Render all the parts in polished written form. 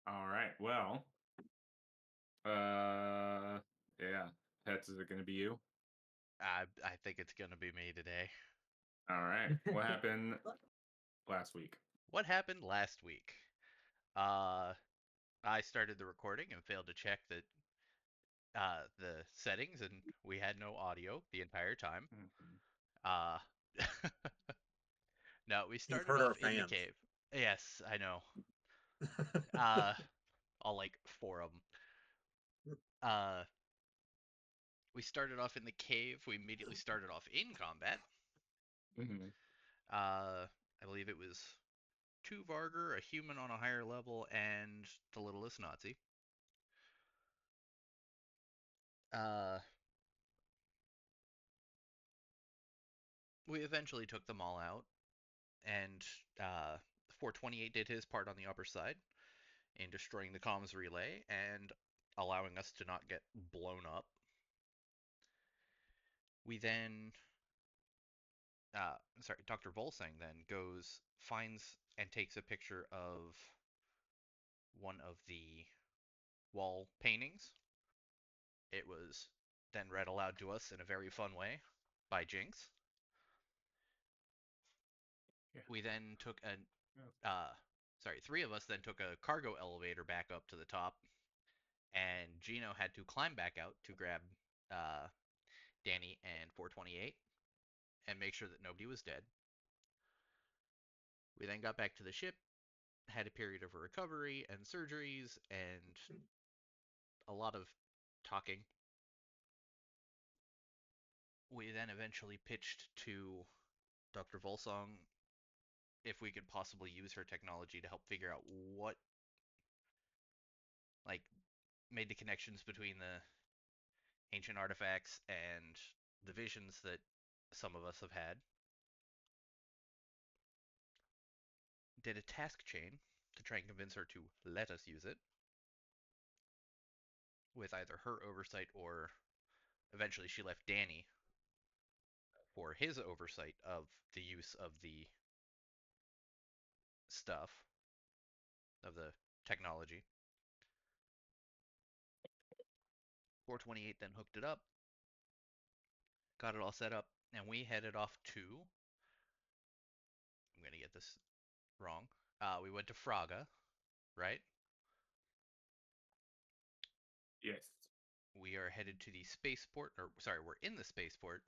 All right. Well, yeah. Pets, is it going to be you? I think it's gonna be me today. All right. What happened last week? What happened last week? Uh, I started the recording and failed to check that the settings, and we had no audio the entire time. Mhm. Uh, no, we You've started hurt our off in the fans. cave. Yes, I know. Uh, all like four of them. Uh, we started off in the cave. We immediately started off in combat. Mhm. I believe it was two Varger, a human on a higher level, and the littlest Nazi. Uh, we eventually took them all out, and 428 did his part on the upper side in destroying the comms relay and allowing us to not get blown up. We then, sorry, Dr. Volsang then finds and takes a picture of one of the wall paintings. It was then read aloud to us in a very fun way by Jinx. Yeah. We then took Yeah. three of us then took a cargo elevator back up to the top, and Gino had to climb back out to grab uh, Danny and 428 and make sure that nobody was dead. We then got back to the ship, had a period of recovery and surgeries, and a lot of talking. We then eventually pitched to Dr. Volsong if we could possibly use her technology to help figure out what, like, made the connections between the ancient artifacts and the visions that some of us have had. Did a task chain to try and convince her to let us use it, with either her oversight or eventually she left Danny for his oversight of the use of the stuff, of the technology. 428 then hooked it up, got it all set up, and we headed off to. I'm going to get this wrong. We went to Fraga, right? Yes. We are headed to the spaceport, or sorry, we're in the spaceport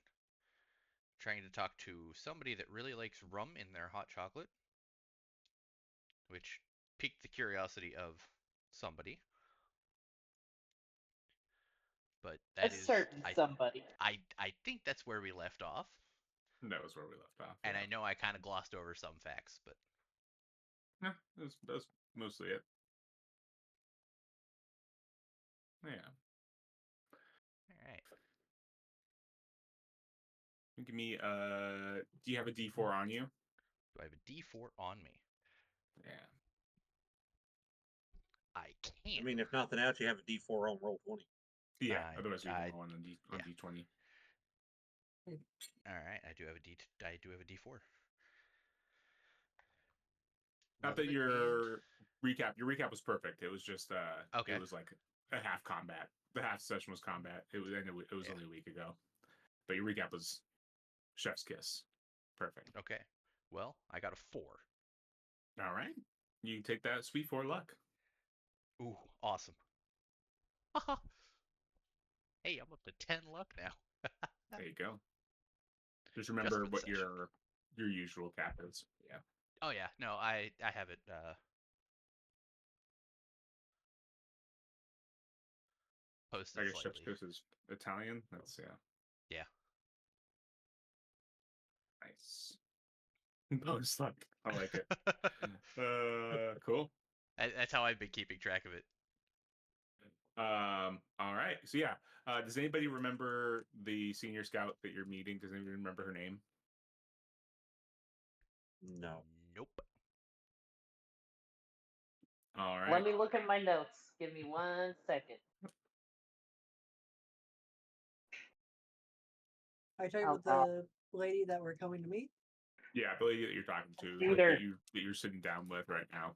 trying to talk to somebody that really likes rum in their hot chocolate, which piqued the curiosity of somebody. But A that is, certain somebody. I think that's where we left off. That was where we left off. And Yeah. I know I kind of glossed over some facts, but Yeah, that's mostly it. Yeah. all right. Give me do you have a D4 on you? Do I have a D4 on me? Yeah. I I can't. mean, if nothing else, you have a D4 on roll 20. Yeah. I- Otherwise you can I- roll on yeah. D20. All right, I do have a D4. Not that your recap was perfect. It was just Okay. it was like a half combat. The half session was combat. It was Yeah. only a week ago. But your recap was chef's kiss. Perfect. Okay. Well, I got a 4. All right. You can take that sweet 4 luck. Ooh, awesome. Hey, I'm up to 10 luck now. There you go. Just Just remember for the what session. your usual cap is. Yeah. Oh yeah, no, I have it posted I guess chef's slightly. kiss is Italian. That's yeah. Yeah. Nice. Bonus luck. I like it. Cool. That's how I've been keeping track of it. All right. So yeah. Does anybody remember the senior scout that you're meeting? Does anybody remember her name? No. Nope. All right. Let me look at my notes. Give me 1 second. Are you talking Oh, about the lady that we're coming to meet? Yeah, I believe that you're talking to, Computer. that you're sitting down with right now.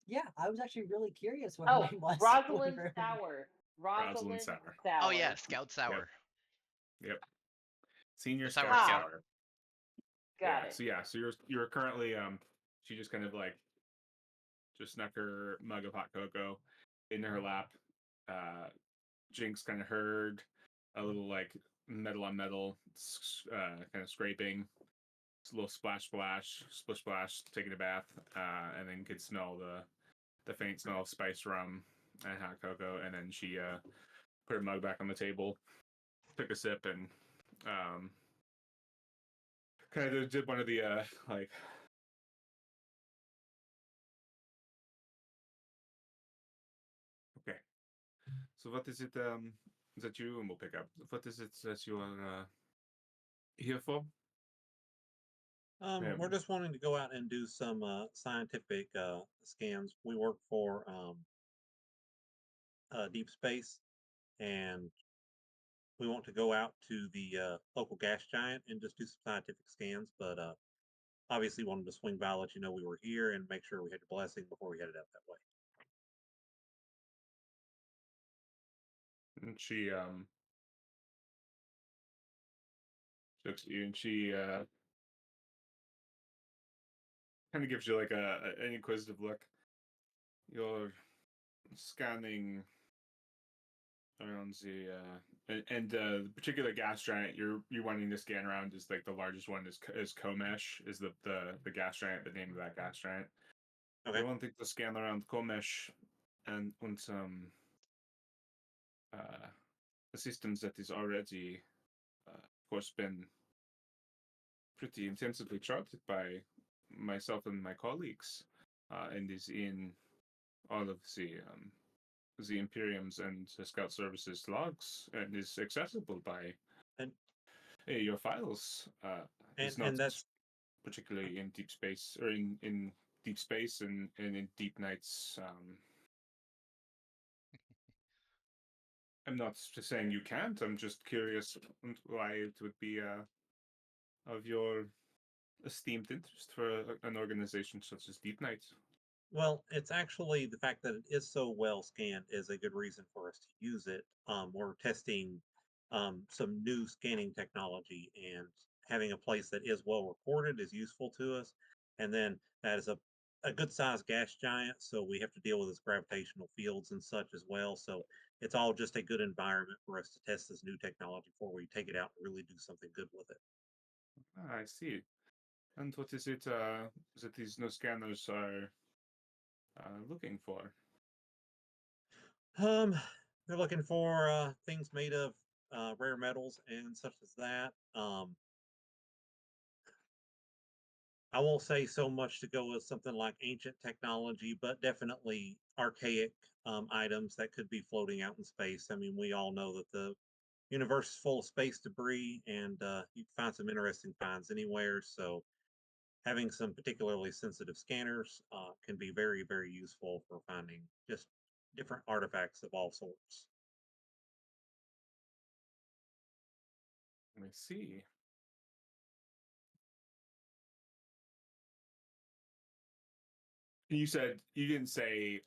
Yeah, I was actually really curious what Oh, her name was. Rosalind whenever- Sour. Rosalind Rosalind Sour. Sour. Oh yeah, Scout Sour. Yep. Senior The Sour Scout Scout. Sour. Got Yeah. it. So you're currently she just kind of like just snuck her mug of hot cocoa into her lap. Jinx kind of heard a little like metal on metal kind of scraping. It's a little splash, splish, splash, taking a bath, and then could smell the faint smell of spiced rum and hot cocoa. And then she put her mug back on the table, took a sip, and kind of did one of the like. Okay, so what is it that you will pick up? What is it that you are here for? We're just wanting to go out and do some scientific scans. We work for deep space, and we want to go out to the local gas giant and just do some scientific scans. But obviously, wanted to swing by, let you know we were here, and make sure we had your blessing before we headed out that way. And she looks at you and she kind of gives you like an inquisitive look. You're scanning around the particular gas giant you're wanting to scan around is like the largest one is Komesh is the gas giant, the name of that gas giant. Okay. We're wanting to scan around Komesh and some a system that is already of course been pretty intensively charted by myself and my colleagues, and is in all of the Imperium's and the Scout Services logs, and is accessible by And your files. It's not and that's particularly in deep space or in deep space and in deep nights. I'm not just saying you can't. I'm just curious why it would be of your esteemed interest for an organization such as Deep Night. well, it's actually the fact that it is so well scanned is a good reason for us to use it. We're testing some new scanning technology, and having a place that is well recorded is useful to us. And then that is a good sized gas giant, so we have to deal with its gravitational fields and such as well. So it's all just a good environment for us to test this new technology before we take it out and really do something good with it. I see. And what is it that these new scanners are looking for? Um, they're looking for things made of rare metals and such as that. I won't say so much to go with something like ancient technology, but definitely archaic items that could be floating out in space. I mean, we all know that the universe is full of space debris, and you can find some interesting finds anywhere. So, having some particularly sensitive scanners can be very, very useful for finding just different artifacts of all sorts. I see. You said you didn't say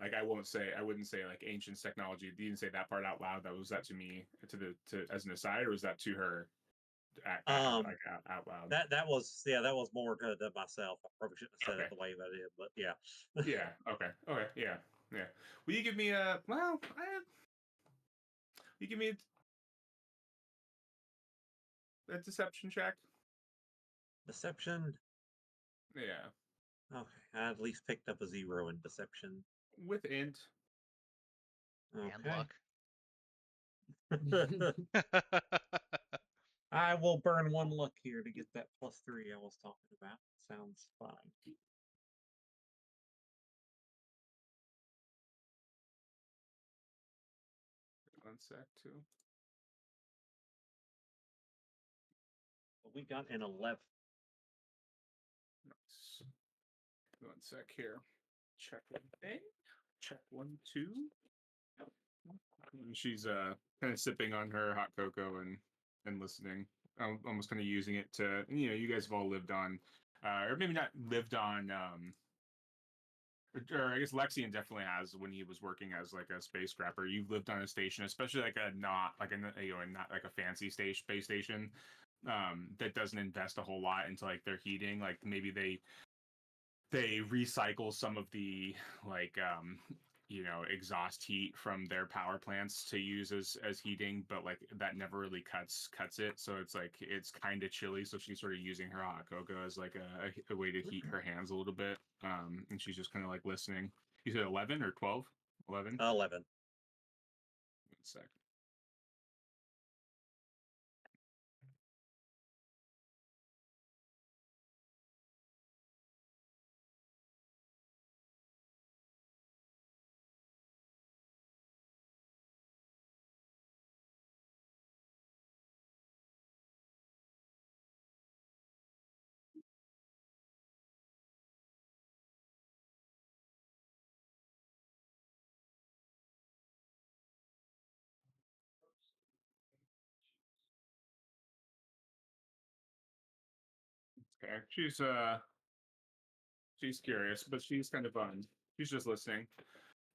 like I wouldn't say like ancient technology. You didn't say that part out loud. Was that to me to as an aside, or was that to her Um, out loud? that was more to myself. I probably shouldn't have said Okay. it the way that I did, but yeah. Yeah. Okay. Okay. Yeah. Yeah. Will you give me you give me a deception check? Deception. Yeah. Okay, I at least picked up a 0 in deception. With int. And Okay. luck. I will burn one luck here to get that +3 I was talking about. Sounds fine. One sec too. We got an 11. Nice. One sec here. Check one thing. Check 1, 2. And she's kind of sipping on her hot cocoa and listening, almost kind of using it to you guys have all lived on, or maybe not lived on or I guess Lexian definitely has when he was working as like a space scrapper. You've lived on a station, especially like a not like a not like a fancy space station that doesn't invest a whole lot into like their heating. Like maybe they recycle some of the like exhaust heat from their power plants to use as heating, but like that never really cuts it, so it's like it's kind of chilly, so she's sort of using her hot cocoa as like a way to heat her hands a little bit, and she's just kind of like listening. You said 11 or 12? 11? 11. 1 sec. Okay, she's curious, but she's kind of fun. She's just listening.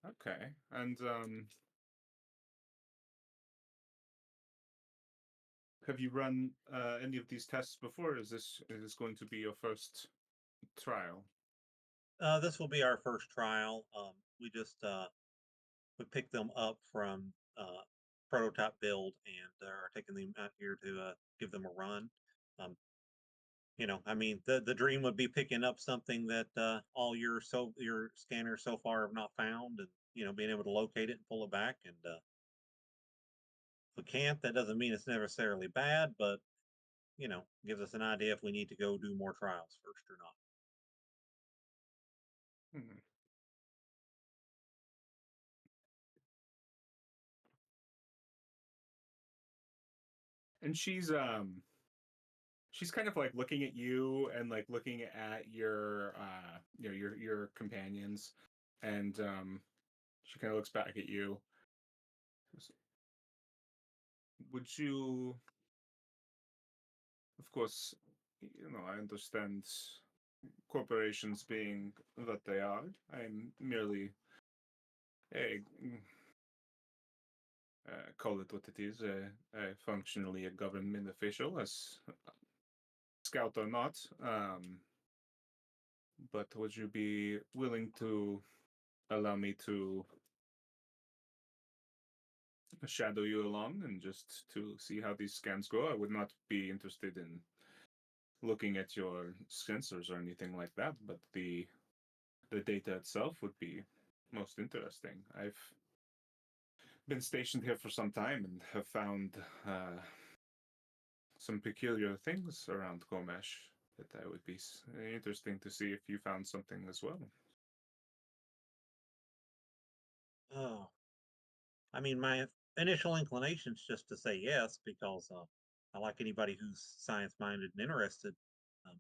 Okay, and have you run any of these tests before? Is this going to be your first trial? This will be our first trial. We just we picked them up from prototype build and are taking them out here to give them a run. Um, I mean, the dream would be picking up something that all your scanners so far have not found, and being able to locate it and pull it back. And if we can't, that doesn't mean it's necessarily bad, but gives us an idea if we need to go do more trials first or not. Hmm. And she's kind of like looking at you and like looking at your your companions, and she kind of looks back at you. Would you, of course, I understand corporations being what they are. I'm merely a call it what it is, functionally a government official, as scout or not. But would you be willing to allow me to shadow you along and just to see how these scans go? I would not be interested in looking at your sensors or anything like that, but the data itself would be most interesting. I've been stationed here for some time and have found some peculiar things around Gomesh that I would be interesting to see if you found something as well. Oh, I mean, my initial inclination is just to say yes because I like anybody who's science-minded and interested.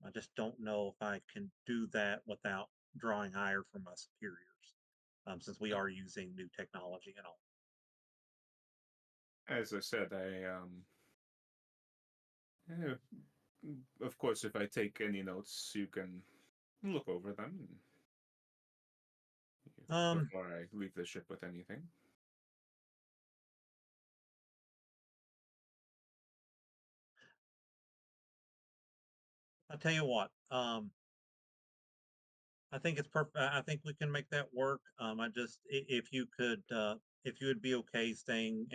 I just don't know if I can do that without drawing ire from my superiors, since we are using new technology and all. As I said, of course, if I take any notes, you can look over them Um, before I leave the ship with anything. I'll tell you what. I think it's perfect. I think we can make that work. If you could, if you would be okay staying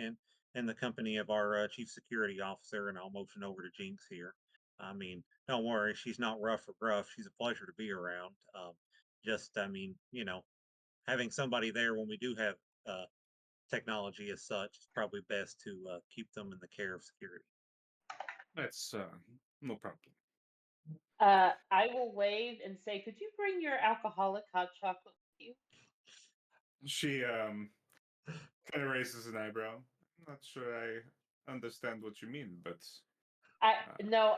in the company of our chief security officer, and I'll motion over to Jinx here. I mean, don't worry, she's not rough or gruff. She's a pleasure to be around. I mean, having somebody there when we do have technology as such is probably best to keep them in the care of security. That's no problem. I will wave and say, could you bring your alcoholic hot chocolate with you? She kind of raises an eyebrow. I'm not sure I understand what you mean, but I no,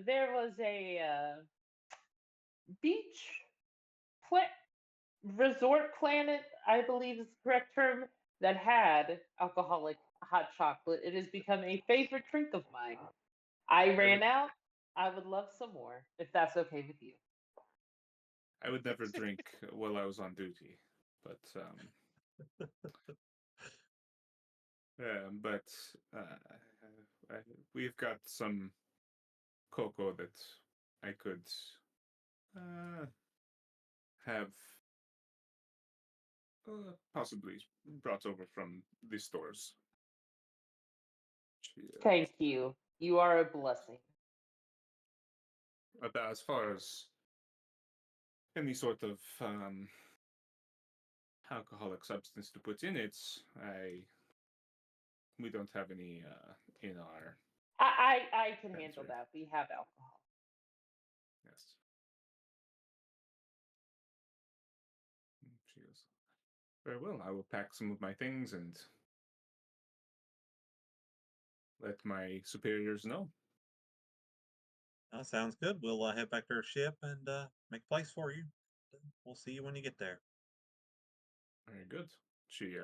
there was a beach resort planet, I believe is the correct term, that had alcoholic hot chocolate. It has become a favorite drink of mine. I I would ran out. I would love some more, if that's okay with you. I would never drink while I was on duty, but we've got some cocoa that I could have possibly brought over from the stores. Thank you. You are a blessing. About as far as any sort of alcoholic substance to put in it, we don't have any in our I can handle pantry. that. We have alcohol. Yes. She goes, very well. I will pack some of my things and let my superiors know. Sounds good. We'll head back to our ship and make place for you. We'll see you when you get there. Very good. She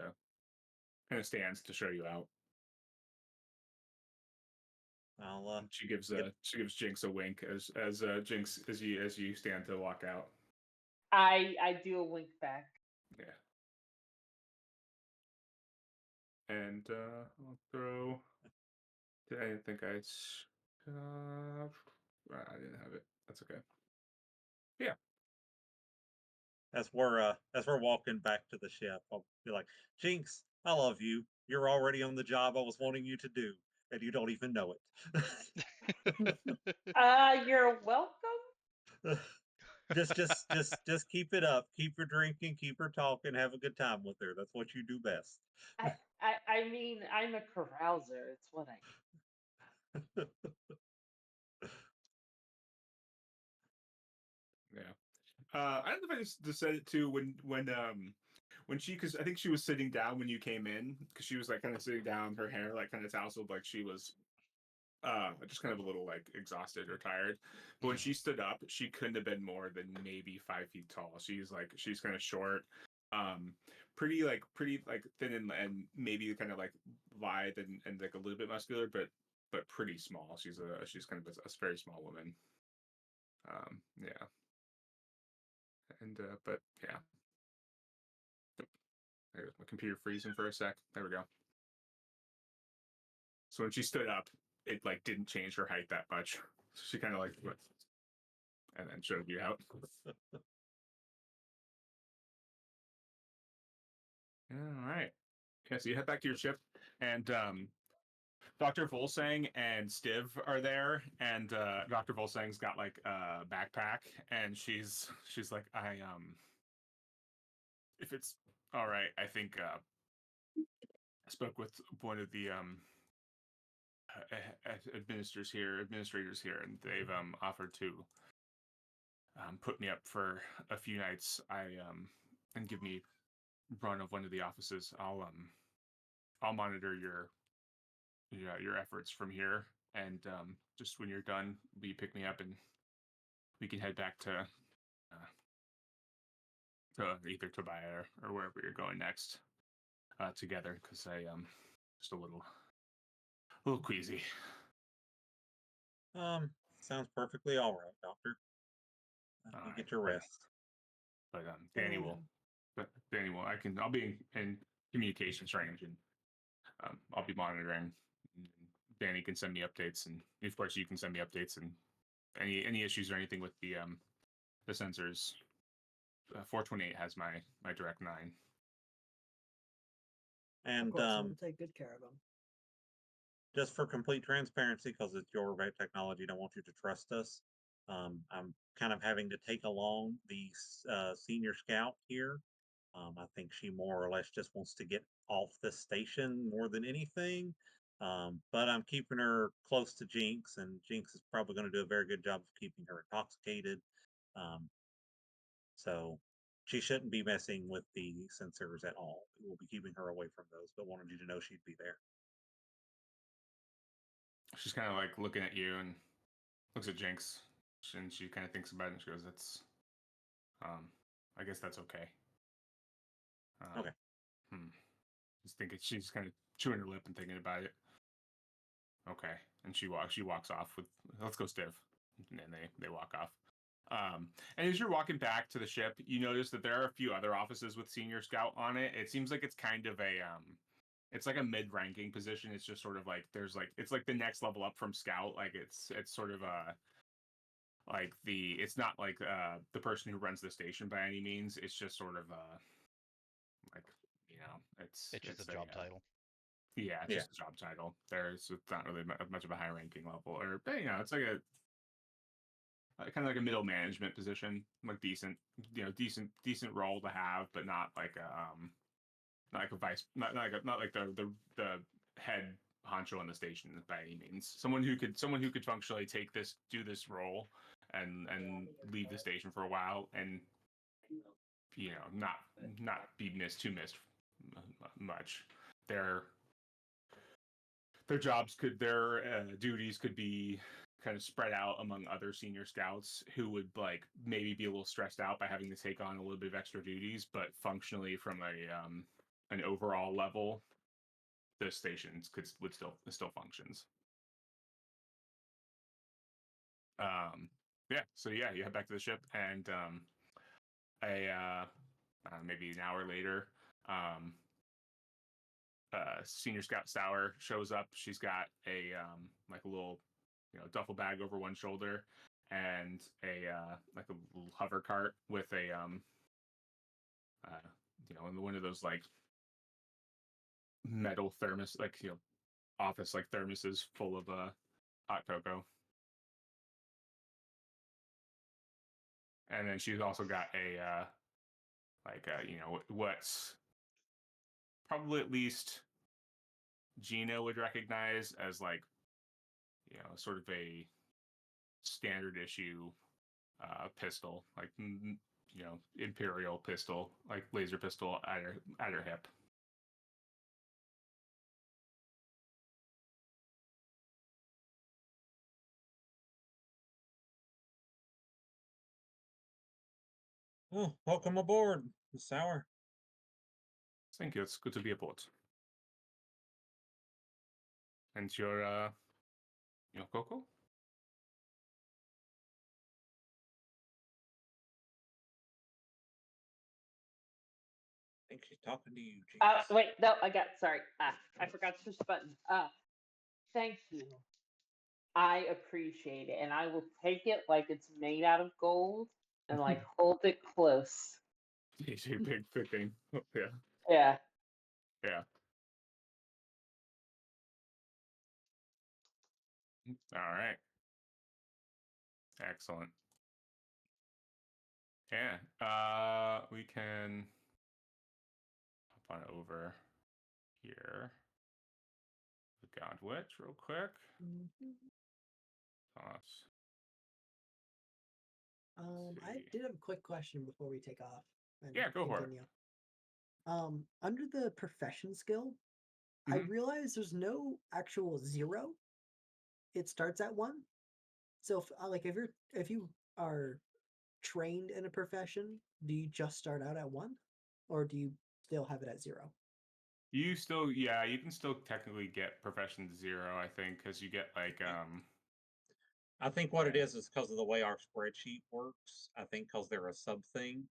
kind of stands to show you out. I'll She gives get Jinx a wink as Jinx as you stand to walk out. I do a wink back. Yeah. And I'll throw. I didn't think I didn't have it. That's okay. Yeah. as we're walking back to the ship, I'll be like, Jinx, I love you. You're already on the job I was wanting you to do, and you don't even know it. You're welcome. just keep it up. Keep her drinking, keep her talking, have a good time with her. That's what you do best. I mean, I'm a carouser. It's what I Yeah. I don't know if I just said it too when she, because I think she was sitting down when you came in, because she was like kind of sitting down, her hair like kind of tousled, like she was just kind of a little like exhausted or tired. But when she stood up, she couldn't have been more than maybe 5 feet tall. She's kind of short, pretty like thin and maybe kind of like lithe and like a little bit muscular, but pretty small. She's kind of a very small woman. Yeah. And but yeah. There's my computer freezing for a sec. There we go. So when she stood up, it like didn't change her height that much. So she kind of like went and then showed you out. All right. Yeah, so you head back to your ship, and Dr. Volsang and Stiv are there, and Dr. Volsang's got like a backpack, and she's like, if it's all right, I think I spoke with one of the administrators here, and they've offered to put me up for a few nights. And give me run of one of the offices. I'll monitor your efforts from here, and just when you're done, will you pick me up and we can head back to either Tobiah or wherever you're going next together, because I just a little queasy. Sounds perfectly all right, Doctor. You get your rest. But Danny will. But Danny will. I'll be in communications range, and I'll be monitoring. Danny can send me updates, and of course you can send me updates and any issues or anything with the sensors. 428 has my direct 9. Of And course, we'll take good care of them. just for complete transparency, because it's your technology, don't want you to trust us. I'm kind of having to take along the senior scout here. I think she more or less just wants to get off the station more than anything. But I'm keeping her close to Jinx, and Jinx is probably going to do a very good job of keeping her intoxicated. So she shouldn't be messing with the sensors at all. We'll be keeping her away from those, but wanted you to know she'd be there. She's kind of like looking at you and looks at Jinx, and she kind of thinks about it and she goes, "That's, I guess that's okay." Okay. Just thinking, she's kind of chewing her lip and thinking about it. Okay, and she walks off with, "Let's go, Stiv," and then they walk off. And as you're walking back to the ship, you notice that there are a few other offices with Senior Scout on it. It seems like it's kind of a it's like a mid-ranking position. It's just sort of like it's like the next level up from Scout. Like it's sort of like it's not like the person who runs the station by any means. It's just sort of like it's just a job title. Yeah, it's just a job title. It's not really much of a high ranking level, or it's like a kind of like a middle management position, like decent role to have, but not like not like a vice, not like the head honcho on the station by any means. Someone who could functionally do this role and leave the station for a while and not be missed much. Their duties could be kind of spread out among other senior scouts who would like maybe be a little stressed out by having to take on a little bit of extra duties, but functionally from an overall level, the stations would still functions. So you head back to the ship, and maybe an hour later, Senior Scout Sour shows up. She's got a like a little duffel bag over one shoulder and a like a little hover cart with a one of those like metal thermos, like office like thermoses full of hot cocoa. And then she's also got a what's probably at least Gina would recognize as like sort of a standard issue pistol, like Imperial pistol, like laser pistol at her hip. Oh, welcome aboard, Miss Sour. Thank you. It's good to be aboard. And your Coco? I think she's talking to you, Jinx. Wait, no, sorry. I forgot to push the button. Thank you. I appreciate it, and I will take it like it's made out of gold and like hold it close. It's a big thing. Yeah. Yeah. Yeah. All right. Excellent. Yeah. We can hop on over here. The God Witch real quick. Thoughts. I did have a quick question before we take off. And Yeah, go for it. Under the profession skill, I realize there's no actual 0. It starts at 1. So if you are trained in a profession, do you just start out at 1, or do you still have it at 0? You can still technically get profession 0, I think, because you get like I think what it is because of the way our spreadsheet works. I think because they're a sub thing,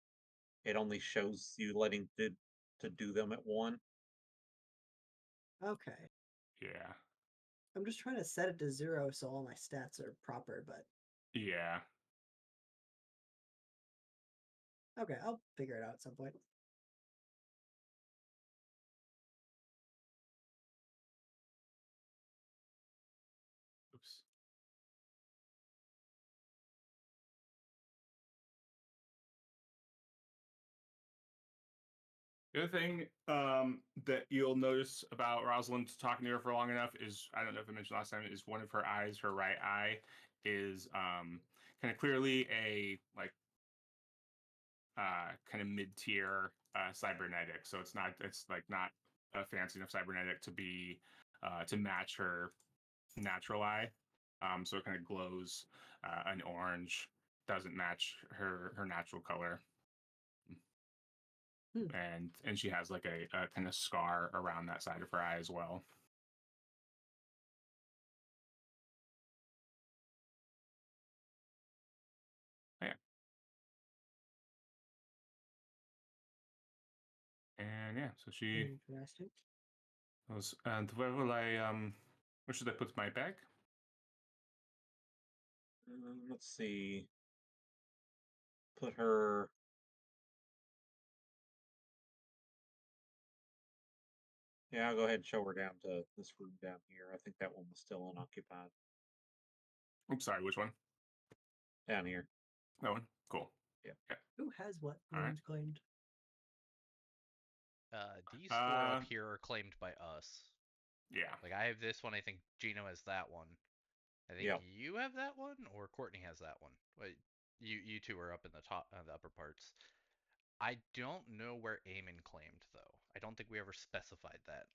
it only shows you letting to do them at 1. Okay. Yeah. I'm just trying to set it to 0 so all my stats are proper, but Yeah. okay, I'll figure it out at some point. Oops. The other thing that you'll notice about Rosalind talking to her for long enough is, I don't know if I mentioned last time, is one of her eyes, her right eye, is kind of clearly a like kind of mid-tier cybernetic. So it's not a fancy enough cybernetic to be to match her natural eye. So it kind of glows an orange, doesn't match her natural color. And she has like a kind of scar around that side of her eye as well. Yeah. And yeah, so she Interesting. was. And where will I? Where should I put my bag? Let's see. Put her. Yeah, I'll go ahead and show her down to this room down here. I think that one was still unoccupied. Oops, sorry. Which one? Down here. That one. Cool. Yeah. Who has what All right. rooms claimed? These 4 up Uh, here are claimed by us. Yeah. Like I have this one. I think Gino has that one. I think Yeah. you have that one, or Courtney has that one. Wait, you two are up in the top, the upper parts. I don't know where Eamon claimed though. I don't think we ever specified that.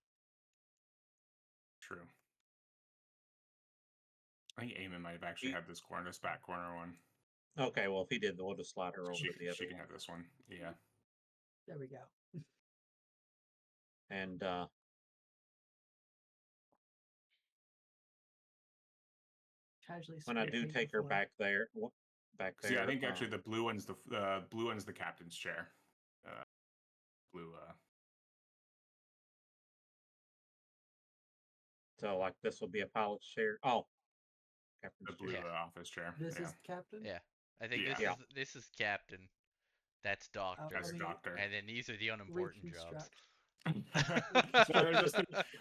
True. I think Eamon might have actually He- had this corner, this back corner one. Okay, well, if he did, then we'll just slide her So over to the other she can one. have this one. Yeah. There we go. And Casually when I do scraping take her before. back there, Because yeah, I think actually the blue one's the captain's chair. Blue. So like this will be a pilot's chair. Oh, captain's The blue chair. Yeah. office chair. This Yeah. is the captain? Yeah, I think Yeah. this is Captain. That's Doctor. That's I mean, Doctor. And then these are the unimportant jobs. So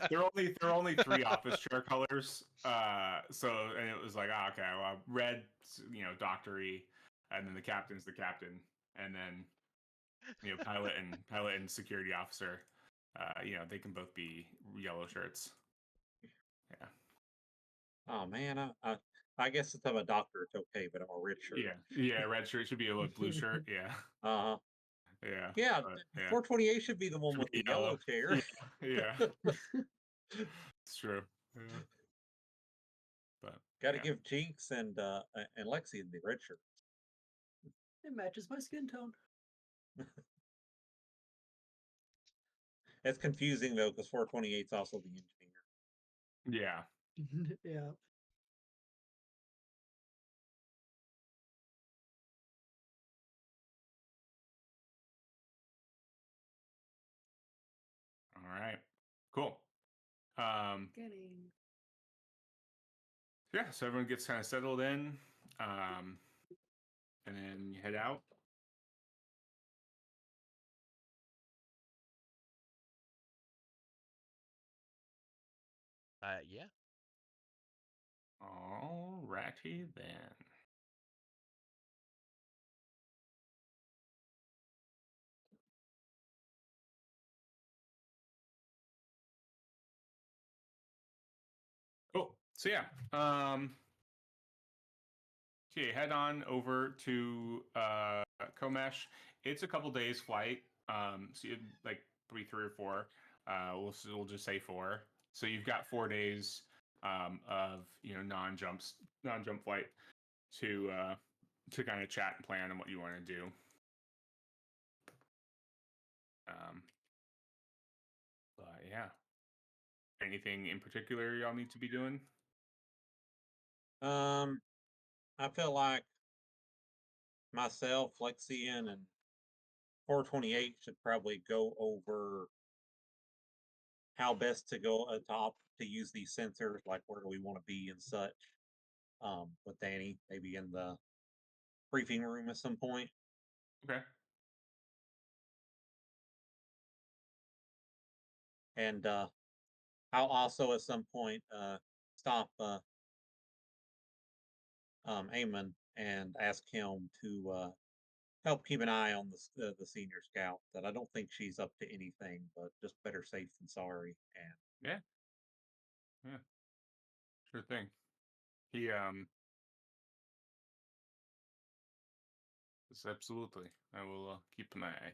they're only 3 office chair colors. So and it was like, okay, well, red, doctory, and then the captain's the captain, and then pilot and security officer. They can both be yellow shirts. Yeah. Oh man, I guess if I'm a doctor, it's okay, but I'm a red shirt. Yeah. Red shirt should be a blue shirt. Yeah. Yeah. Yeah. 428 should be the one Should with be the yellow chair. Yeah. It's true. Yeah. But Got to yeah. give Jinx and Lexi the red shirt. It matches my skin tone. It's confusing though, because 428 is also the engineer. Yeah. Yeah. All right. Cool. Getting. Yeah, so everyone gets kind of settled in, and then you head out. Yeah. Alrighty then. Cool. So yeah, so you head on over to Komesh. It's a couple days flight. So you like maybe 3 or 4. We'll just say 4. So you've got 4 days of non-jump flight to kind of chat and plan on what you want to do. But yeah, anything in particular y'all need to be doing? I feel like myself, Lexian, and 428 should probably go over how best to go to use these sensors, like where do we want to be and such. With Danny, maybe in the briefing room at some point. Okay. And I'll also at some point stop Eamon and ask him to help keep an eye on the senior scout. That I don't think she's up to anything, but just better safe than sorry. And Yeah, sure thing. He yes, absolutely. I will keep an eye.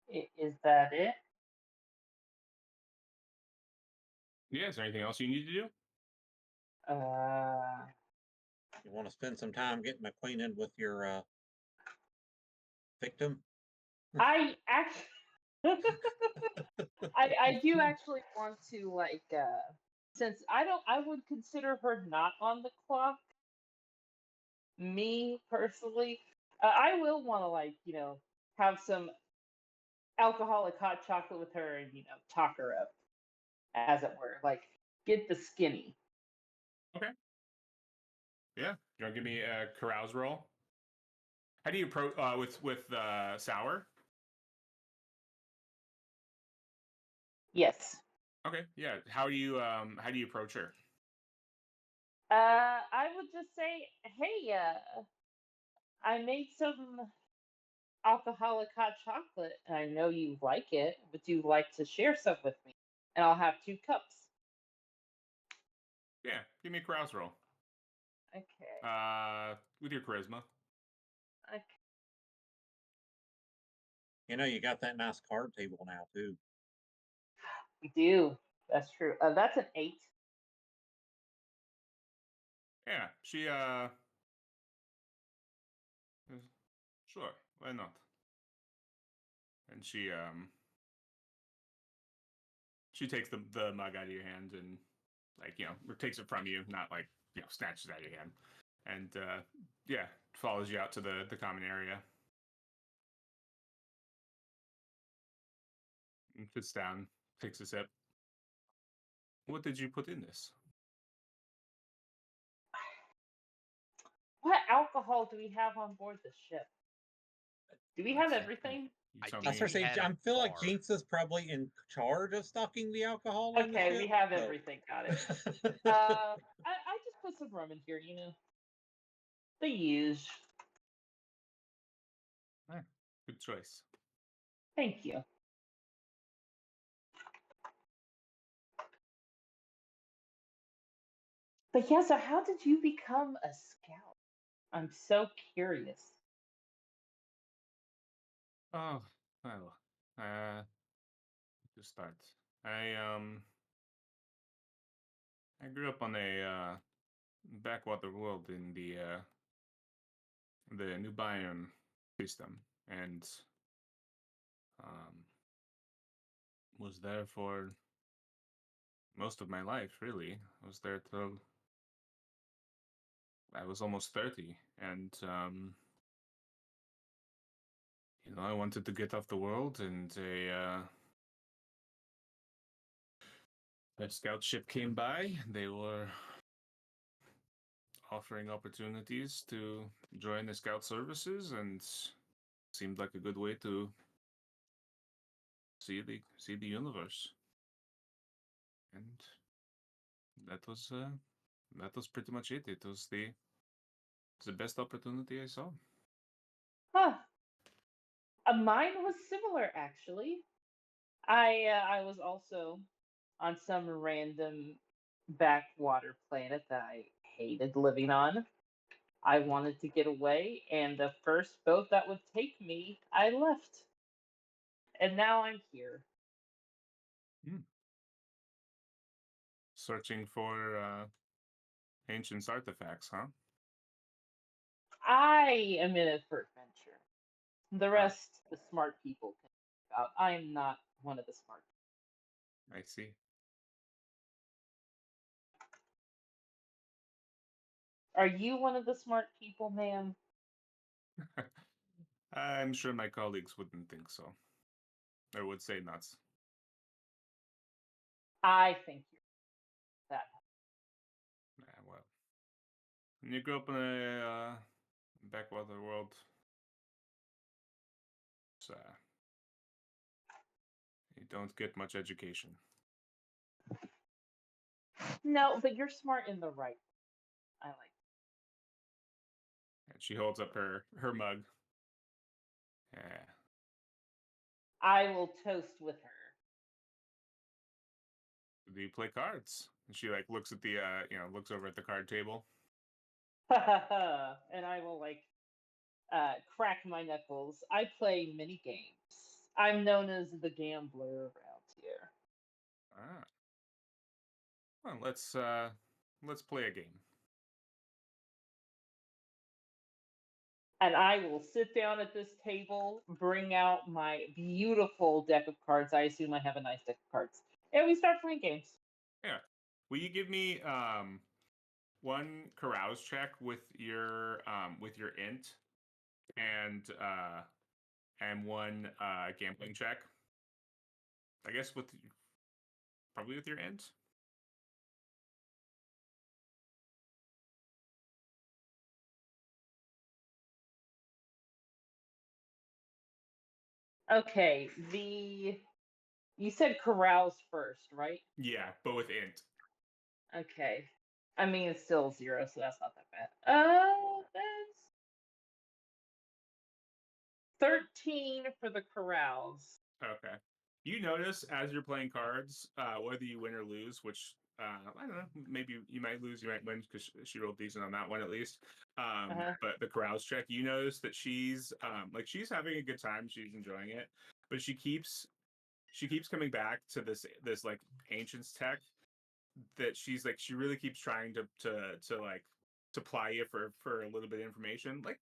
Is that it? Yeah, is there anything else you need to do? You want to spend some time getting acquainted with your victim? I actually, I do actually want to like, since I would consider her not on the clock. Me personally, I will want to like, have some alcoholic hot chocolate with her and talk her up, as it were, like get the skinny. Okay. Yeah. You want to give me a carouse roll? How do you approach with sour? Yes. Okay. Yeah. How do you approach her? I would just say, hey, I made some alcoholic hot chocolate, and I know you like it. Would you like to share some with me? And I'll have 2 cups. Yeah. Give me a carouse roll. Okay. With your charisma. Okay. You got that nice card table now too. We do. That's true. That's an 8. Yeah. She sure, why not? And she takes the mug out of your hand and takes it from you, not like snatches it out of your hand, and yeah, follows you out to the common area and sits down, takes a sip. What did you put in this? What alcohol do we have on board the ship? Do we have everything? I Tell I was think me. gonna we say, had I a feel like bar. Jinx is probably in charge of stocking the alcohol on the Okay, ship. we have so- everything. Got it. I just put some rum in here, the use. Ah, good choice. Thank you. But yeah, so how did you become a scout? I'm so curious. Oh, well, to start, I I grew up on a backwater world in the New Bayern system, and um, was there for most of my life. Really, I was there till I was almost 30, and I wanted to get off the world, and a scout ship came by. They were offering opportunities to join the scout services, and seemed like a good way to see the universe. And that was pretty much it. It was the best opportunity I saw. Huh. Mine was similar, actually. I was also on some random backwater planet that I hated living on. I wanted to get away, and the first boat that would take me, I left. And now I'm here. Hmm. Searching for ancient artifacts, huh? I am in it for adventure. The Ah, rest, the smart people can figure out. I am not one of the smart I see. people. Are you one of the smart people, ma'am? I'm sure my colleagues wouldn't think so, or would say nuts. I think you're that. Well, when you grow up in a backwater world, it's, you don't get much education. No, but you're smart in the right. I like. And she holds up her mug. Yeah. I will toast with her. Do you play cards? And she like looks at the looks over at the card table. And I will like crack my knuckles. I play mini games. I'm known as the gambler around here. Ah. Well, let's play a game. And I will sit down at this table, bring out my beautiful deck of cards. I assume I have a nice deck of cards. And we start playing games. Yeah. Will you give me one carouse check with your int and one gambling check? I guess probably with your int. Okay, you said carouse first, right? Yeah, but with int. Okay. I mean, it's still 0, so that's not that bad. That's 13 for the carouse. Okay. You notice as you're playing cards, whether you win or lose, which I don't know, maybe you might lose, you might win because she rolled decent on that one at least. But the carouse check, you notice that she's she's having a good time, she's enjoying it, but she keeps coming back to this like ancients tech that she really keeps trying to like supply you for a little bit of information, like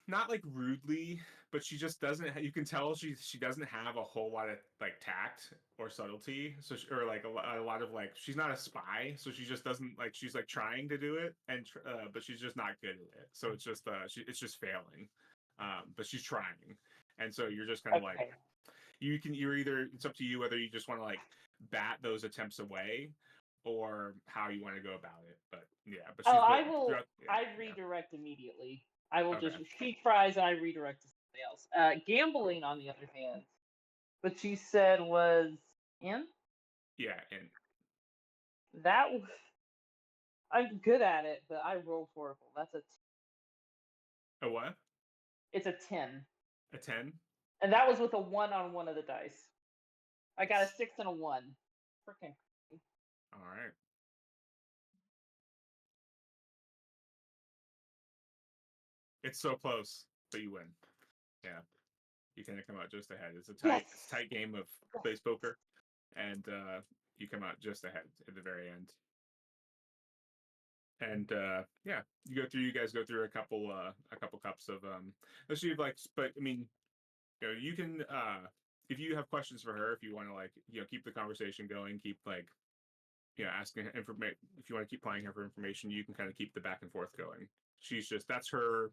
not like rudely, but she just doesn't. You can tell she doesn't have a whole lot of like tact or subtlety. So or like a lot of like she's not a spy, so she just doesn't like she's like trying to do it and but she's just not good at it. So it's just it's just failing. But she's trying, and so you're just kind of like you're either it's up to you whether you just want to like bat those attempts away or how you want to go about it. But yeah, but she's I will. yeah, I redirect immediately. I will Okay. just she tries and I redirect to something else. Gambling, on the other hand, what you said was in Yeah, and that. I'm good at it, but I roll horrible. That's a what? it's a 10, A 10? and that was with a 1 on one of the dice. I got a 6 and a 1. Freaking. All right. It's so close, but you win. Yeah, you kind of come out just ahead. It's a tight game of space poker, and you come out just ahead at the very end. And yeah, you guys go through a couple cups of let's see like, but I mean, you can if you have questions for her, if you want to like keep the conversation going, keep like asking her information. If you want to keep playing her for information, you can kind of keep the back and forth going. She's just that's her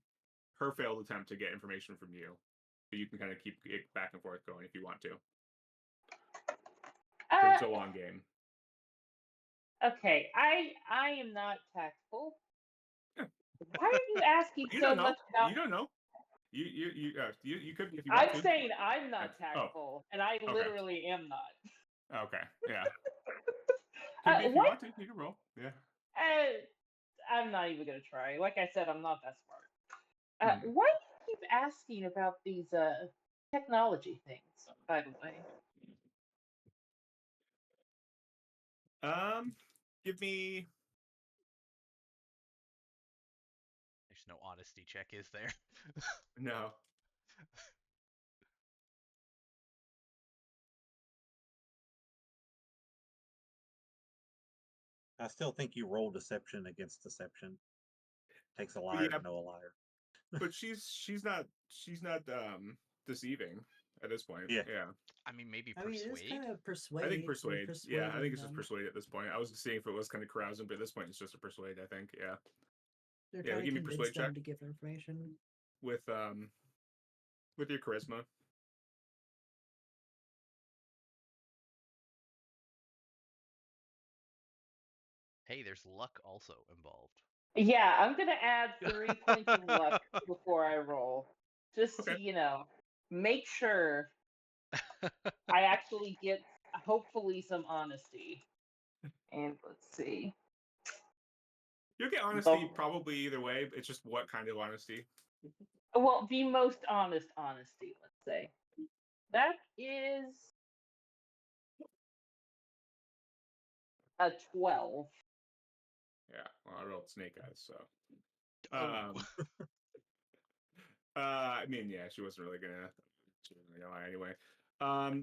failed attempt to get information from you. But you can kind of keep it back and forth going if you want to. Because it's a long game. Okay, I am not tactful. Yeah. Why are you asking so much about? You don't know. You could if you want to. I'm saying I'm not Oh, tactful, and I okay. literally am not. Okay, yeah. Could be if you want to. You can roll. Yeah. I'm not even gonna try. Like I said, I'm not that smart. Why do you keep asking about these technology things? By the way. Give me. There's no honesty check, is there? No. I still think you roll deception against deception. Takes a liar to know a liar. But she's not deceiving at this point. Yeah. I mean, maybe I mean, persuade. it's kind of persuade. I think persuade. Yeah, I think it's just them. persuade at this point. I was seeing if it was kind of carousing, but at this point, it's just a persuade. I think. Yeah. They're Yeah, trying give to me convince persuade them check to give information. with your charisma. Hey, there's luck also involved. Yeah, I'm gonna add 3 points of luck before I roll, just Okay. to make sure I actually get hopefully some honesty. And let's see. You'll get honesty probably either way. It's just what kind of honesty. Well, the most honest honesty, let's say. That is a 12. Yeah, well, I rolled snake eyes, so. Oh. I mean, yeah, she wasn't really gonna lie anyway.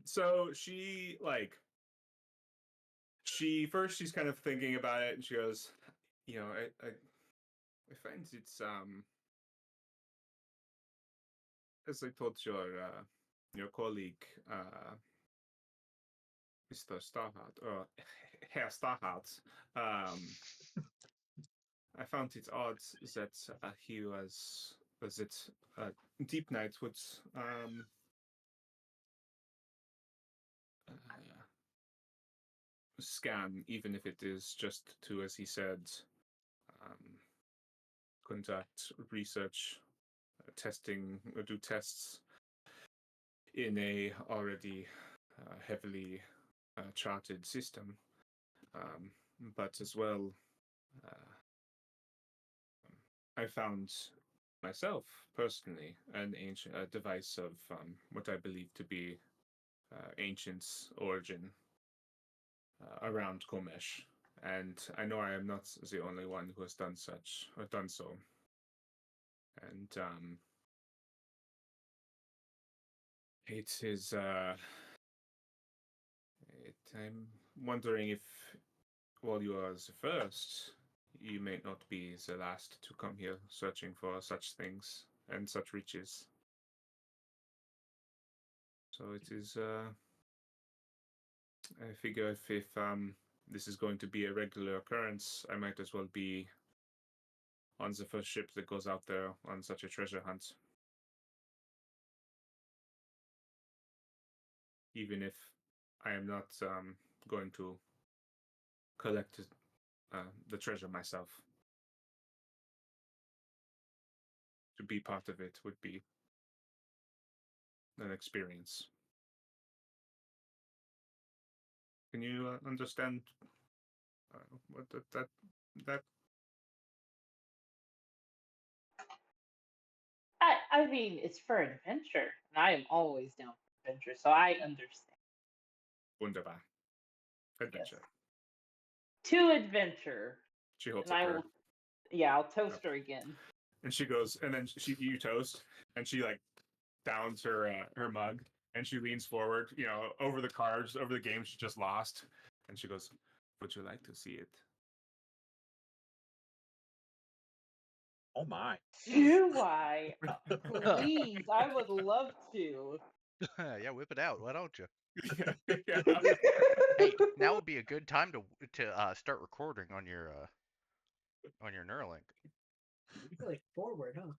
So she's kind of thinking about it, and she goes, I find it's as I told your colleague, Mr. Starhart, or Herr Starhart, I found it odd that he was that Deep Night would scan, even if it is just to, as he said, conduct research, testing, or do tests in a already heavily charted system, but as well, I found myself personally an ancient device of what I believe to be ancient's origin around Komesh, and I know I am not the only one who has done such or done so. And it is. I'm wondering if, while you are the first, you may not be the last to come here searching for such things and such riches. So it is. I figure if this is going to be a regular occurrence, I might as well be on the first ship that goes out there on such a treasure hunt. Even if I am not going to collect the treasure myself. To be part of it would be an experience. Can you understand what that? I mean, it's for adventure, and I am always down for adventure, so I understand. Wunderbar. Adventure. Yes. To adventure. She holds And up I her. will. Yeah, I'll toast her again. And she goes, and then you toast, and she like downs her mug, and she leans forward, over the cards, over the game she just lost, and she goes, "Would you like to see it?" Oh my. Do I? Please, I would love to. Yeah, whip it out. Why don't you? Yeah. Hey, now would be a good time to start recording on your Neuralink. Like forward, huh?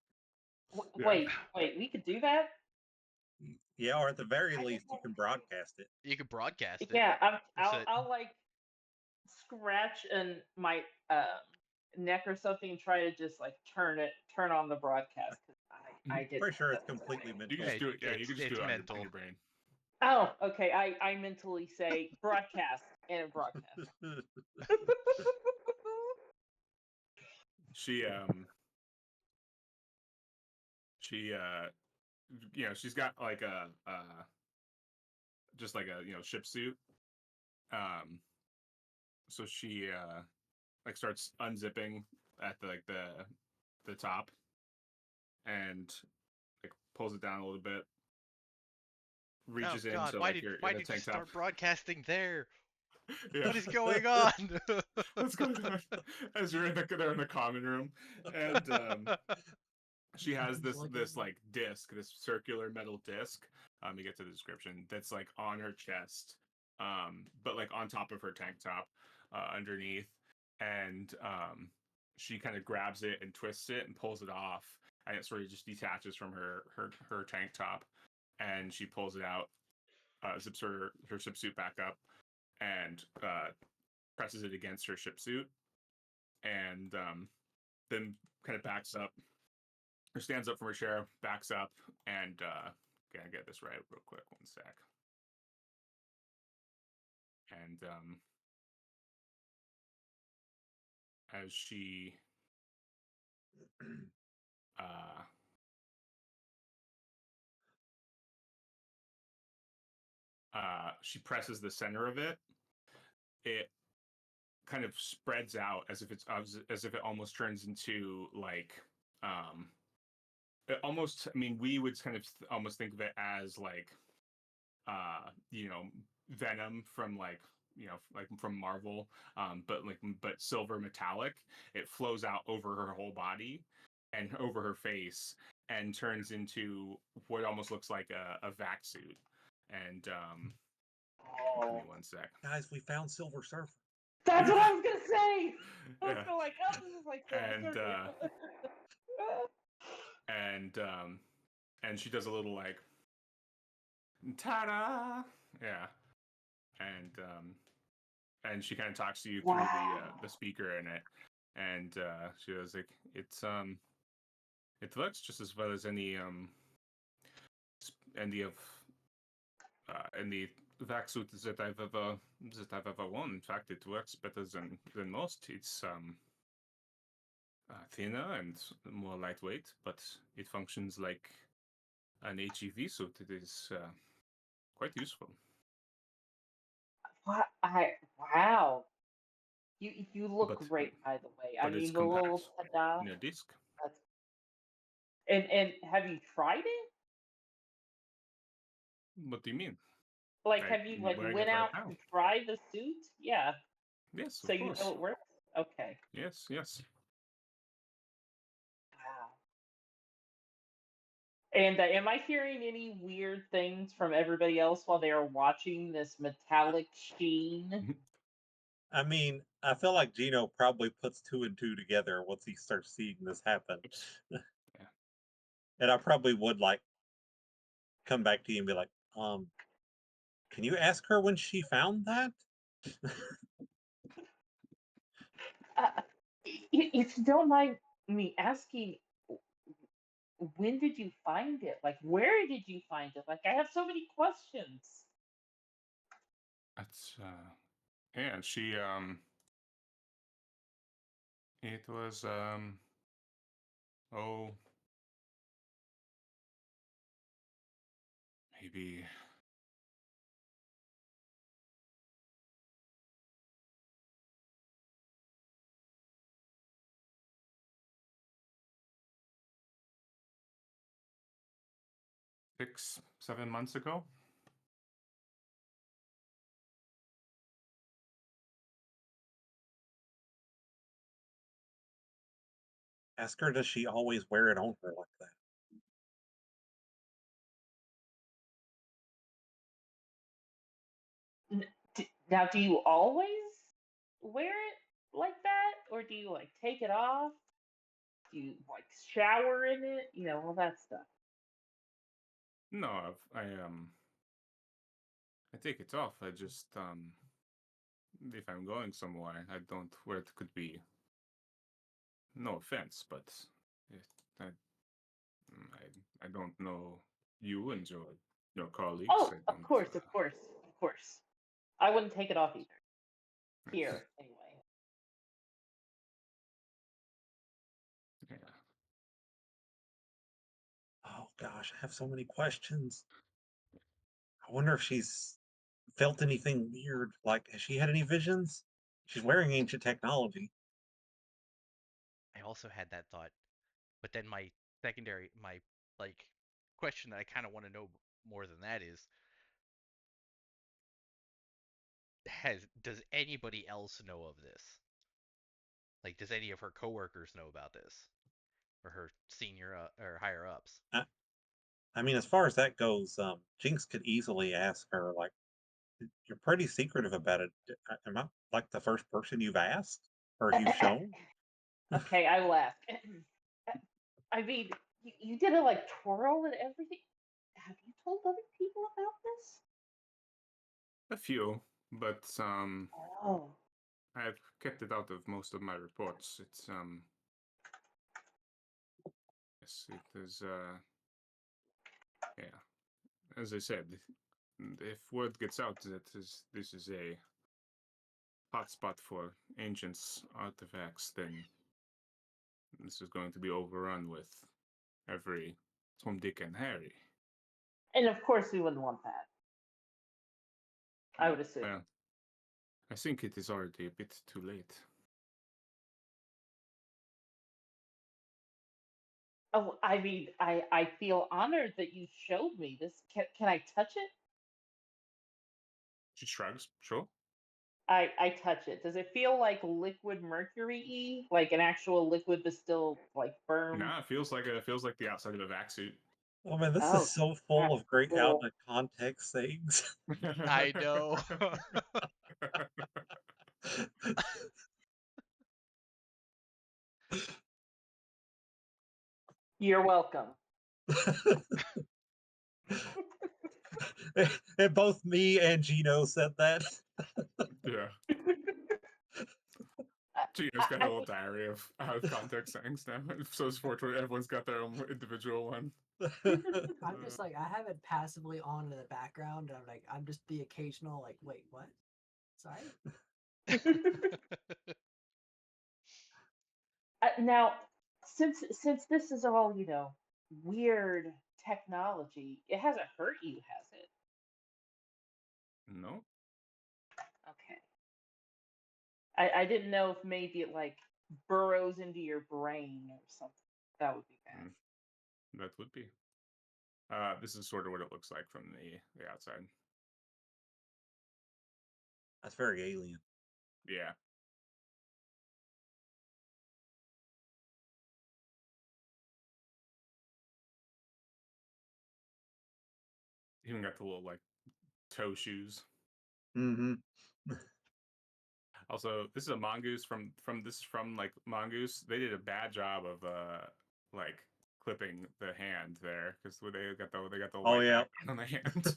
Wait, we could do that? Yeah, or at the very least, you can broadcast it. You could broadcast it. Yeah, I'll like scratch in my neck or something and try to just like turn on the broadcast because I did. Pretty sure it's completely mental. You can just do it. Yeah, you can just do it mental. on your brain. Oh, okay. I mentally say broadcast and broadcast. She's got like a just like a ship suit. So she like starts unzipping at the top and like pulls it down a little bit. Reaches oh God! into Why like did your why in a did you tank top. start broadcasting there? Yeah. What is going on? What's going on? As they're in the common room, and she has this like disc, this circular metal disc. You get to the description. That's like on her chest, but like on top of her tank top, underneath, and she kind of grabs it and twists it and pulls it off, and it sort of just detaches from her tank top, and she pulls it out, zips her ship suit back up, and presses it against her ship suit, and then kind of backs up, or stands up from her chair, backs up, and gotta get this right real quick. 1 sec. And as she she presses the center of it, it kind of spreads out as if it almost turns into like almost. I mean, we would kind of almost think of it as like, Venom from like, like from Marvel, but silver metallic. It flows out over her whole body and over her face and turns into what almost looks like a vac suit. And give me one sec. Guys, we found Silver Surfer. That's what I was gonna say. I was Yeah. going like, oh, this is like Silver Surfer. And she does a little like ta-da, yeah, and she kind of talks to you through the speaker in it, and she was like, it looks just as well as any of any vac suit that I've ever worn. In fact, it works better than most. It's thinner and more lightweight, but it functions like an HEV suit. It is quite useful. Wow. You look But- great, by the way. I but it's mean, the little compact ta-da. in a disc. That's, and have you tried it? What do you mean? Like, I'm have you like wearing went it right out now. to try the suit? Yeah. Yes, So of you course. know it works? Okay. Yes. Wow. And am I hearing any weird things from everybody else while they are watching this metallic sheen? I mean, I feel like Gino probably puts 2 and 2 together once he starts seeing this happen. Yeah. And I probably would like come back to you and be like, can you ask her when she found that? If you don't mind me asking, when did you find it? Like, where did you find it? Like, I have so many questions. That's yeah. She it was oh, maybe 6-7 months ago. Ask her, does she always wear it on her like that? Now, do you always wear it like that, or do you like take it off? Do you like shower in it? You know, all that stuff. No, I take it off. I just if I'm going somewhere, I don't where it could be. No offense, but it, I, I don't know you and your colleagues. Oh, I of don't. course, of course, of course. I wouldn't take it off either. Here, anyway. Yeah. Oh gosh, I have so many questions. I wonder if she's felt anything weird. Like, has she had any visions? She's wearing ancient technology. I also had that thought, but then my like question that I kind of want to know more than that is, does anybody else know of this? Like, does any of her coworkers know about this, or her senior or higher ups? I mean, as far as that goes, Jinx could easily ask her, like, you're pretty secretive about it. Am I like the first person you've asked or you've shown? Okay, I laughed. I mean, you did a like twirl and everything. Have you told other people about this? A few, but Oh, I've kept it out of most of my reports. It's yes, it is yeah. As I said, if word gets out that this is a hotspot for ancients artifacts, then this is going to be overrun with every Tom, Dick, and Harry. and of course we wouldn't want that. I would assume. Well, I think it is already a bit too late. Oh, I mean, I feel honored that you showed me this. Can I touch it? She shrugs. Sure. I touch it. Does it feel like liquid mercury-y? Like an actual liquid but still like firm? Nah, it feels like the outside of a vac suit. Oh man, this Oh, is so full of great cool. out of context things. I know. You're welcome. And both me and Gino said that. Yeah. Gino's I, got a I little think diary of out of context things now. So it's fortunate everyone's got their own individual one. I'm just like, I have it passively on in the background, and I'm just the occasional like, wait, what? Sorry. now, since this is all weird technology, it hasn't hurt you, has it? No. Okay. I didn't know if maybe it like burrows into your brain or something. That would be bad. That would be. This is sort of what it looks like from the outside. That's very alien. Yeah. Even got the little like toe shoes. Mm-hmm. Also, this is a mongoose from like mongoose. They did a bad job of like clipping the hand there because they got the Oh white yeah. background on the hand.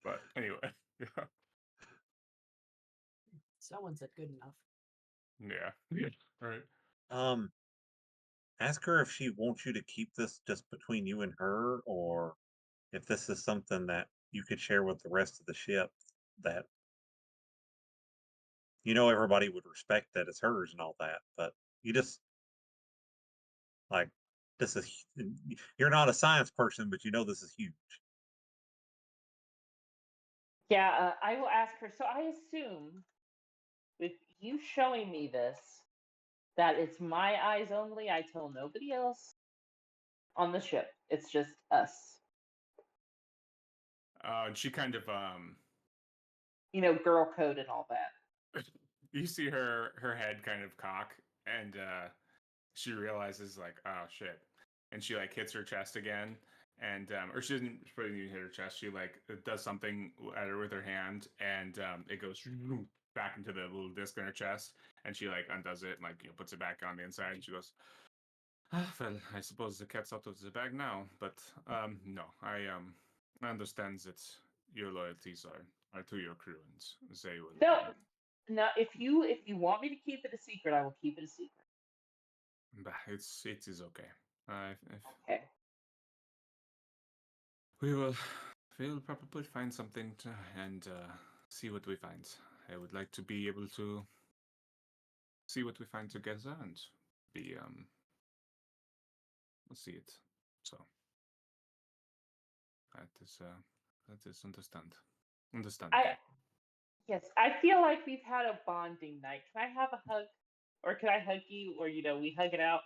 But anyway, yeah, Someone said good enough. yeah, right. Ask her if she wants you to keep this just between you and her, or if this is something that you could share with the rest of the ship. That everybody would respect that it's hers and all that, but you just like this is. You're not a science person, but this is huge. Yeah, I will ask her. So I assume with you showing me this, that it's my eyes only. I tell nobody else on the ship. It's just us. And she kind of Girl code and all that. you see her head kind of cock, and she realizes like, oh shit, and she like hits her chest again, and or she doesn't really even hit her chest. She like does something at her with her hand, and it goes back into the little disc in her chest, and she like undoes it and like puts it back on the inside, and she goes, well, I suppose the cat's out of the bag now, but no, I understand that your loyalties are to your crew, and they will. No. If you want me to keep it a secret, I will keep it a secret. It is okay. Okay. We'll probably find something and see what we find. I would like to be able to see what we find together and be see it. So that is understand. Yes, I feel like we've had a bonding night. Can I have a hug, or can I hug you, or we hug it out?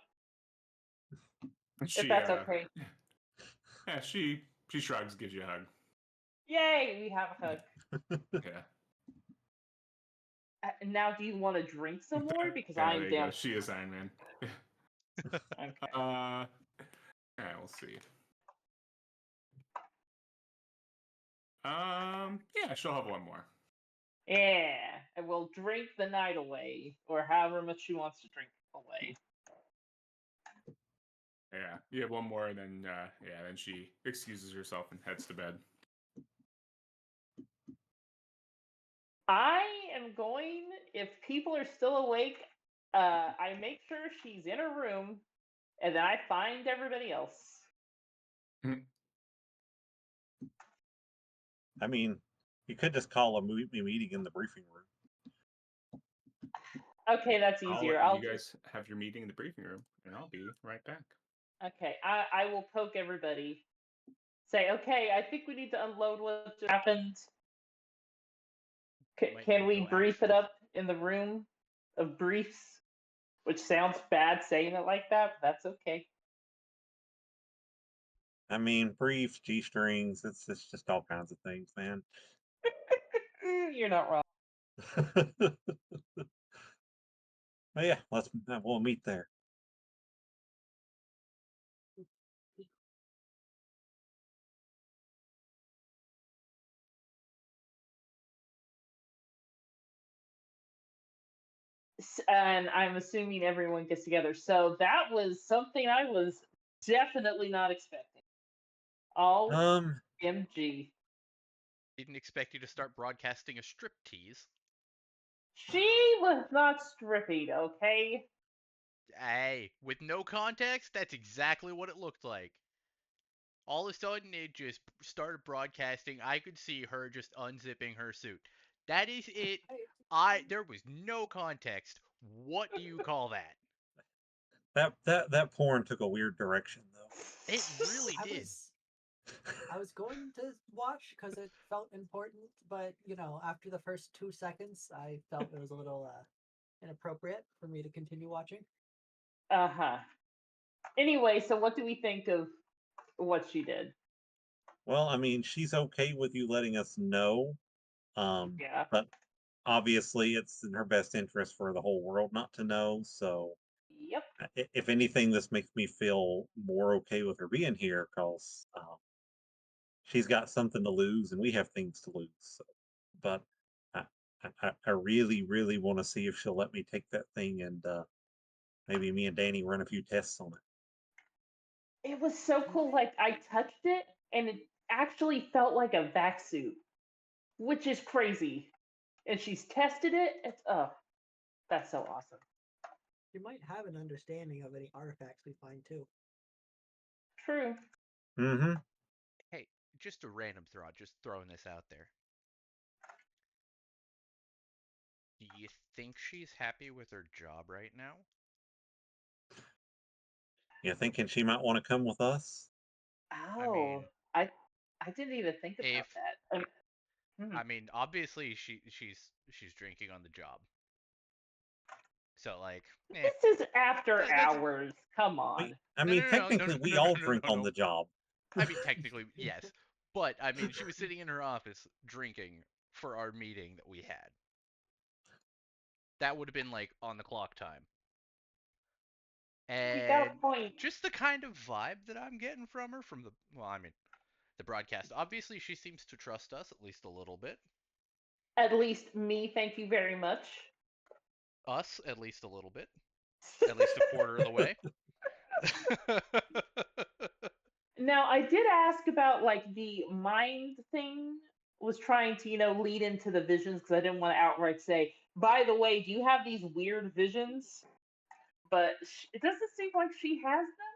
If that's okay. Yeah, she shrugs, gives you a hug. Yay, we have a hug. Yeah. Now, do you want to drink some more? Because Yeah, I'm there you down. go. She is Iron Man. Okay. Yeah, we'll see. Yeah, she'll have one more. Yeah, and we'll drink the night away, or however much she wants to drink away. Yeah, you have one more, and then then she excuses herself and heads to bed. I am going, if people are still awake, I make sure she's in her room, and then I find everybody else. I mean, you could just call a meeting in the briefing room. Okay, that's easier. I'll let you guys have your meeting in the briefing room, and I'll be right back. Okay, I will poke everybody. Say, okay, I think we need to unload what just happened. Can we brief it up in the room of briefs? which sounds bad saying it like that, but that's okay. I mean, briefs, G-strings, it's just all kinds of things, man. You're not wrong. But yeah, we'll meet there. And I'm assuming everyone gets together. So that was something I was definitely not expecting. OMG. Didn't expect you to start broadcasting a strip tease. She was not stripping, okay? Hey, with no context, that's exactly what it looked like. All of a sudden, it just started broadcasting. I could see her just unzipping her suit. That is it. There was no context. What do you call that? That porn took a weird direction, though. It really did. I was going to watch because it felt important, but after the first 2 seconds, I felt it was a little inappropriate for me to continue watching. Uh-huh. Anyway, so what do we think of what she did? Well, I mean, she's okay with you letting us know. Yeah. But obviously it's in her best interest for the whole world not to know. So Yep. if anything, this makes me feel more okay with her being here because she's got something to lose and we have things to lose. So, but I really, really want to see if she'll let me take that thing and maybe me and Danny run a few tests on it. It was so cool. Like, I touched it and it actually felt like a vac suit, which is crazy. And she's tested it. It's, that's so awesome. You might have an understanding of any artifacts we find too. True. Mm-hmm. Hey, just a random thought, just throwing this out there. Do you think she's happy with her job right now? You thinking she might want to come with us? Oh, I didn't even think about that. I mean, obviously she's drinking on the job. So like, this is after hours. Come on. I mean, technically, we all drink on the job. I mean, technically, yes. But, I mean, she was sitting in her office drinking for our meeting that we had. That would have been, like, on the clock time. And you got a point. Just the kind of vibe that I'm getting from her from the broadcast. Obviously, she seems to trust us at least a little bit. At least me, thank you very much. Us, at least a little bit. At least a quarter of the way. Now, I did ask about like the mind thing. Was trying to lead into the visions because I didn't want to outright say, by the way, do you have these weird visions? But it doesn't seem like she has them.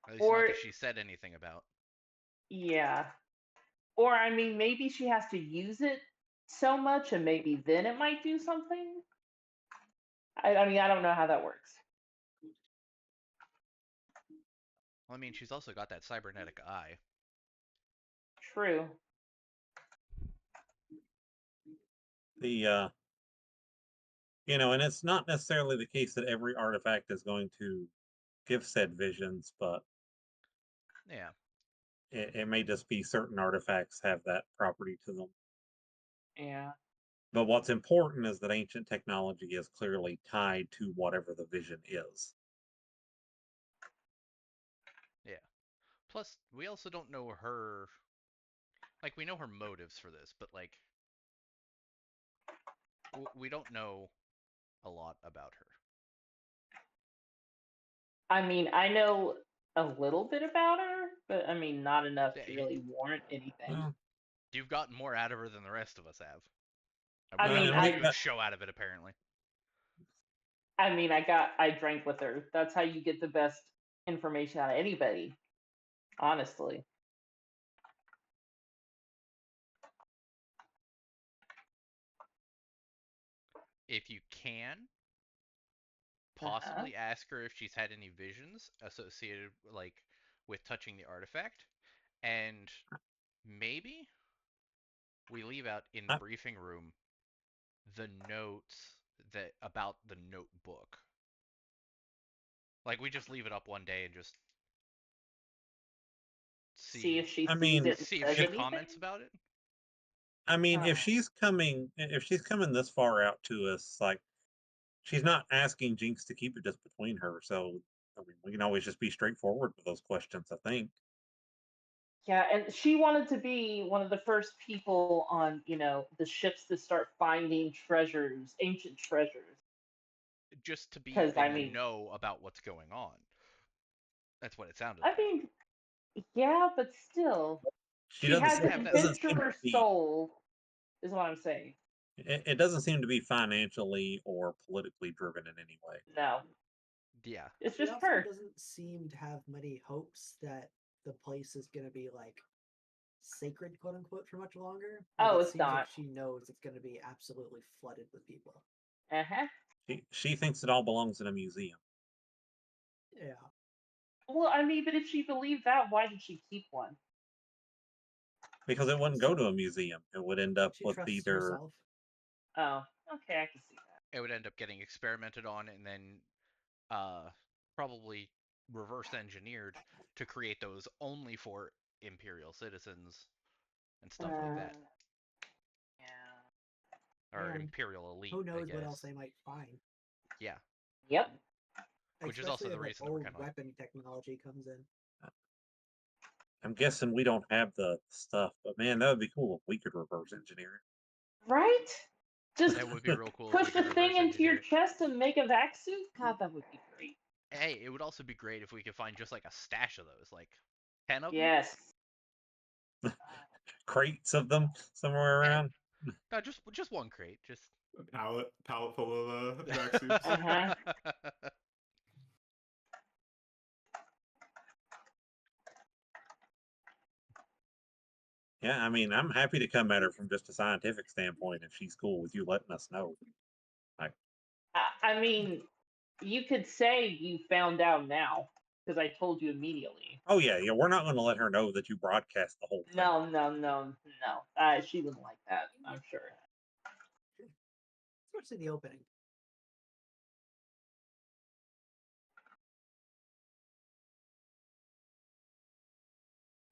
At least not that she said anything about. Yeah. Or I mean, maybe she has to use it so much, and maybe then it might do something. I mean, I don't know how that works. Well, I mean, she's also got that cybernetic eye. True. And it's not necessarily the case that every artifact is going to give said visions, but yeah, it may just be certain artifacts have that property to them. Yeah. But what's important is that ancient technology is clearly tied to whatever the vision is. Yeah. Plus, we also don't know her. Like, we know her motives for this, but, like, we don't know a lot about her. I mean, I know a little bit about her, but I mean, not enough to really warrant anything. You've gotten more out of her than the rest of us have. I mean, I made a show out of it, apparently. I mean, I drank with her. That's how you get the best information out of anybody, honestly. If you can, possibly ask her if she's had any visions associated, like, with touching the artifact, and maybe we leave out in the briefing room the notes that about the notebook. Like we just leave it up one day and just See if she I sees mean, it and see if says she anything. comments about it. I mean, Oh. if she's coming this far out to us, like she's not asking Jinx to keep it just between her. So I mean, we can always just be straightforward with those questions. I think. Yeah, and she wanted to be one of the first people on, the ships to start finding treasures, ancient treasures. Just to be 'Cause, in the know about what's going on. That's what it sounded like. I mean, yeah, but still, She she doesn't has seem- an it doesn't seem to adventurer be- soul, is what I'm saying. It doesn't seem to be financially or politically driven in any way. No, Yeah. it's She just also her. doesn't seem to have many hopes that the place is going to be like sacred, quote unquote, for much longer. Like, Oh, it it's seems like not. she knows it's going to be absolutely flooded with people. Uh-huh. She thinks it all belongs in a museum. Yeah. Well, I mean, but if she believed that, why did she keep one? Because it wouldn't go to a museum. It would end up She with trusts either. herself. Oh, okay, I can see that. It would end up getting experimented on and then probably reverse engineered to create those only for Imperial citizens and stuff like that. Yeah. Or And Imperial elite, who I knows guess. what else they might find. Yeah. Yep. Which is also Especially the if reason that we're old kind of like, weapon technology comes in. I'm guessing we don't have the stuff, but man, that would be cool if we could reverse engineer it. Right? Just that would be real cool if we push the could thing reverse into your engineer it. chest and make a vac suit? God, that would be great. Hey, it would also be great if we could find just like a stash of those, like 10 of them. Yes. Crates of them somewhere Yeah. around. No, just one crate, just A pallet full of vaccines. Uh-huh. Yeah, I mean, I'm happy to come at her from just a scientific standpoint if she's cool with you letting us know. I mean, you could say you found out now because I told you immediately. Oh yeah, we're not going to let her know that you broadcast the whole thing. No. She wouldn't like that, I'm sure. Especially the opening.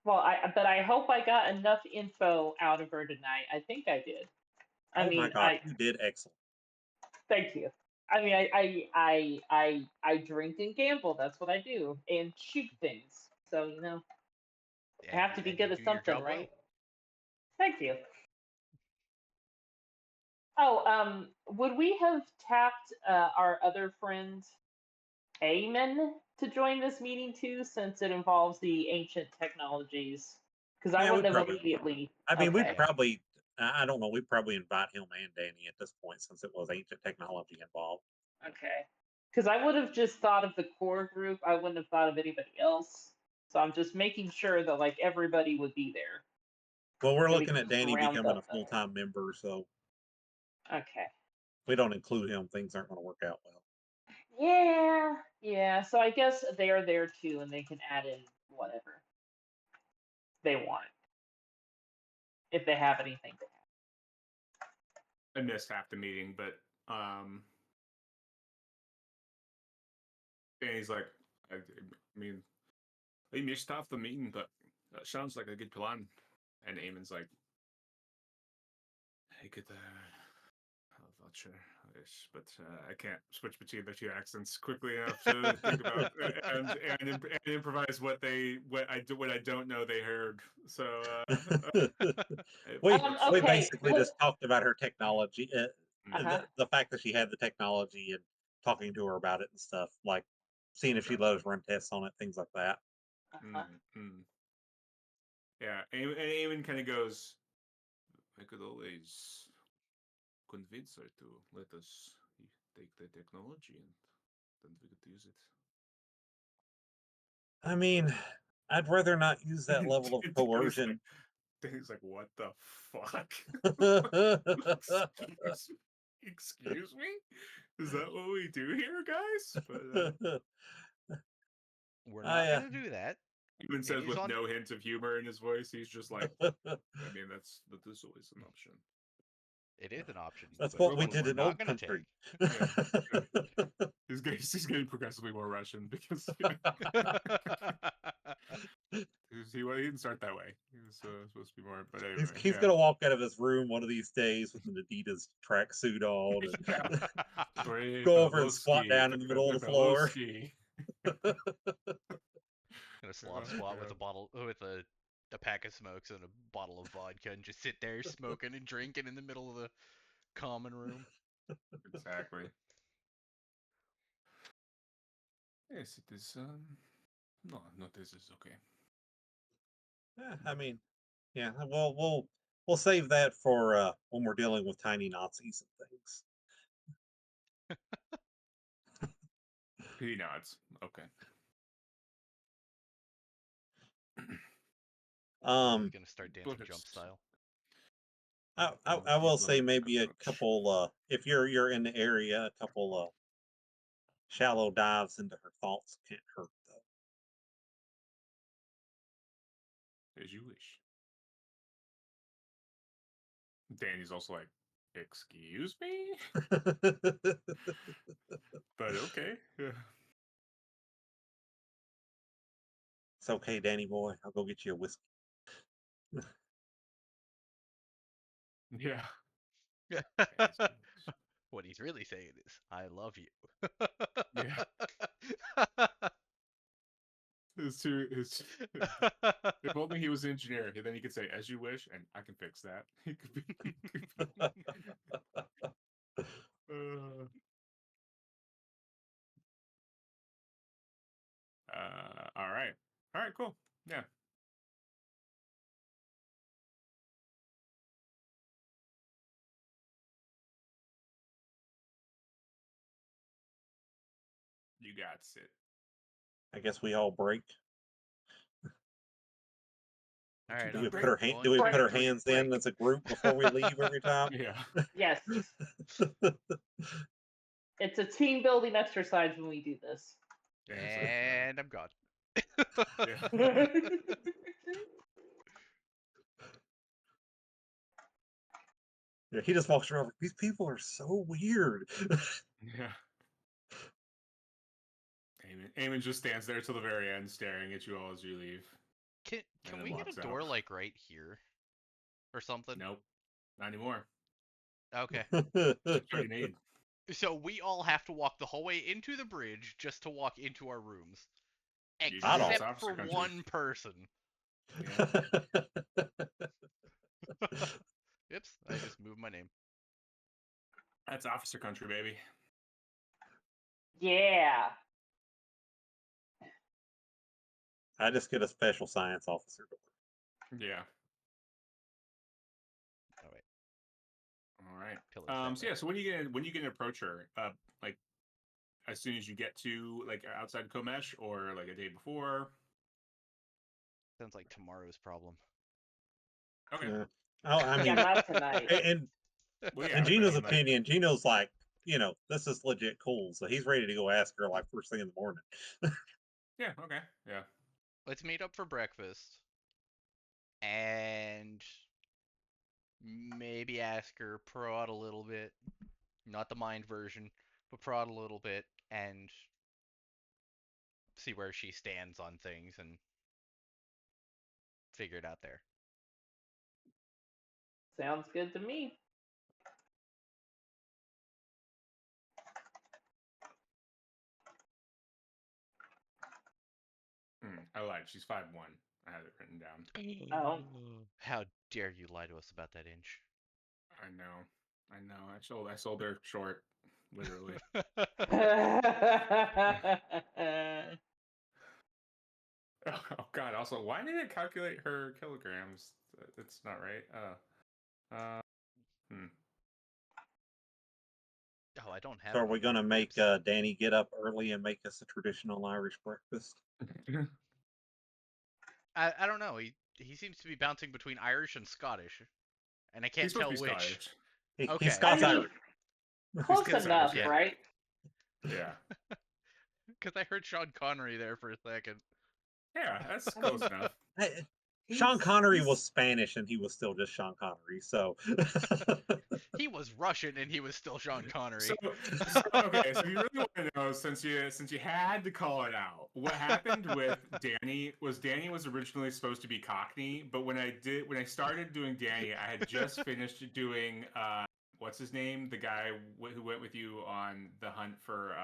Well, but I hope I got enough info out of her tonight. I think I did. I Oh mean, my God, you did excellent. thank you. I mean, I drink and gamble. That's what I do, and shoot things. So I have to be and good you at do your something, job right? well. Thank you. Oh, would we have tapped our other friend, Eamon, to join this meeting too, since it involves the ancient technologies? Because I Yeah, wouldn't we have probably- immediately. I mean, okay. we probably, I don't know, we probably invite him and Danny at this point since it was ancient technology involved. Okay. Because I would have just thought of the core group. I wouldn't have thought of anybody else. So I'm just making sure that like everybody would be there. Well, we're So we looking can at Danny round becoming a up the- full-time member, so Okay. if we don't include him, things aren't going to work out well. Yeah. So I guess they're there too, and they can add in whatever they want if they have anything to add. I missed half the meeting, but Danny's like, I mean, I missed half the meeting, but that sounds like a good plan. And Eamon's like, I could, I'm not sure, yes, but I can't switch between the two accents quickly enough to think about and improvise what I don't know they heard. So we okay, basically well- just talked about her technology, Uh-huh. the fact that she had the technology and talking to her about it and stuff, like seeing if she'd let us run tests on it, things like that. Uh-huh. Yeah, and Eamon kind of goes, I could always convince her to let us take the technology and then we could use it. I mean, I'd rather not use that level of coercion. He's like, what the fuck? Excuse me? Is that what we do here, guys? But We're not gonna do that. Even says Maybe with on- no hint of humor in his voice, he's just like, I mean, that is always an option. It is an option. That's but what we one did we're in not old gonna country. He's getting progressively more Russian because he didn't start that way. He was supposed to be more. But anyway, He's gonna walk out of his room one of these days with an Adidas tracksuit on and Yeah. go over and squat down in the middle of the floor. Gonna squat with a bottle with a pack of smokes and a bottle of vodka and just sit there smoking and drinking in the middle of the common room. Exactly. Yes, it is. No, this is okay. Yeah, I mean, yeah. We'll save that for when we're dealing with tiny Nazis and things. He nods. Okay. He's gonna start dancing But jump style. I will say maybe a couple. If you're in the area, a couple shallow dives into her thoughts can't hurt as you wish. Danny's also like, excuse me? though. But okay. Yeah. It's okay, Danny boy. I'll go get you a whiskey. Yeah. What he's really saying is, I love you. Yeah. It's if only he was an engineer, then he could say, as you wish, and I can fix that. He could be. All right. All right, cool. Yeah. You got it. I guess we all break. All right, Do we I'm put our going do we to put our break. hands in as a group before we leave every time? Yeah. Yes. It's a team building exercise when we do this. Yeah, it's like, And I'm gone. yeah. Yeah, he just walks around like, these people are so weird. Yeah. Eamon just stands there till the very end, staring at you all as you leave. Can then we get walks a door out. like right here, or something? Nope, not anymore. Okay. That's all you need. So we all have to walk the whole way into the bridge just to walk into our rooms, You do. It's except officer for country. one person. Yeah. Oops, I just moved my name. That's officer country, baby. Yeah. I just get a special science officer door. Yeah. Oh wait. All right. Pillars that So yeah. So when you gonna approach her? Like as soon as you get to like outside Komesh, or like a day before? Sounds like tomorrow's problem. Okay. Yeah. Oh, I mean, Yeah, not tonight. and Well, yeah. in but I Gino's mean, like, opinion, Gino's like, this is legit cool, so he's ready to go ask her like first thing in the morning. yeah. Okay. Yeah. Let's meet up for breakfast, and maybe ask her prod a little bit, not the mind version, but prod a little bit, and see where she stands on things and figure it out there. Sounds good to me. I lied. She's 5'1". I had it written down. Oh. How dare you lie to us about that inch? I know. I sold her short, literally. Oh God! Also, why did it calculate her kilograms? It's not right. Oh, I don't have. So are we gonna make Danny get up early and make us a traditional Irish breakfast? I don't know. He seems to be bouncing between Irish and Scottish, and I can't He's supposed tell to be which. Scottish. Okay. He's Scots I mean, Irish. close Scottish, enough, yeah. right? Yeah. Because I heard Sean Connery there for a second. Yeah, that's close enough. Sean Connery was Spanish and he was still just Sean Connery, so He was Russian and he was still Sean Connery. So okay, so you really want to know, since you had to call it out, what happened with Danny was originally supposed to be Cockney, but when I started doing Danny, I had just finished doing what's his name, the guy who went with you on the hunt for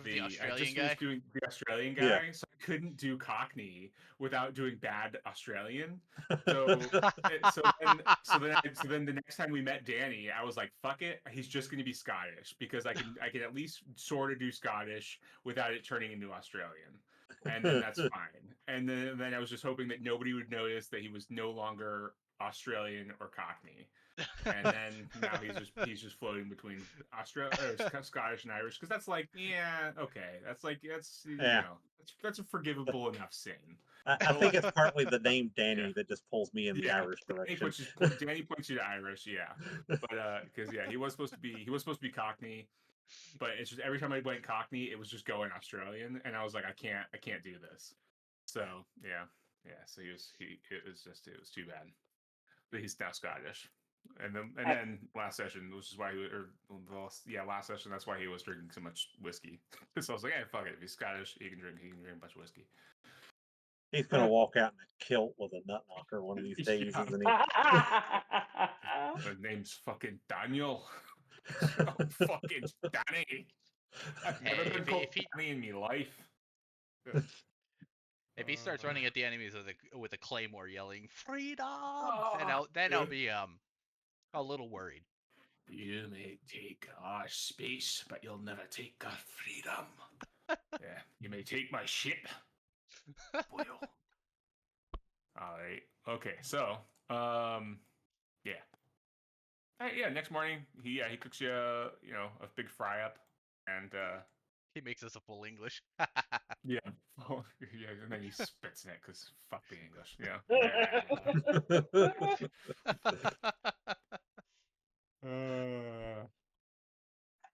The I Australian just guy? finished doing the Australian Yeah. guy, so I couldn't do Cockney without doing bad Australian. So then the next time we met Danny, I was like, "Fuck it, he's just going to be Scottish because I can at least sort of do Scottish without it turning into Australian, and then that's fine." And then I was just hoping that nobody would notice that he was no longer Australian or Cockney. And then now he's just floating between Scottish and Irish, because that's like, yeah, okay, that's Yeah. that's a forgivable enough sin. I think it's partly the name Danny Yeah. that just pulls me in the Irish direction. Danny points you to Irish, yeah, but because he was supposed to be Cockney, but it's just every time I went Cockney, it was just going Australian, and I was like, I can't do this. So yeah, so it was too bad, but he's now Scottish. And then last session, which is why last session, that's why he was drinking so much whiskey. So I was like, hey, fuck it, if he's Scottish, he can drink a bunch of whiskey. He's gonna walk out in a kilt with a nut knocker one of these days, Yeah. isn't he? The name's fucking Daniel. Oh, fucking Danny. I've never Hey, been called if he Danny in my life. if he starts running at the enemies with a claymore yelling freedom, Oh, then I'll be a little worried. You may take our space, but you'll never take our freedom. Yeah, you may take my ship. Boil. All right. Okay. So, yeah. Yeah. Next morning, he cooks you, a big fry up, and He makes us a full English. yeah, yeah, and then he spits in it because fuck the English. Yeah.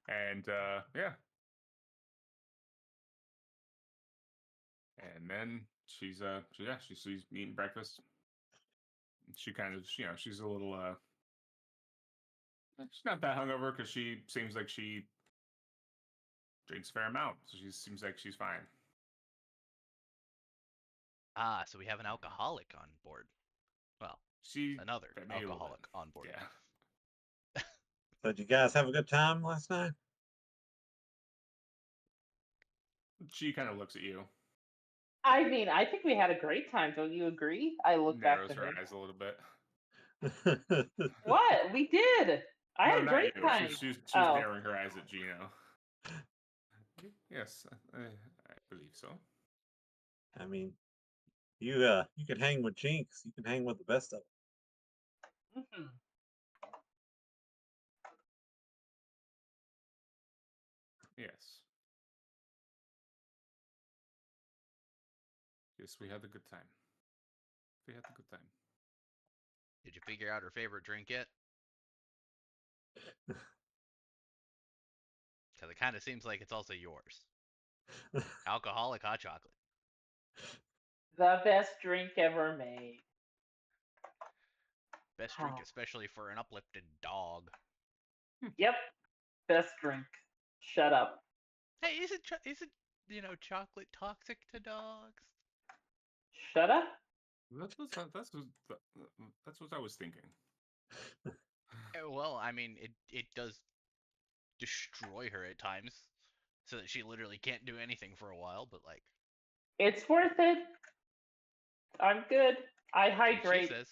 And yeah. And then she's eating breakfast. She kind of she's a little she's not that hungover because she seems like she drinks a fair amount, so she seems like she's fine. So we have an alcoholic on board. Well, another alcoholic on board. Yeah. So did you guys have a good time last night? She kind of looks at you, I mean, I think we had a great time. Don't you agree? I look back narrows to her her. eyes a little bit. What? We did. I had a not great you. time. She's Oh. narrowing her eyes at Gino. Yes, I believe so. I mean, you can hang with Jinx. You can hang with the best of them. Mhm. Yes. Yes, we had a good time. We had a good time. Did you figure out her favorite drink yet? Because it kind of seems like it's also yours. Alcoholic hot chocolate. The best drink ever made. Best drink, especially for an uplifted dog. Yep. Best drink. Shut up. Hey, is it chocolate toxic to dogs? Shut up. That's what I was thinking. Well, I mean, it does destroy her at times, so that she literally can't do anything for a while. But like, It's worth it. I'm good. I she hydrate. says.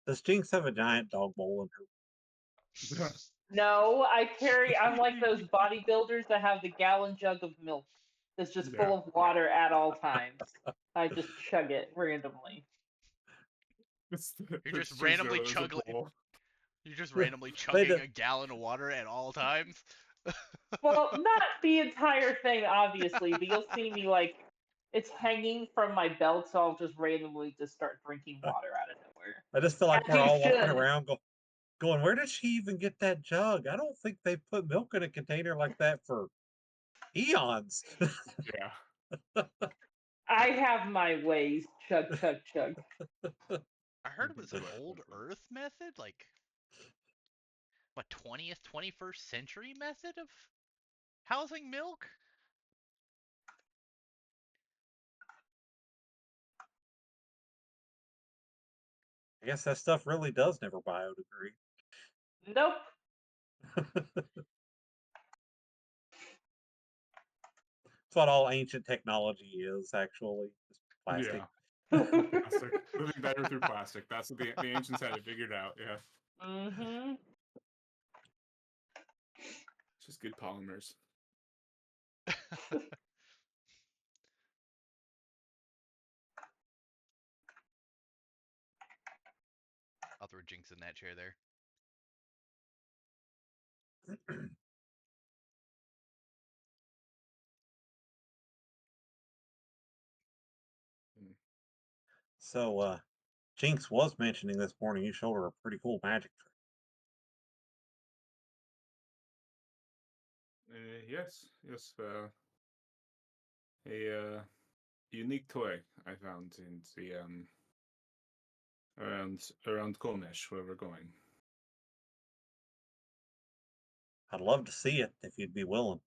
Does Jinx have a giant dog bowl in her? No, I'm like those bodybuilders that have the gallon jug of milk that's just full of water at all times. I just chug it randomly. You're just randomly chugging. You're just randomly chugging a gallon of water at all times. Well, not the entire thing, obviously, but you'll see me like it's hanging from my belt, so I'll just randomly just start drinking water out of nowhere. I just feel like we're all walking around going, where did she even get that jug? I don't think they put milk in a container like that for eons. Yeah. I have my ways. Chug, chug, chug. I heard it was an old Earth method, like what 20th, 21st century method of housing milk. I guess that stuff really does never biodegrade. Nope. That's what all ancient technology is, actually. Just plastic. Yeah. Plastic. Living better through plastic. That's what the ancients had it figured out. Yeah. Mm-hmm. It's just good polymers. I'll throw Jinx in that chair there. So, Jinx was mentioning this morning you showed her a pretty cool magic trick. Yes. A unique toy I found in the around Kolnesh where we're going. I'd love to see it if you'd be willing.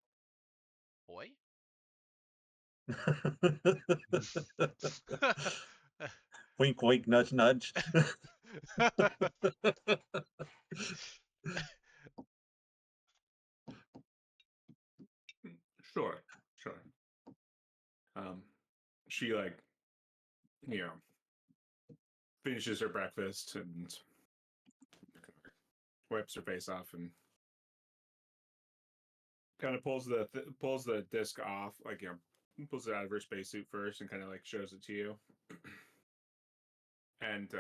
Boy. Wink, wink, nudge, nudge. Sure. She finishes her breakfast and wipes her face off and kind of pulls the disc off, pulls it out of her spacesuit first and kind of like shows it to you. And do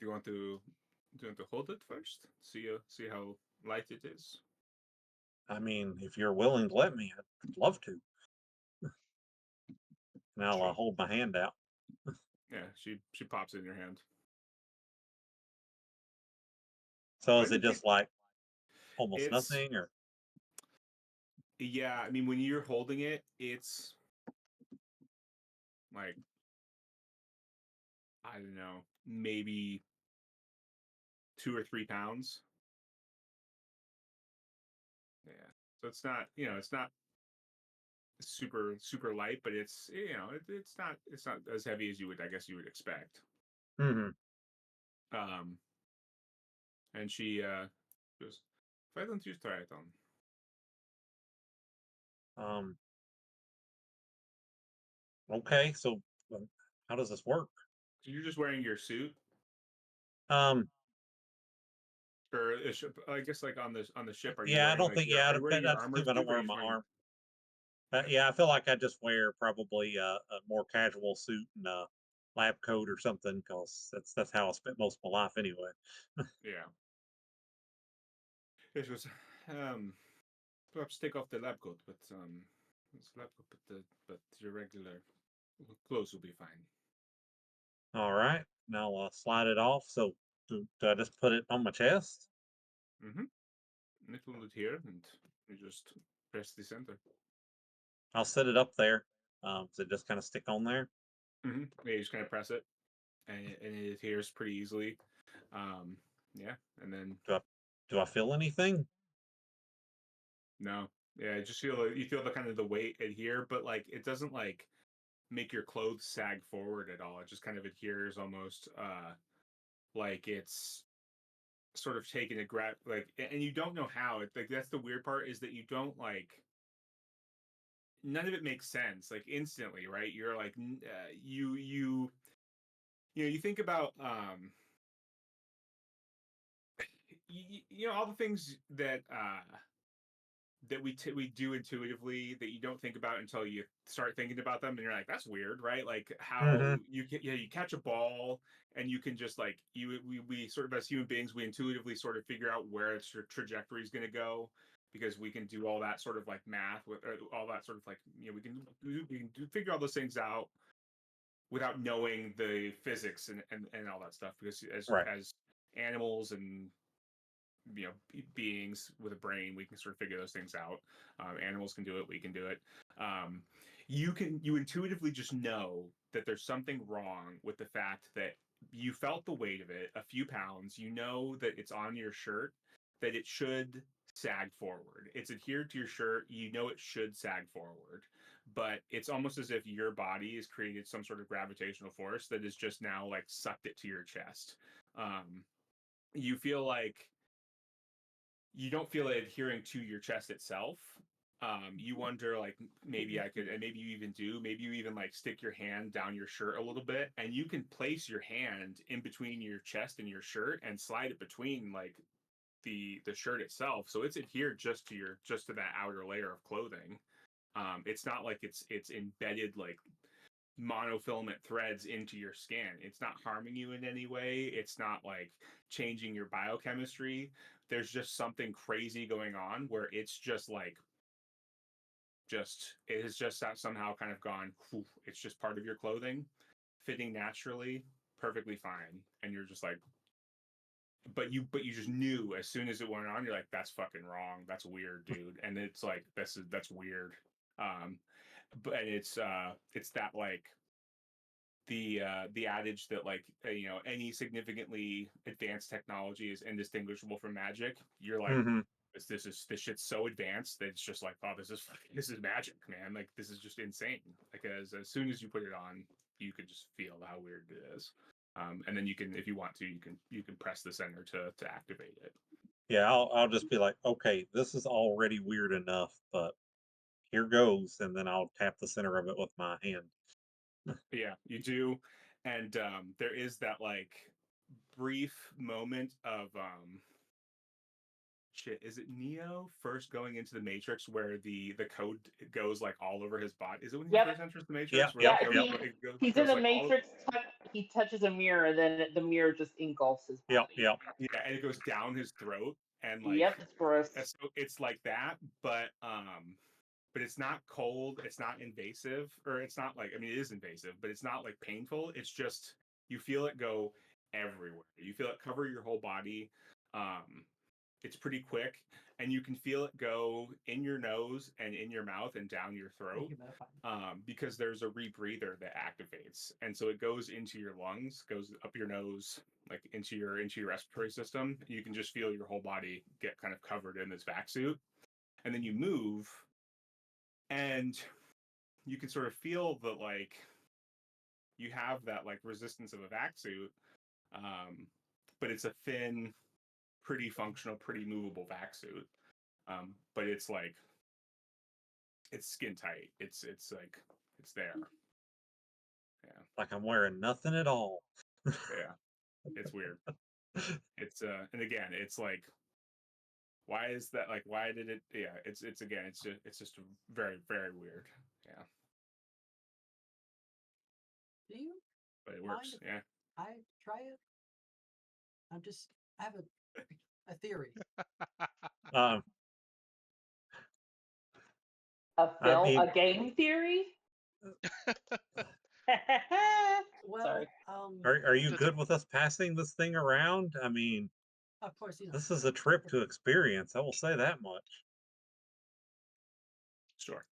you want to hold it first? See how light it is. I mean, if you're willing to let me, I'd love to. And I'll Sure. hold my hand out. Yeah, she pops it in your hand. So is it just like almost It's nothing, or? Yeah, I mean, when you're holding it, it's like, I don't know, maybe 2 or 3 pounds. Yeah. So it's not super light, but it's it's not as heavy as I guess you would expect. Mm-hmm. And she goes, why don't you try it on? Okay, so how does this work? So you're just wearing your suit, Um, or I guess like on the ship, are you yeah, I wearing don't think, are you wearing your that's armor because I don't suit, or are wear you my just wearing? arm. Yeah, I feel like I just wear probably a more casual suit and a lab coat or something, because that's how I spent most of my life anyway. Yeah. It was perhaps take off the lab coat, but it's lab coat, but your regular clothes will be fine. All right, now I'll slide it off. So do I just put it on my chest? Mm-hmm. It will hold it here, and you just press the center. I'll set it up there. So it just kind of stick on there. Mm-hmm. Yeah, you just kind of press it, and it adheres pretty easily. Yeah, and then Do I feel anything? no, yeah, just you feel the kind of the weight adhere, but like it doesn't like make your clothes sag forward at all. It just kind of adheres almost like it's sort of taking a grab, like, and you don't know how. It's like that's the weird part, is that you don't like, none of it makes sense like instantly, right? You're like you think about all the things that we do intuitively that you don't think about until you start thinking about them, and you're like, that's weird, right? Like how Mm-hmm. you catch a ball, and you can just like we sort of, as human beings, we intuitively sort of figure out where its trajectory is going to go, because we can do all that sort of like math with all that sort of like, we can figure all those things out without knowing the physics and all that stuff, because Right. as animals and beings with a brain. We can sort of figure those things out. Animals can do it. We can do it. You intuitively just know that there's something wrong with the fact that you felt the weight of it, a few pounds. You know that it's on your shirt, that it should sag forward. It's adhered to your shirt. You know it should sag forward, but it's almost as if your body has created some sort of gravitational force that has just now like sucked it to your chest. You feel like you don't feel it adhering to your chest itself. You wonder like maybe I could, and maybe you even do, maybe you even like stick your hand down your shirt a little bit, and you can place your hand in between your chest and your shirt and slide it between like the shirt itself, so it's adhered just to that outer layer of clothing. It's not like it's embedded like monofilament threads into your skin. It's not harming you in any way. It's not like changing your biochemistry. There's just something crazy going on where it's just like it has just somehow kind of gone, whew, it's just part of your clothing, fitting naturally, perfectly fine. And you're just like, but you just knew as soon as it went on, you're like, that's fucking wrong. That's weird, dude. And it's like, that's weird. But it's that like the adage that like any significantly advanced technology is indistinguishable from magic. You're like, Mhm. this shit's so advanced that it's just like, oh, this is magic, man. Like this is just insane. Like as soon as you put it on, you could just feel how weird it is. And then you can, if you want to, you can press the center to activate it. Yeah, I'll just be like, okay, this is already weird enough, but here goes, and then I'll tap the center of it with my hand. Yeah, you do. And there is that like brief moment of shit, is it Neo first going into the Matrix where the code goes like all over his body? Is it when he Yep. first enters the Matrix Yep, where yep, the Yeah, code yep, he's in goes the like all Matrix. He touches a mirror, then the mirror just engulfs his yep, body. yep. yeah, and it goes down his throat and like Yep, it's gross. so it's like that, but it's not cold, it's not invasive, or it's not like, I mean it is invasive, but it's not like painful. It's just you feel it go everywhere. You feel it cover your whole body. It's pretty quick, and you can feel it go in your nose and in your mouth and down your throat, because there's a rebreather that activates, and so it goes into your lungs, goes up your nose, like into your respiratory system. You can just feel your whole body get kind of covered in this vac suit, and then you move, and you can sort of feel that like you have that like resistance of a vac suit, but it's a thin, pretty functional, pretty movable vac suit. But it's like it's skin tight. It's like it's there. Yeah, Like I'm wearing nothing at all. yeah. It's weird. It's and again, it's like, why is that? Like, why did it? Yeah, it's again, it's just very very weird. Yeah, Do you but it mind works. if Yeah. I try it? I have a theory. Um, A I film, mean, a game theory. Well, Sorry. are you Just a good with us passing this thing around? I mean, of course, this is a trip to experience. I will say that much. Sure.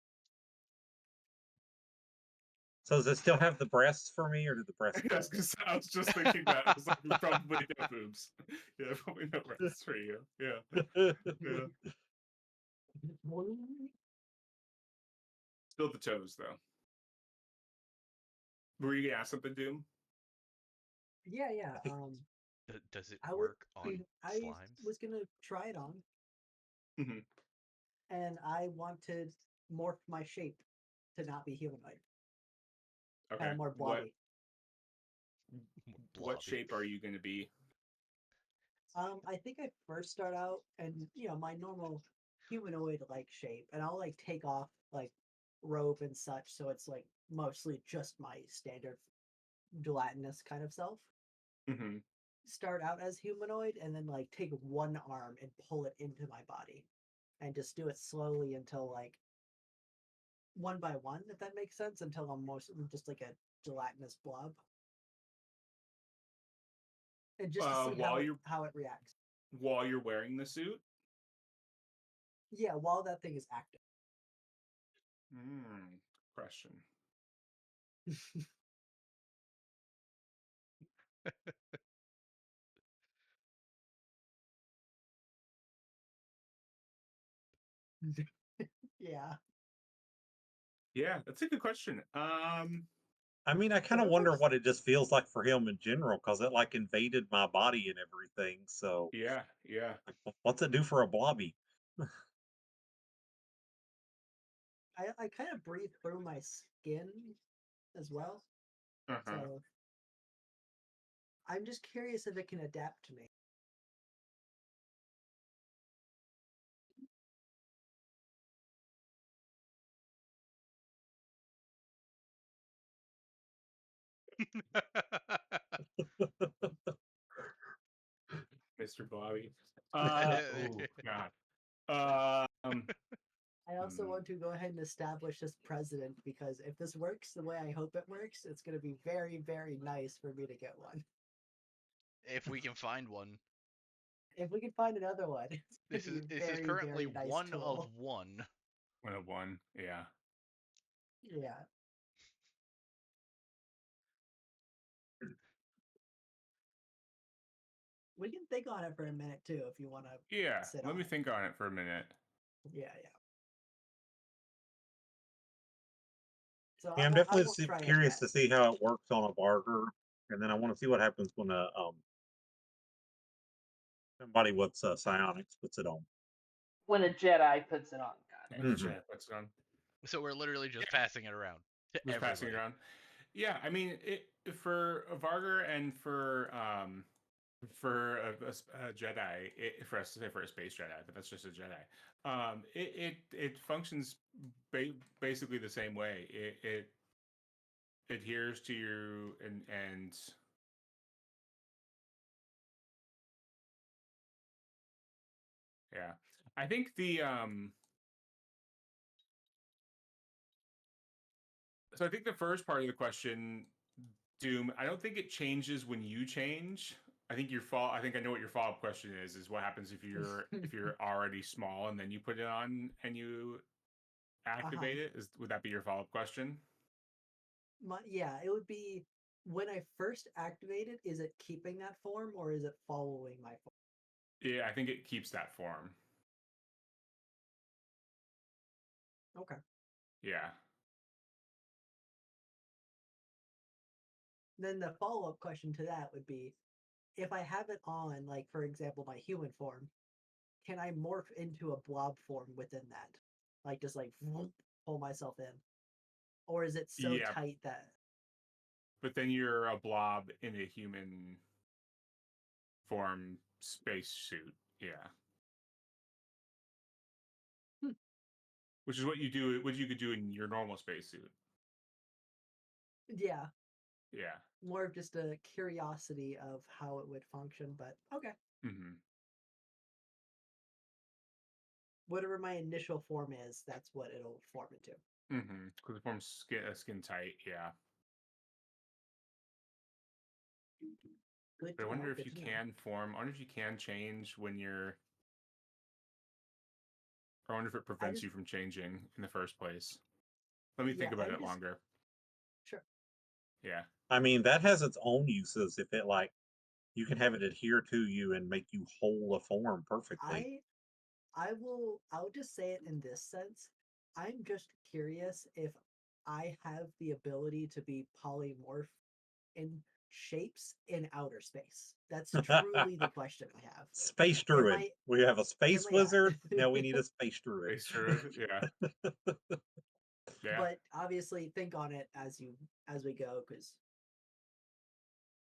So does it still have the breasts for me, or did the breasts go? I was just thinking that. I was like, there's probably no boobs. Yeah, probably no breasts for you. Yeah. Yeah. Still the toes though. Were you gonna ask something, Doom? yeah, yeah. does it I would. work on I slimes? was gonna try it on, Mm-hmm. and I wanted morph my shape to not be humanoid, Okay. more blobby. What Blobby. shape are you gonna be? I think I first start out and my normal humanoid like shape, and I'll like take off like robe and such, so it's like mostly just my standard gelatinous kind of self. Mm-hmm. Start out as humanoid and then like take one arm and pull it into my body, and just do it slowly until like one by one, if that makes sense, until I'm mostly just like a gelatinous blob, and just to see While you're how it reacts. while you're wearing the suit? Yeah, while that thing is active. Question. Yeah. Yeah, that's a good question. I mean, I kind of wonder what it just feels like for him in general, because it like invaded my body and everything. So, yeah. like, what's it do for a blobby? I kind of breathe through my skin as well. Uh-huh. So I'm just curious if it can adapt to me. Mr. Bobby. Oh God. I also want to go ahead and establish this president because if this works the way I hope it works, it's going to be very, very nice for me to get one. If we can find one. If we can find another one, it's This going is to be this is very, currently very nice one tool. of one. 1 of 1. Yeah. Yeah. We can think on it for a minute too if you want to Yeah. sit Let on me it. think on it for a minute. Yeah. So Yeah, I'm I definitely won't try it curious to yet. see how it works on a Varger, and then I want to see what happens when somebody with psionics puts it on. When a Jedi puts it on, got it. When the Mhm. Jedi puts it on. So we're literally just passing it around to Just everybody. passing it around. Yeah, I mean, for a Varger and for a Jedi, for us to say for a space Jedi, but that's just a Jedi. It functions basically the same way. It adheres to you and yeah. I think so I think the first part of the question, Doom, I don't think it changes when you change. I think I think I know what your follow-up question is what happens if you're already small and then you put it on and you activate it? Would that be your follow-up question? Yeah, it would be when I first activate it, is it keeping that form or is it following my form? Yeah, I think it keeps that form. Okay. Yeah. Then the follow-up question to that would be if I have it on, like for example, my human form, can I morph into a blob form within that? Like just like pull myself in? Or is it so Yeah, tight that but then you're a blob in a human form spacesuit. Yeah. Hmm. Which is what you could do in your normal spacesuit. yeah, Yeah. more of just a curiosity of how it would function, but okay. Mm-hmm. Whatever my initial form is, that's what it'll form into. Mm-hmm. Because it forms skin tight, yeah. Good But to I wonder know. if Good you to know. can form. I wonder if you can change when you're. I wonder if it prevents you from changing in the first place. Let me think about it longer. Sure. Yeah. I mean, that has its own uses. If it like, you can have it adhere to you and make you hold a form perfectly. I'll just say it in this sense. I'm just curious if I have the ability to be polymorph in shapes in outer space. That's truly the question I have. Space druid. We have a space wizard. Now we need a space druid. Space druid, yeah. Yeah. But obviously think on it as we go, because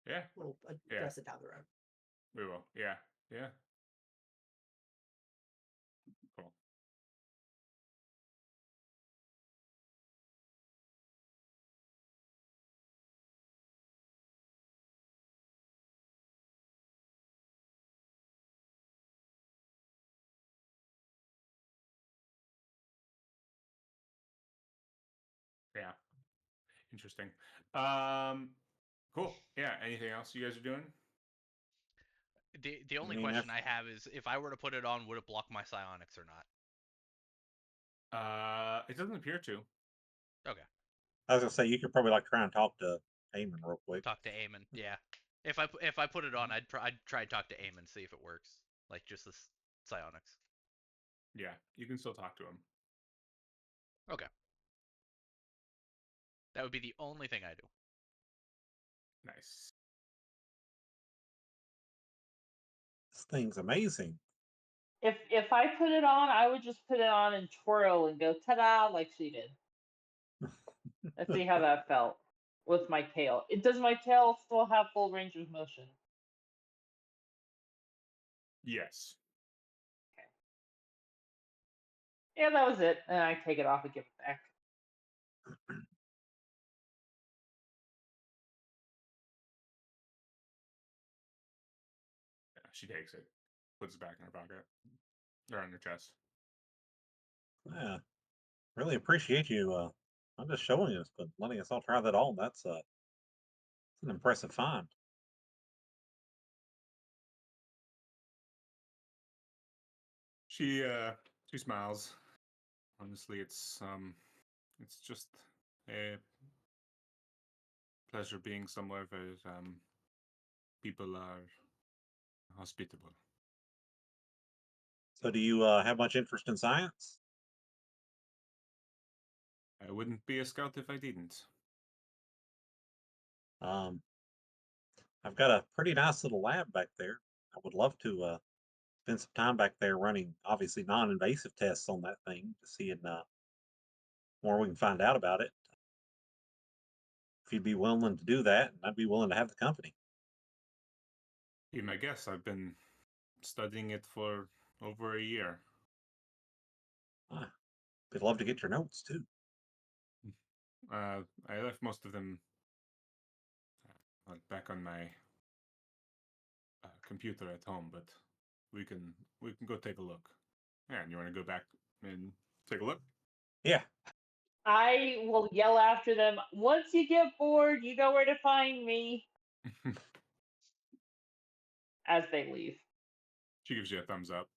Yeah. we'll address it down the road. We will. Yeah. Yeah. Cool. Yeah. Interesting. Cool. Yeah. Anything else you guys are doing? The only question I have is if I were to put it on, would it block my psionics or not? It doesn't appear to. Okay. I was gonna say you could probably like try and talk to Eamon real quick. Talk to Eamon. Yeah. If I put it on, I'd try and talk to Eamon, see if it works. Like just this psionics. Yeah, you can still talk to him. Okay. That would be the only thing I do. Nice. This thing's amazing. If I put it on, I would just put it on and twirl and go ta-da like she did. Let's see how that felt with my tail. Does my tail still have full range of motion? Yes. Okay. Yeah, that was it. And I take it off and give it back. Yeah, she takes it, puts it back in her pocket, or on her chest. Yeah, really appreciate you. I'm just showing us, but letting us all try that on. That's an impressive find. She smiles. Honestly, it's just a pleasure being somewhere where people are hospitable. So, do you have much interest in science? I wouldn't be a scout if I didn't. Um, I've got a pretty nice little lab back there. I would love to spend some time back there running, obviously non-invasive tests on that thing to see more we can find out about it. If you'd be willing to do that, I'd be willing to have the company. Be my guess. I've been studying it for over a year. I'd love to get your notes too. I left most of them back on my computer at home, but we can go take a look. Yeah, and you want to go back and take a look? Yeah. I will yell after them. Once you get bored, you know where to find me. As they leave. She gives you a thumbs up.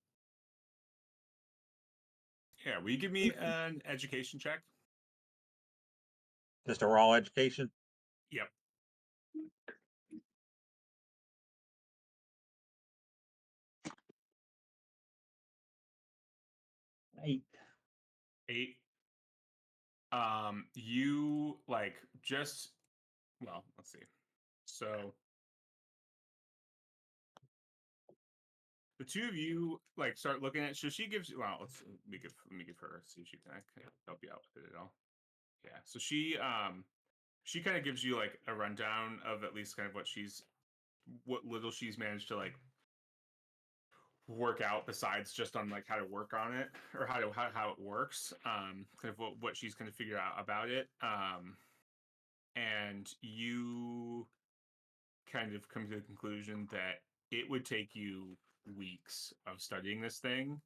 Yeah, will you give me an education check? Just a raw education. Yep. 8. 8. You like just well, let's see. So the two of you like start looking at. So she gives you. Well, let me give her, see if she can help you out with it at all. Yeah. So she kind of gives you like a rundown of at least kind of what little she's managed to like work out besides just on like how to work on it or how it works. Kind of what she's kind of figured out about it. And you kind of come to the conclusion that it would take you weeks of studying this thing.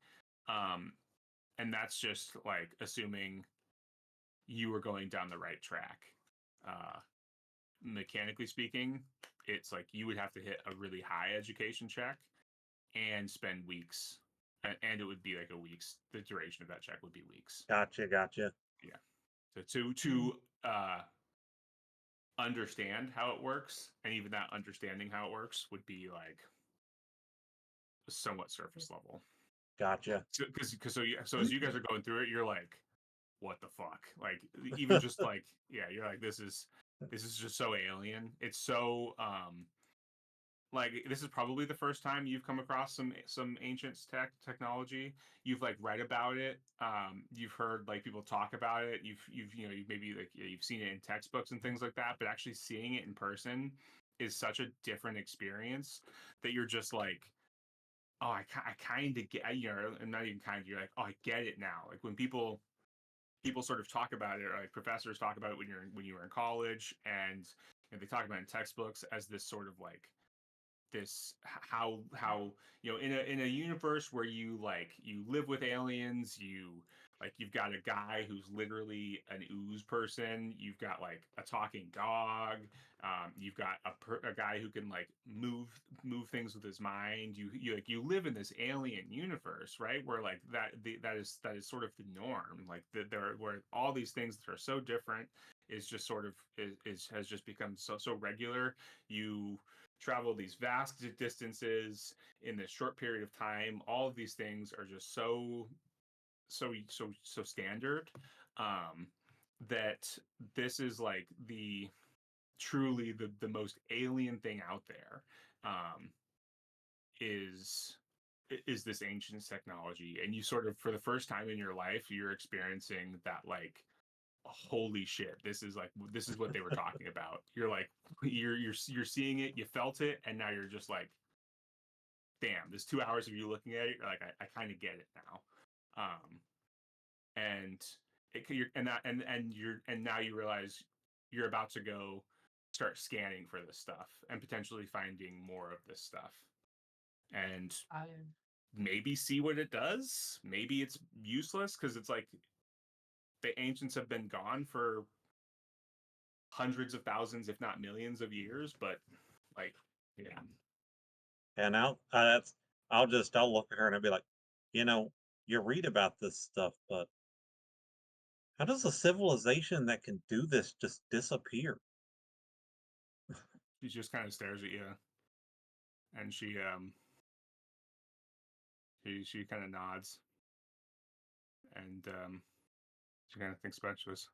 And that's just like assuming you were going down the right track. Mechanically speaking, it's like you would have to hit a really high education check and spend weeks. And it would be like a week's, the duration of that check would be weeks. Gotcha. Yeah. So to understand how it works, and even that understanding how it works would be like somewhat surface level. Gotcha. So as you guys are going through it, you're like, what the fuck? Like even just like yeah, you're like this is just so alien. It's so like this is probably the first time you've come across some ancient technology. You've like read about it. You've heard like people talk about it. You've you've maybe like you've seen it in textbooks and things like that. But actually seeing it in person is such a different experience that you're just like, oh, I kind of get, you know, and not even kind of, you're like, oh, I get it now. Like when people sort of talk about it, or like professors talk about it when you were in college, and you know, they talk about it in textbooks as this sort of like this how you know in a universe where you like you live with aliens, you Like you've got a guy who's literally an ooze person. You've got like a talking dog. You've got a guy who can like move things with his mind. You live in this alien universe, right? Where like that is sort of the norm. Like there where all these things that are so different is just sort of has just become so regular. You travel these vast distances in this short period of time. All of these things are just so standard, um that this is like truly the most alien thing out there, um is this ancient technology. And you sort of, for the first time in your life, you're experiencing that, like, holy shit, this is what they were talking about. You're like, you're seeing it, you felt it, and now you're just like, damn, this 2 hours of you looking at it, you're like, I kind of get it now. And you're, and now you realize you're about to go start scanning for this stuff and potentially finding more of this stuff, and I maybe see what it does. Maybe it's useless because it's like the ancients have been gone for hundreds of thousands, if not millions of years, but like, yeah. And I'll look at her and I'll be like, you read about this stuff, but how does a civilization that can do this just disappear? She just kind of stares at you, and she kind of nods, and she kind of thinks about it. She goes,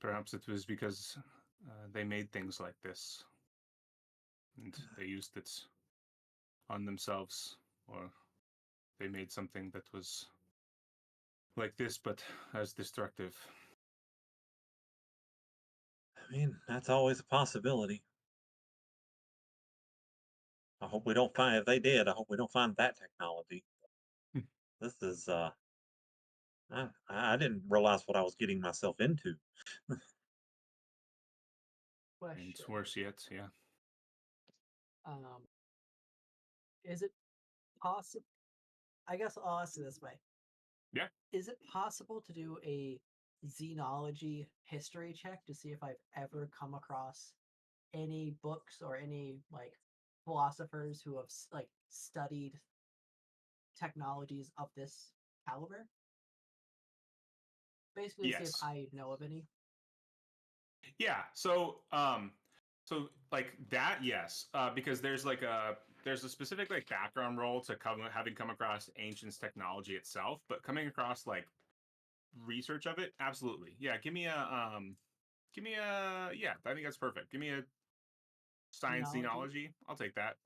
perhaps it was because they made things like this, and they used it on themselves, or they made something that was like this but as destructive. I mean, that's always a possibility. I hope we don't find, if they did, I hope we don't find that technology. This is, I didn't realize what I was getting myself into. And question. worse yet, yeah. Um, is it possible? I guess I'll ask it this way. Yeah. Is it possible to do a xenology history check to see if I've ever come across any books or any like philosophers who have like studied technologies of this caliber? Basically, to see if Yes. I know of any. Yeah. So like that, yes. Because there's a specific like background role to having come across ancients technology itself, but coming across like research of it, absolutely. Yeah, yeah, I think that's perfect. Give me a science Xenology? xenology. I'll take that.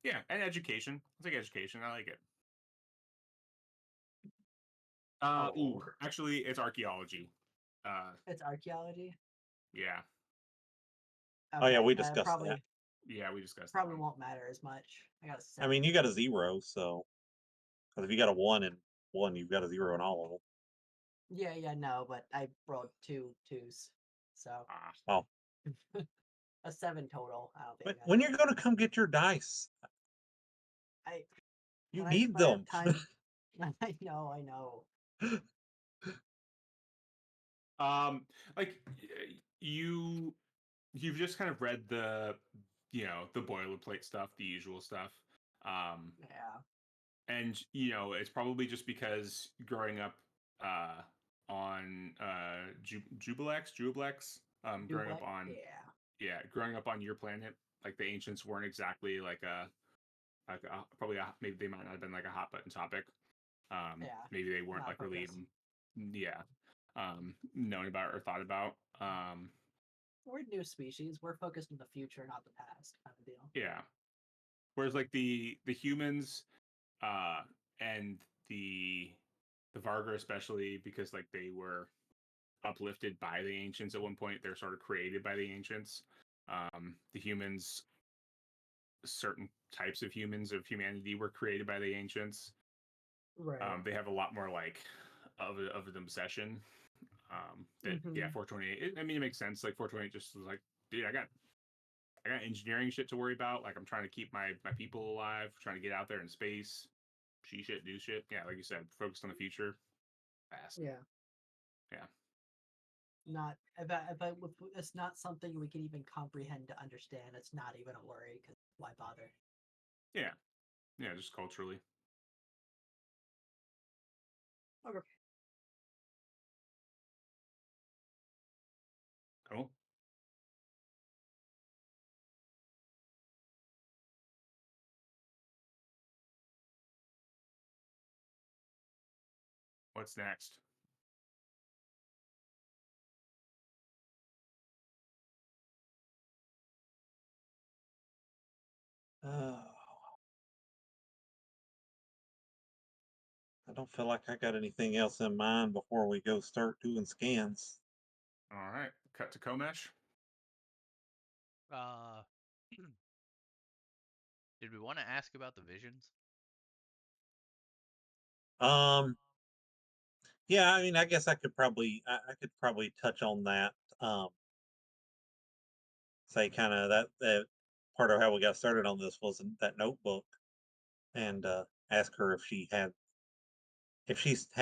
Yeah, and education. I'll take education. I like it. Oh. Actually, it's archaeology. It's archaeology. Yeah, Oh yeah, Okay, we discussed that. probably yeah, we discussed that probably one. won't matter as much. I got a I mean, 7. you got a 0, so because if you got a 1 and 1, you've got a 0 in all of them. Yeah, no, but I rolled 2 twos, so Oh, a 7 total. I don't think. when you're going to come get your dice? You need When I have them. time. I know. Like you've just kind of read the boilerplate stuff, the usual stuff. Yeah. And it's probably just because growing up on Jubilex, growing up Duplex? on Yeah. growing up on your planet, like the ancients weren't exactly like probably maybe they might not have been like a hot button topic. Yeah. Maybe they weren't Not like really focus. even, yeah, known about or thought about. We're a new species. We're focused on the future, not the past, kind of deal. Yeah. Whereas like the humans, uh, and the Varga especially, because like they were uplifted by the ancients at one point. They're sort of created by the ancients. The humans, certain types of humans of humanity, were created by the ancients. Right. They have a lot more like of an obsession. That yeah, 428. I mean, it makes sense. Like 428 just was like, dude, I got engineering shit to worry about. Like I'm trying to keep my people alive, trying to get out there in space, see shit, do shit. Yeah, like you said, focused on the future. fast. Yeah. Yeah. Not if it's not something we can even comprehend to understand. It's not even a worry because why bother? Yeah. Yeah, just culturally. Okay. Cool. What's next? Oh, I don't feel like I got anything else in mind before we go start doing scans. All right. Cut to Komesh. Did we want to ask about the visions? Um, yeah, I mean, I guess I could probably touch on that. Say kind of that part of how we got started on this was in that notebook, and ask her if she's had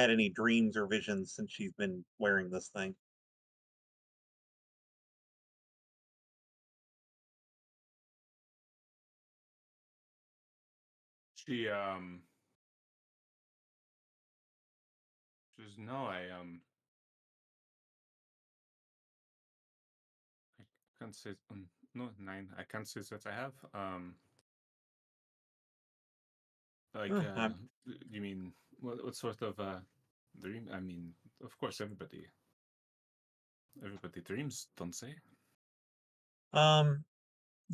any dreams or visions since she's been wearing this thing. She says, no, I can't say no, 9. I can't say that I have. Like I'm you mean what sort of dream? I mean, of course everybody dreams, don't they?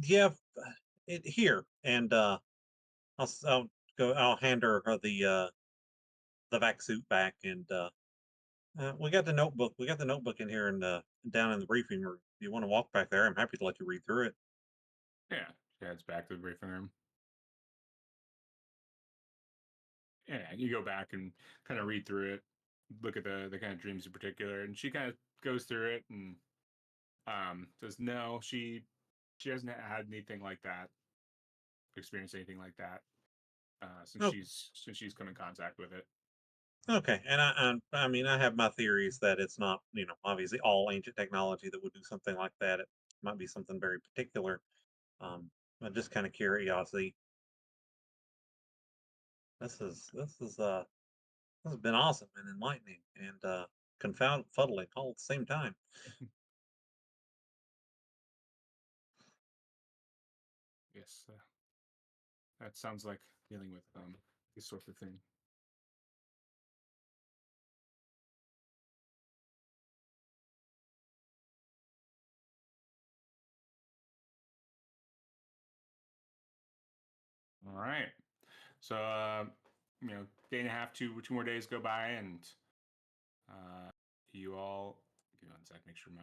Yeah, here, and I'll go. I'll hand her the vac suit back, and we got the notebook. We got the notebook in here and down in the briefing room. If you want to walk back there, I'm happy to let you read through it. Yeah. She heads back to the briefing room. Yeah, you go back and kind of read through it, look at the kind of dreams in particular, and she kind of goes through it and says no, she hasn't had anything like that, experienced anything like that since Oh, she's come in contact with it. okay. And I mean, I have my theories that it's not, obviously all ancient technology that would do something like that. It might be something very particular. But just kind of curiosity. This has been awesome and enlightening and confounding all at the same time. Yes, that sounds like dealing with this sort of thing. All right. So, day and a half, two more days go by, and you all, give me one sec, make sure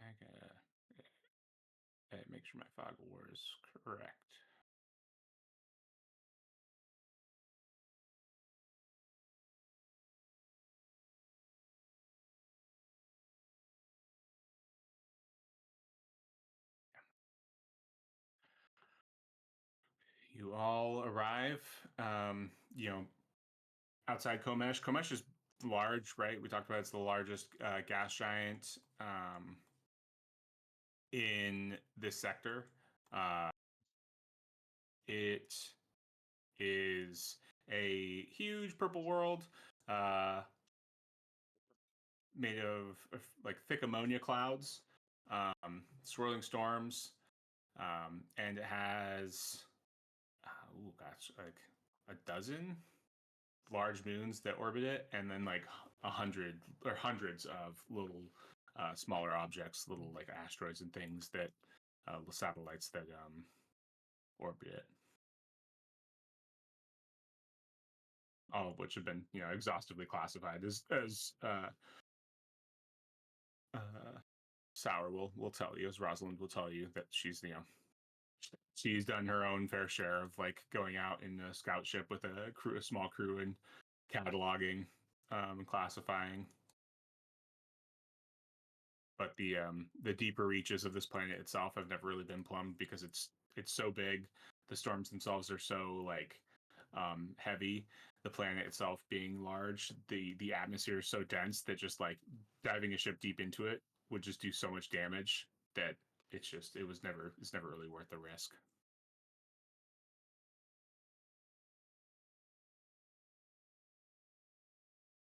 I gotta make sure my fog war is correct. You all arrive, you know, outside Komesh. Komesh is large, right? We talked about it's the largest gas giant in this sector. It is a huge purple world made of like thick ammonia clouds, swirling storms, and it has, oh gosh, like a dozen large moons that orbit it, and then like 100 or hundreds of little smaller objects, little like asteroids and things that satellites that orbit it. All of which have been, exhaustively classified as Sour will tell you, as Rosalind will tell you, that she's done her own fair share of like going out in a scout ship with a small crew, and cataloging and classifying. But the deeper reaches of this planet itself have never really been plumbed because it's so big. The storms themselves are so like heavy, the planet itself being large, the atmosphere is so dense that just like diving a ship deep into it would just do so much damage that it's never really worth the risk.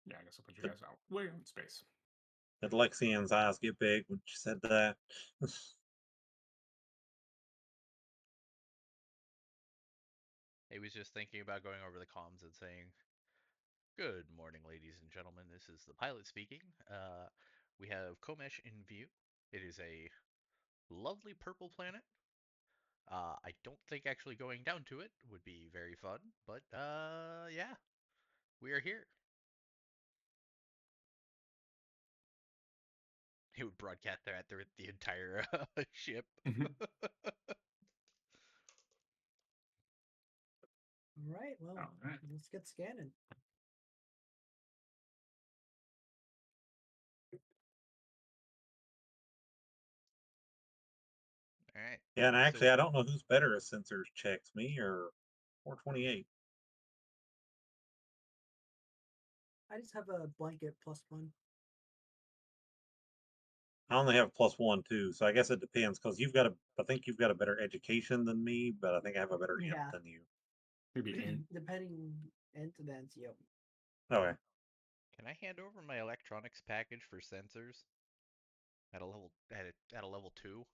Yeah, I guess I'll put you guys out way out in space. Did Lexian's eyes get big when she said that? He was just thinking about going over the comms and saying, "Good morning, ladies and gentlemen. This is the pilot speaking. We have Komesh in view. It is a lovely purple planet. I don't think actually going down to it would be very fun, but yeah, we are here." He would broadcast that through the entire ship. All right, well, All right. let's get scanning. All right. Yeah, and So actually, I don't know who's better at sensors checks, me or 428. I just have a blanket +1. I only have +1 too, so I guess it depends because I think you've got a better education than me, but I think I have a better int Yeah. than you. Maybe in. Depending incidents, yep. Okay. can I hand over my electronics package for sensors at a level 2?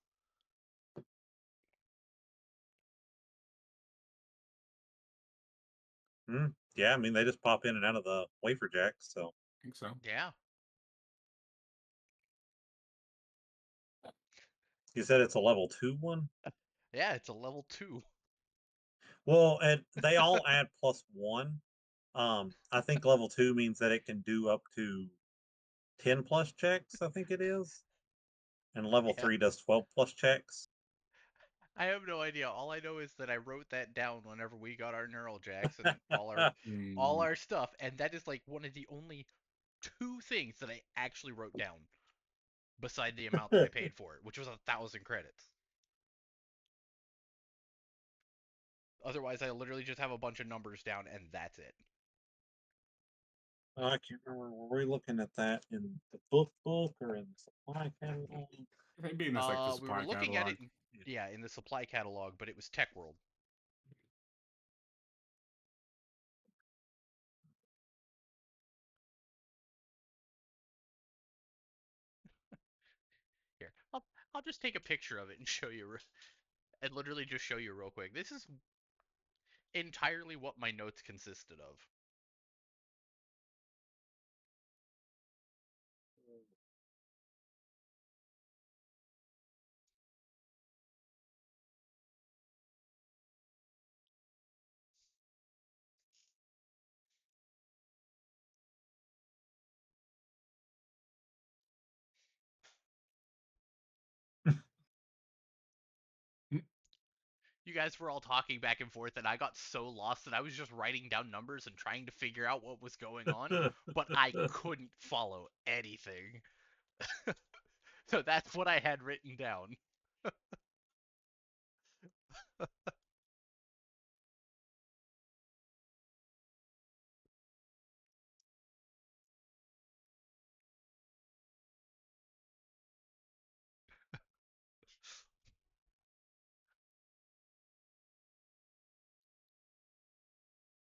Yeah, I mean they just pop in and out of the wafer jacks, so I think so. Yeah. you said it's a level 2 one? Yeah, it's a level 2. Well, and they all add +1. I think level 2 means that it can do up to 10 plus checks, I think it is. And level Yeah. 3 does 12 plus checks. I have no idea. All I know is that I wrote that down whenever we got our neural jacks and all our stuff, and that is like one of the only 2 things that I actually wrote down beside the amount that I paid for it, which was 1,000 credits. Otherwise, I literally just have a bunch of numbers down, and that's it. I can't remember. Were we looking at that in the book or in the supply catalog? Maybe in this like the We were supply looking at catalog. it, in the supply catalog, but it was Tech World. Here, I'll just take a picture of it and show you, and literally just show you real quick. This is entirely what my notes consisted of. You guys were all talking back and forth, and I got so lost that I was just writing down numbers and trying to figure out what was going on, but I couldn't follow anything. So that's what I had written down.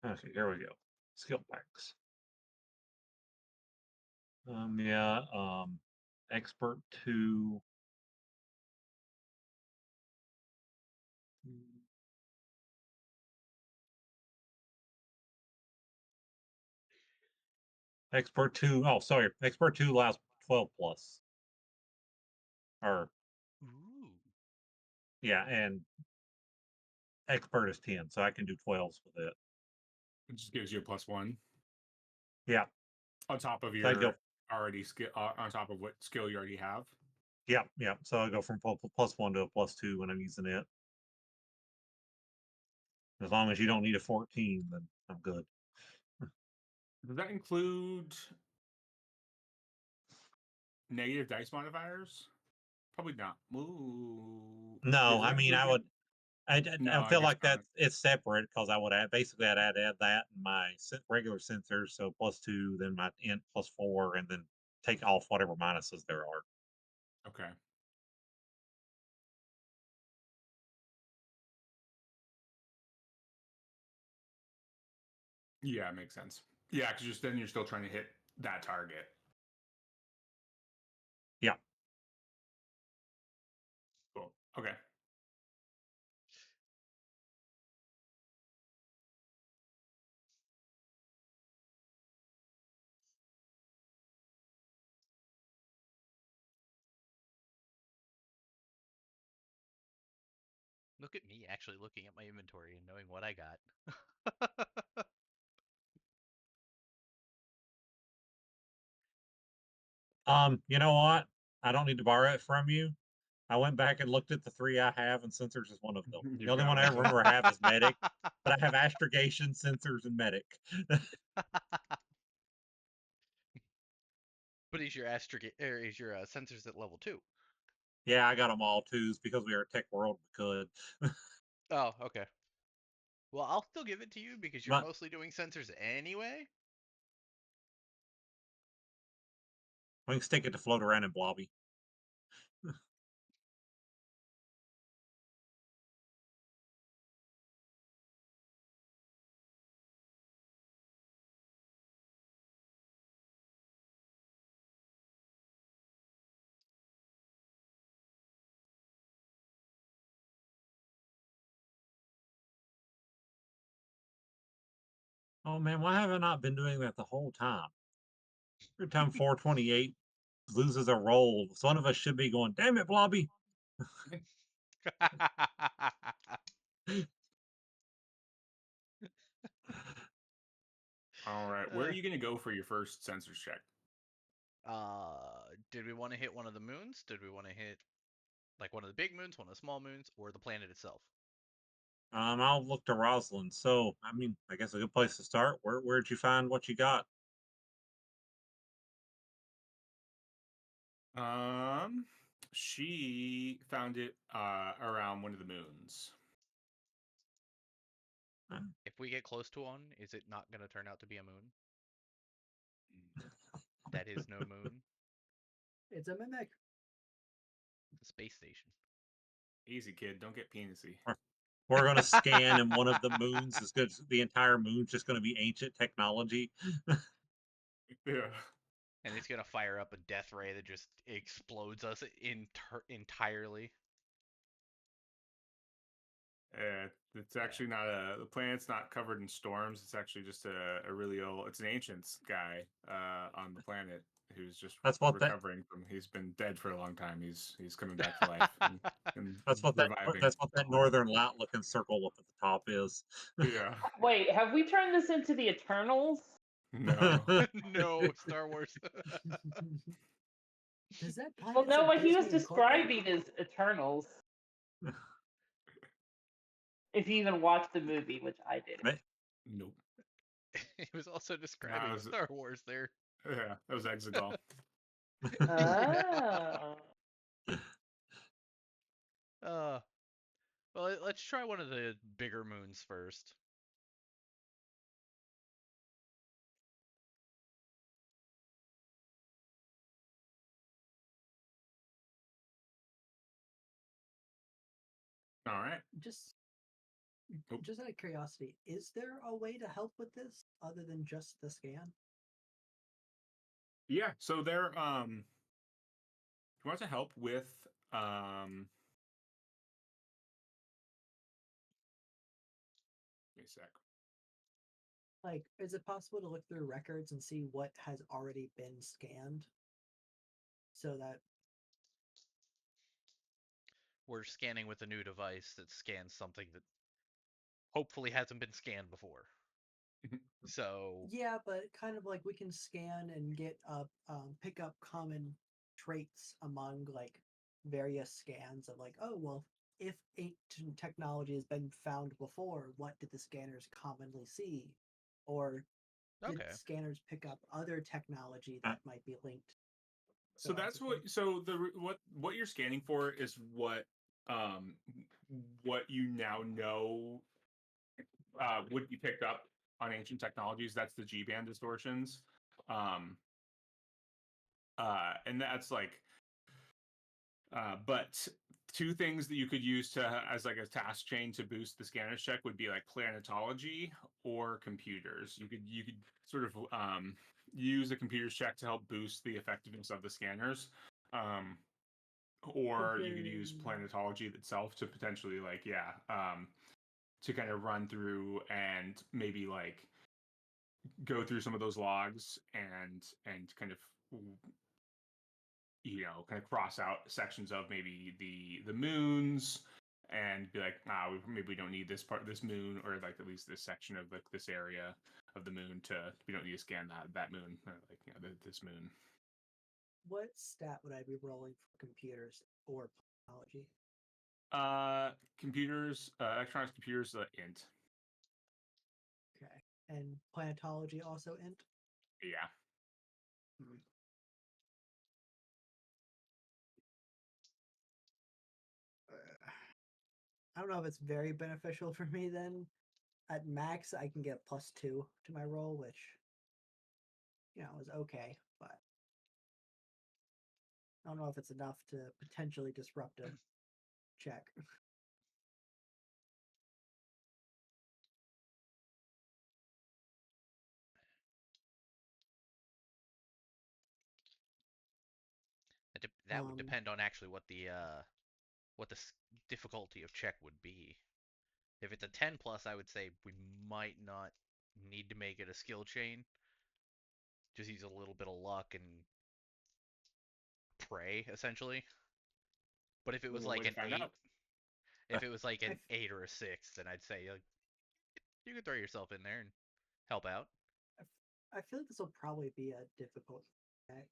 Okay, here we go. Skill packs. Yeah, expert 2. Expert 2. Oh, sorry. Expert 2 allows 12 plus. Or Ooh. yeah, and expert is 10, so I can do 12s with it. It just gives you a +1 Yeah. on top of So I'd your go, already skill on top of what skill you already have. yeah. So I go from +1 to a +2 when I'm using it. As long as you don't need a 14, then I'm good. Does that include negative dice modifiers? Probably not. Ooh. No, Does I that mean include I I feel guess like not. it's separate because I would add basically I'd add that in my regular sensors, so +2, then my int +4, and then take off whatever minuses there are. Okay. Yeah, it makes sense. Yeah, because then you're still trying to hit that target. Yeah. Cool. Okay. Look at me actually looking at my inventory and knowing what I got. You know what? I don't need to borrow it from you. I went back and looked at the 3 I have, and sensors is one of them. The You've only got one I all ever of them. remember I have is medic, but I have astrogation, sensors, and medic. But is your sensors at level 2? Yeah, I got them all twos because we are a tech world. We could. Oh, okay. Well, I'll still give it to you because you're But mostly doing sensors anyway. we can stick it to float around in blobby. Oh man, why have I not been doing that the whole time? Every time 428 loses a roll, one of us should be going, "Damn it, blobby!" All right. Where are you going to go for your first sensors check? Did we want to hit one of the moons? Did we want to hit like one of the big moons, one of the small moons, or the planet itself? I'll look to Rosalind. So, I mean, I guess a good place to start. Where'd you find what you got? She found it around one of the moons. If we get close to one, is it not going to turn out to be a moon? That is no moon. It's a mimic. The space station. Easy, kid. Don't get penisy. We're going to scan, and one of the moons is good. The entire moon's just going to be ancient technology. Yeah. And it's going to fire up a death ray that just explodes us entirely. It's actually not the planet's not covered in storms. It's actually just a really old. It's an ancients guy on the planet who's just That's what that. recovering from. He's been dead for a long time. He's coming back to life and That's what that. reviving. That's what that northern light looking circle up at the top is. Yeah. Wait, have we turned this into the Eternals? No. No, Star Wars. Does that Well, planet no, what he was Disney Incorporated? describing is Eternals. If you even watched the movie, which I didn't. Nope. He was also describing was- Star Wars there. Yeah, that was Exegol. Oh. Well, let's try one of the bigger moons first. All right. Just Nope. just out of curiosity, is there a way to help with this other than just the scan? Yeah. So there. If you want to help with Give me a sec. Like, is it possible to look through records and see what has already been scanned? So that We're scanning with a new device that scans something that hopefully hasn't been scanned before. So yeah, but kind of like we can scan and get pick up common traits among like various scans of like, oh well, if ancient technology has been found before, what did the scanners commonly see? Or did okay. scanners pick up other technology that might be linked? So that's what. So what you're scanning for is what what you now know would be picked up on ancient technologies. That's the G band distortions. And that's like, but two things that you could use to as like a task chain to boost the scanner's check would be like planetology or computers. You could sort of use a computer's check to help boost the effectiveness of the scanners. Or you could use planetology itself to potentially like to kind of run through and maybe like go through some of those logs and kind of kind of cross out sections of maybe the moons and be like, maybe we don't need this part of this moon, or like at least this section of like this area of the moon we don't need to scan that moon, or like this moon. What stat would I be rolling for computers or technology? Computers, electronics computers, int. Okay. And planetology also int? Yeah. Hmm. I don't know if it's very beneficial for me then. At max, I can get +2 to my roll, which, is okay, but I don't know if it's enough to potentially disrupt a check. That would depend on actually what the difficulty of check would be. If it's a 10 plus, I would say we might not need to make it a skill chain. Just use a little bit of luck and pray, essentially. But if it was like an 8, if it was like an 8 or a 6, then I'd say you could throw yourself in there and help out. I feel like this will probably be a difficult check.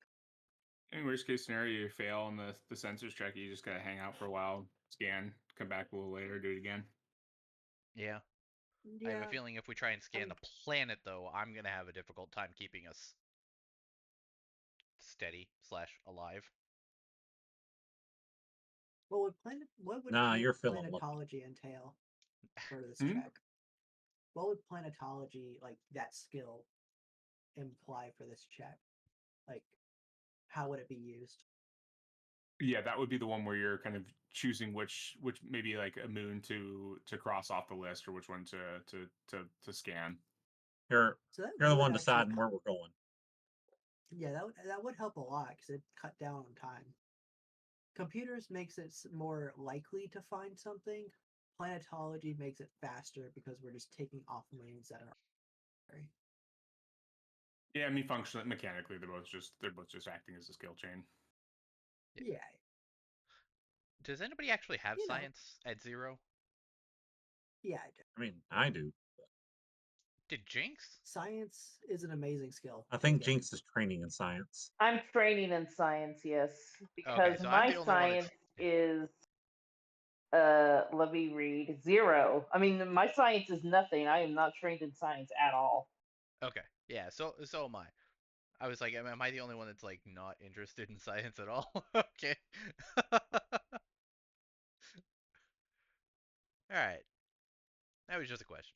In worst case scenario, you fail on the sensors check. You just gotta hang out for a while, scan, come back a little later, do it again. Yeah. Yeah. I have a feeling if we try and scan the planet, though, I'm gonna have a difficult time keeping us steady / alive. What would you're feeling lucky. planetology entail for this Hmm? check? What would planetology, like that skill, imply for this check? Like, how would it be used? Yeah, that would be the one where you're kind of choosing which maybe like a moon to cross off the list, or which one to scan. You're So that the would one actually deciding where we're going. Yeah, that would help a lot because it cut down on time. Computers makes it more likely to find something. Planetology makes it faster because we're just taking off moons that are arbitrary. Yeah, I mean, functionally, mechanically, they're both just acting as a skill chain. Yeah. Does anybody actually have You know. science at 0? Yeah, I do. I mean, I do. Did Jinx? Science is an amazing skill. I think Jinx is training in science. I'm training in science, yes, Okay, because so I'm my the only one that's science is let me read 0. I mean, my science is nothing. I am not trained in science at all. okay. Yeah, so am I. I was like, am I the only one that's like not interested in science at all? Okay. All right. That was just a question.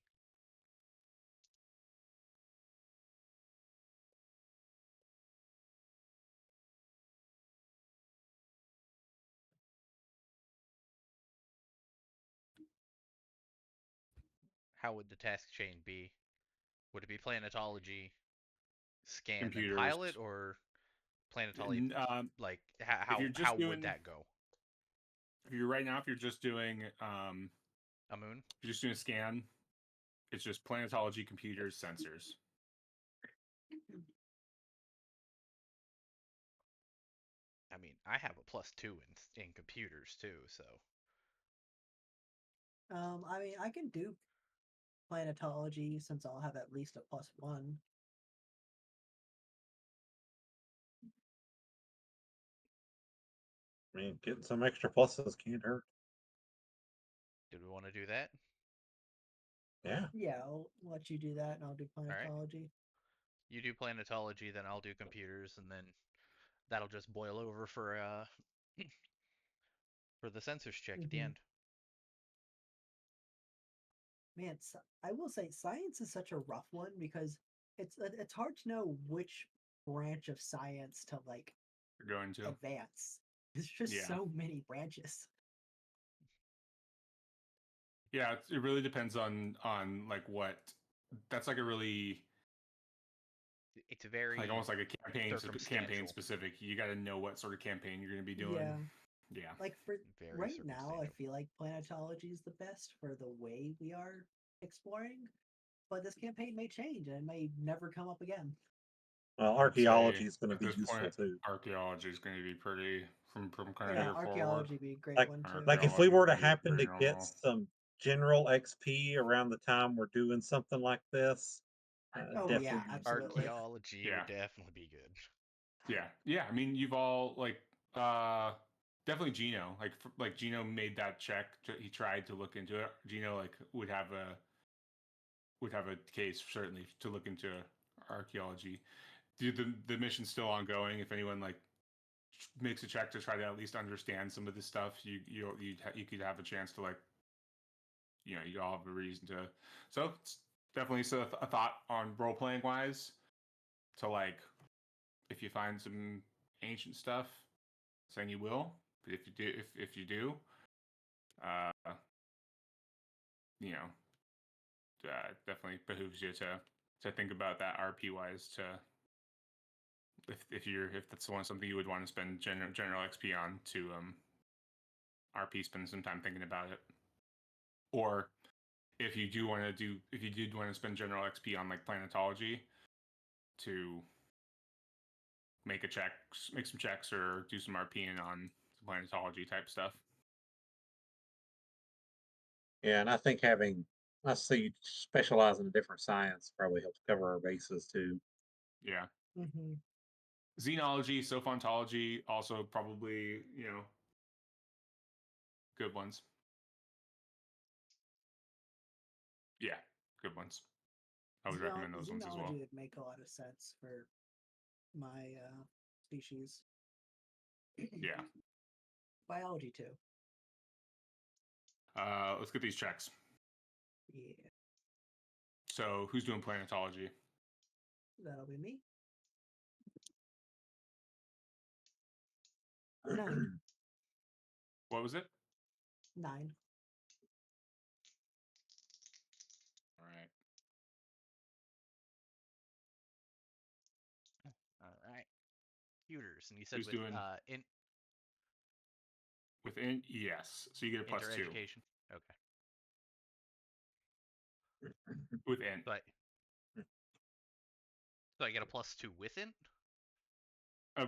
How would the task chain be? Would it be planetology, scan, then Computers. pilot, or planetology? Like if you're just how would doing, that go? if you're just doing A moon? if you're just doing a scan, it's just planetology, computers, sensors. I mean, I have a +2 in computers too, so. I mean, I can do planetology since I'll have at least a +1. I mean, getting some extra pluses can't hurt. Did we want to do that? Yeah. Yeah, I'll let you do that, and I'll do All right. planetology. You do planetology, then I'll do computers, and then that'll just boil over for for the sensors check at the Mhm. end. Man, I will say science is such a rough one because it's hard to know which branch of science to like You're going to. advance. There's just Yeah. so many branches. Yeah, it really depends on like what. That's like a really It's very like almost like a campaign circumstantial. specific. You got to know what sort of campaign you're going to be doing. Yeah. Yeah. Like for Very right now, I circumstantial. feel like planetology is the best for the way we are exploring, but this campaign may change and it may never come up again. Well, I'd say archaeology is going to at be this useful point, too. archaeology is going to be pretty from kind of Yeah, here forward. archaeology would be a great Like, one too. like if we were to Archaeology is happen to pretty get normal. some general XP around the time we're doing something like this, Oh, definitely yeah, use it. absolutely. Archaeology Yeah. would definitely be good. Yeah. I mean, you've all like definitely Gino. Like Gino made that check. He tried to look into it. Gino like would have a case certainly to look into archaeology. The mission's still ongoing. If anyone like makes a check to try to at least understand some of this stuff, you could have a chance to like, you all have a reason to. So it's definitely a thought on role playing wise to like, if you find some ancient stuff, saying you will, but if you do, uh, you know, definitely behooves you to think about that RP wise to. If that's something you would want to spend general XP on to RP, spend some time thinking about it, or if you did want to spend general XP on like planetology to make some checks or do some RPing on some planetology type stuff. Yeah, and I think I see specialize in a different science probably helps cover our bases too. Yeah. Hmm. Xenology, sophontology, also probably, good ones. Yeah, good ones. I would recommend those ones as well. Xenology would make a lot of sense for my species. Yeah. Biology too. Let's get these checks. Yeah, So who's doing planetology? that'll be me. 9. What was it? 9. All right. All right. Computers, and you said Who's with doing in within? Yes. So you get a +2 intereducation. Okay. within. So I get a +2 within.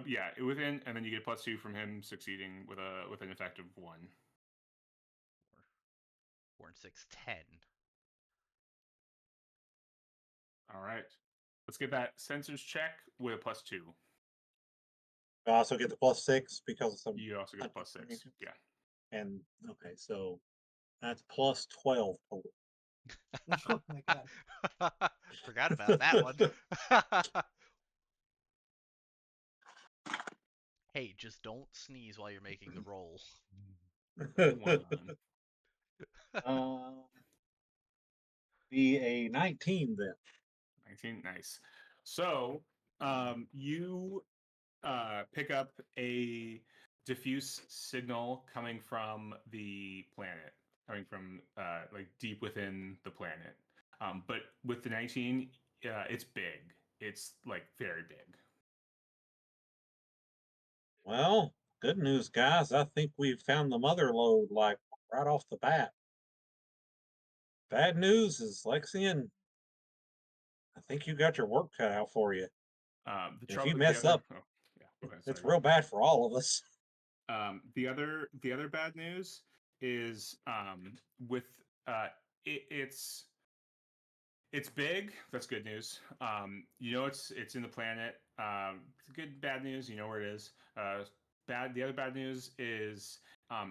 Yeah, within, and then you get a +2 from him succeeding with an effective 1. 4 and 6, 10. All right. Let's get that sensors check with a +2. I also get the +6 because of some. You also get a hunting +6. arrangements. Yeah. And okay, so that's +12 total. Oh my god. Forgot about that one. Hey, just don't sneeze while you're making the roll. 1. Be a 19 then. 19. Nice. So you pick up a diffuse signal coming from the planet, coming from like deep within the planet. But with the 19, it's big. It's like very big. Well, good news, guys. I think we've found the mother lode like right off the bat. Bad news is Lexian. I think you got your work cut out for you. The If trouble, you mess up, oh, yeah, go ahead, it's sorry. real bad for all of us. The other bad news is with it's big. That's good news. It's in the planet. Good bad news. You know where it is. The other bad news is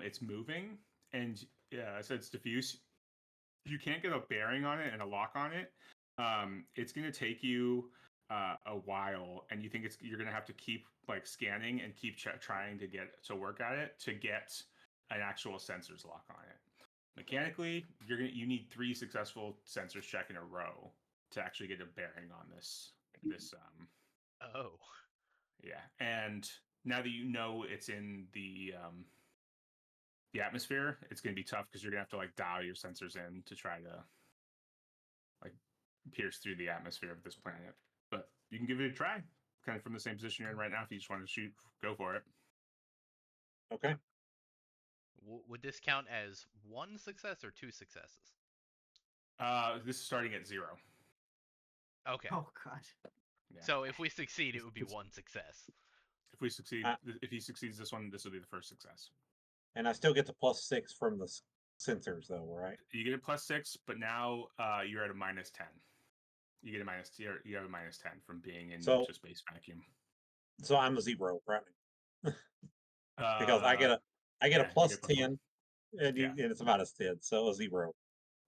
it's moving, and yeah, so it's diffuse. You can't get a bearing on it and a lock on it. It's going to take you a while, and you think you're going to have to keep like scanning and keep trying to get to work at it to get an actual sensors lock on it. Mechanically, you need 3 successful sensors check in a row to actually get a bearing on this. Oh. Yeah, and now that you know it's in the atmosphere, it's going to be tough because you're going to have to like dial your sensors in to try to like pierce through the atmosphere of this planet. But you can give it a try, kind of from the same position you're in right now. If you just want to shoot, go for it. Okay. Would this count as 1 success or 2 successes? This is starting at 0. Okay. Oh god. Yeah. So if we succeed, it would be 1 success. If we succeed, Uh, if he succeeds this one, this will be the first success. And I still get the +6 from the sensors, though, right? You get a +6, but now you're at a -10. You get a minus. You have a -10 from being in just space vacuum. So I'm a 0 right now. Because I Yeah, get a you plus get +1. 10 and Yeah. and it's a -10, so a 0.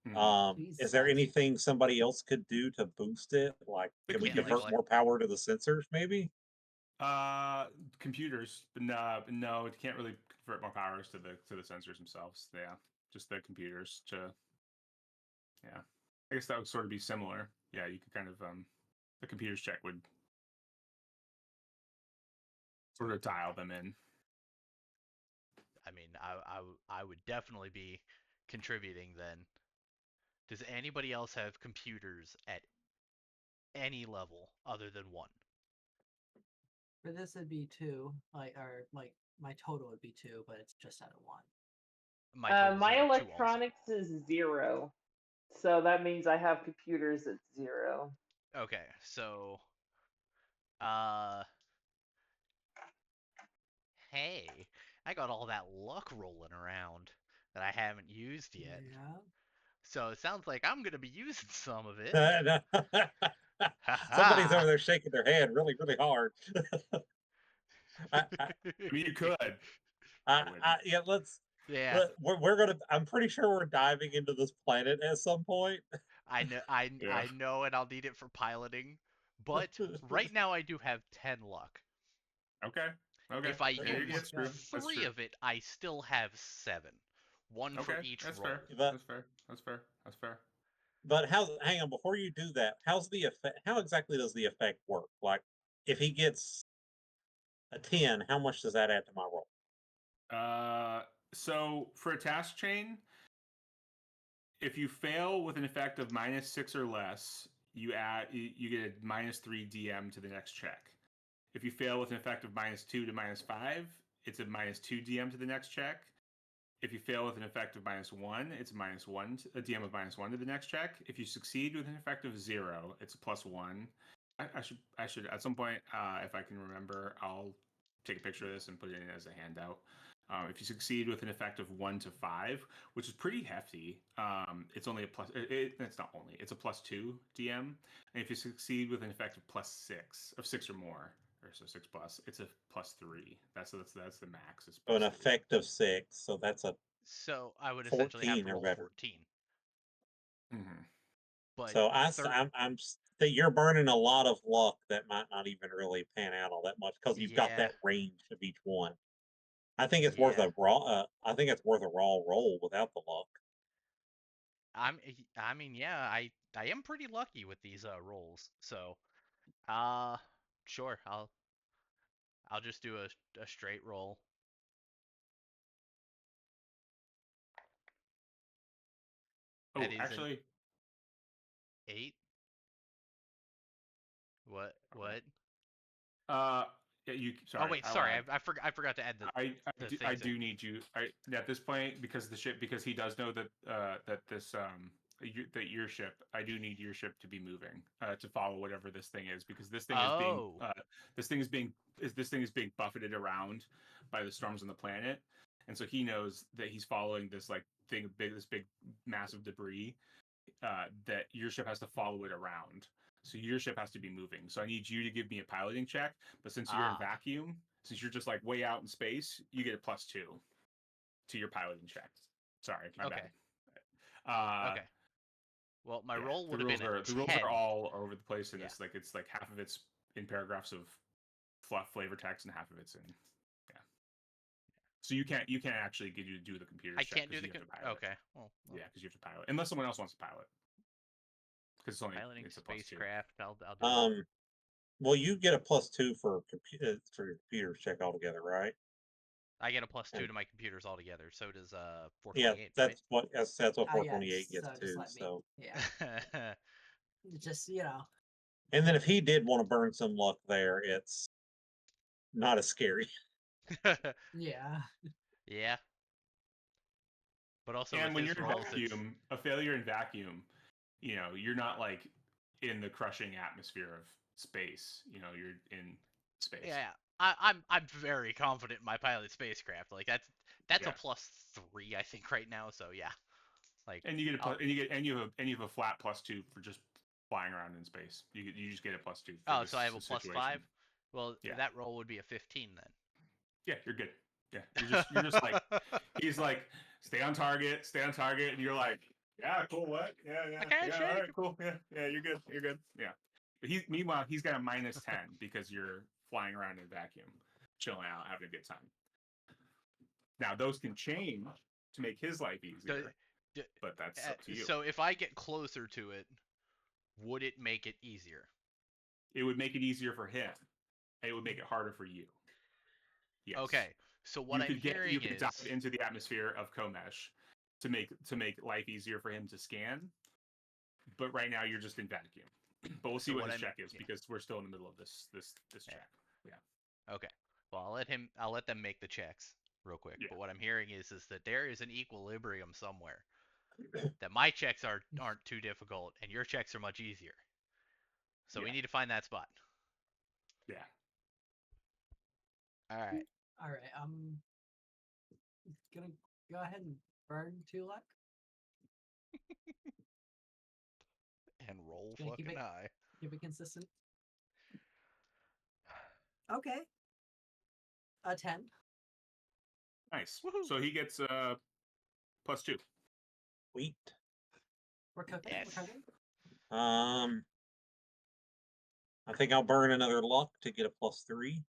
Mhm. Is there Jesus. anything somebody else could do to boost it? Like, The can we Can't, like, divert more power to the sensors, maybe? Computers, but no, it can't really convert more powers to the sensors themselves. Yeah, just the computers to. Yeah, I guess that would sort of be similar. Yeah, you could kind of the computers check would sort of dial them in. I mean, I would definitely be contributing then. Does anybody else have computers at any level other than 1? For this it'd be 2, like my total would be 2, but it's just out of 1. My total's My out of 2 also. electronics is 0, so that means I have computers at 0. Okay, so hey, I got all that luck rolling around that I haven't used yet. Yeah. So it sounds like I'm gonna be using some of it. Somebody's over there shaking their head really, really hard. I, mean, you could. yeah, Yeah, we're gonna. I'm pretty sure we're diving into this planet at some point. I know, Yeah. I know, and I'll need it for piloting. But right now I do have 10 luck. Okay. Okay. If I Yeah, use that's true. That's 3 true. of it, I still have 7. 1 for Okay, each that's roll. fair. But That's fair. That's fair. That's fair. but hang on before you do that. How's the effect? How exactly does the effect work? Like, if he gets a 10, how much does that add to my roll? So for a task chain, if you fail with an effect of -6 or less, you get a -3 DM to the next check. If you fail with an effect of -2 to -5, it's a -2 DM to the next check. If you fail with an effect of -1, it's a DM of -1 to the next check. If you succeed with an effect of 0, it's a +1. I should at some point, if I can remember, I'll take a picture of this and put it in as a handout. If you succeed with an effect of 1 to 5, which is pretty hefty, it's only a plus. It's not only. It's a +2 DM. And if you succeed with an effect of +6 or more, or so 6+, it's a +3. That's the max. It's So an +3. effect of 6, so that's a So I would essentially have 14 to or roll better. 14. Mm-hmm. But So I'm that you're burning a lot of luck that might not even really pan out all that much because you've got yeah, that range of each one. I think it's worth yeah. a raw. I think it's worth a raw roll without the luck. I mean, yeah, I am pretty lucky with these rolls. So, sure, I'll just do a straight roll. Oh, That is an actually, 8. What? yeah, you. Oh Sorry, wait, I sorry, lied. I forgot to add the I things in. do need you. At this point, because because he does know that that your ship. I do need your ship to be moving to follow whatever this thing is, because this thing is being Oh, this thing is being buffeted around by the storms on the planet, and so he knows that he's following this like this big massive debris, that your ship has to follow it around. So your ship has to be moving. So I need you to give me a piloting check. But since you're in vacuum, since you're just like way out in space, you get a +2 to your piloting check. Sorry, my okay, bad. okay. Well, my Yeah, roll would have been a the rules 10. are all over the place in Yeah. this. Like it's like half of it's in paragraphs of flavor text and half of it's in So you can't actually get you to do the computer I check can't do because the. you have to pilot. Okay. Well, Yeah, because you have to pilot unless someone else wants to pilot. Because piloting it's a +2. spacecraft. I'll do that. Well, you get a +2 for your computer check altogether, right? I get a +2 and- to my computers altogether. So does Yeah, 428, that's what 428 yeah, gets so just too. let me. So, Yeah, right? just and then if he did want to burn some luck there, it's not as scary. yeah. Yeah. But also And with when his you're in rolls, vacuum, a failure in vacuum, you're not like in the crushing atmosphere of space. You're in space. yeah, I'm very confident in my pilot spacecraft. Like that's Yeah. a +3, I think, right now. So yeah, like And you get you have a flat +2 for just flying around in space. You just get a +2 for this so I have a situation. +5. Well, Yeah. that roll would be a 15 then. Yeah, you're good. Yeah, you're just like he's like stay on target, and you're like, yeah, cool, what? Yeah, I can't yeah, shake all right, it. cool, yeah, you're good, yeah. But meanwhile he's got a -10 because you're flying around in a vacuum, chilling out, having a good time. Now those can change to make his life easier, but that's up to you. So if I get closer to it, would it make it easier? It would make it easier for him. It would make it harder for you. Yes. Okay. So what you I'm could hearing dive is into the atmosphere of Komesh to make life easier for him to scan. But right now you're just in vacuum. But we'll see So what what his I'm- check is because we're still in the middle of this check. Yeah. okay. Well, I'll let them make the checks real quick. Yeah. But what I'm hearing is that there is an equilibrium somewhere. That my checks aren't too difficult and your checks are much easier. So we Yeah. need to find that spot. Yeah. All right. All right, I'm gonna go ahead and burn 2 luck. And roll Gonna keep fucking it- high. Keep it consistent. Okay. A 10. Nice. Woohoo. So he gets +2. Sweet. We're cooking. Yes. We're cooking. I think I'll burn another luck to get a +3.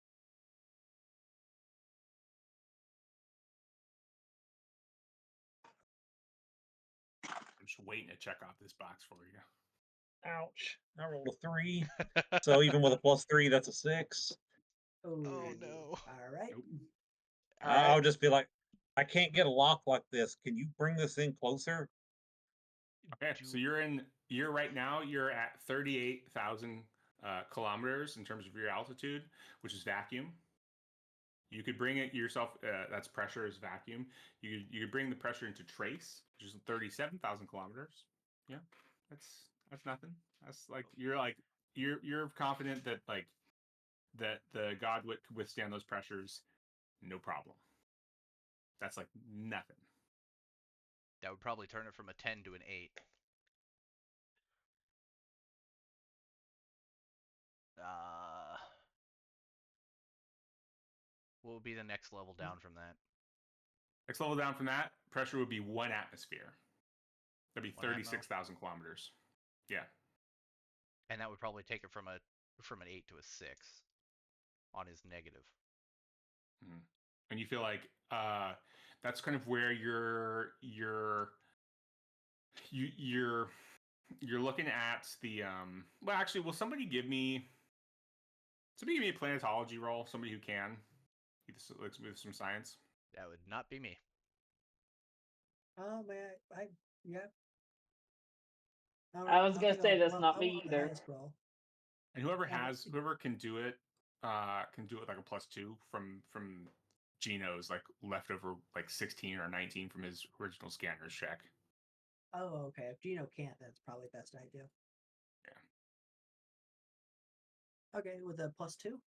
I'm just waiting to check off this box for you. Ouch! I rolled a 3. So even with a +3, that's a 6. Oh Ooh, no. All right. Nope. All right. I'll just be like, I can't get a lock like this. Can you bring this in closer? Okay, so you're right now you're at 38,000 kilometers in terms of your altitude, which is vacuum. You could bring it yourself. That's pressure is vacuum. You could bring the pressure into trace, which is 37,000 kilometers. Yeah, that's nothing. That's like you're confident that that the god could withstand those pressures, no problem. That's like nothing. That would probably turn it from a 10 to an 8. What would be the next level down from that? Next level down from that, pressure would be 1 atmosphere. That'd be 1 atmo? 36,000 kilometers. Yeah. And that would probably take it from an 8 to a 6 on his negative. Mm-hmm. And you feel like that's kind of where you're looking at the well, actually, will somebody give me a planetology roll? Somebody who can with some science. That would not be me. Oh man, yeah. I was gonna say that's not I me want the either. highest roll. And whoever Yeah, can do it like a +2 from Gino's like leftover like 16 or 19 from his original scanner's check. Oh, okay. If Gino can't, that's probably best I do. Yeah. Okay, with a +2.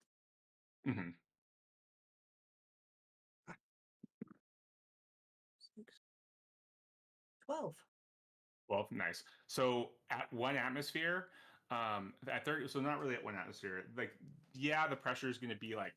Mm-hmm. 6. 12. Well, nice. So at 1 atmosphere, at 30, so not really at 1 atmosphere. Like, yeah, the pressure is going to be like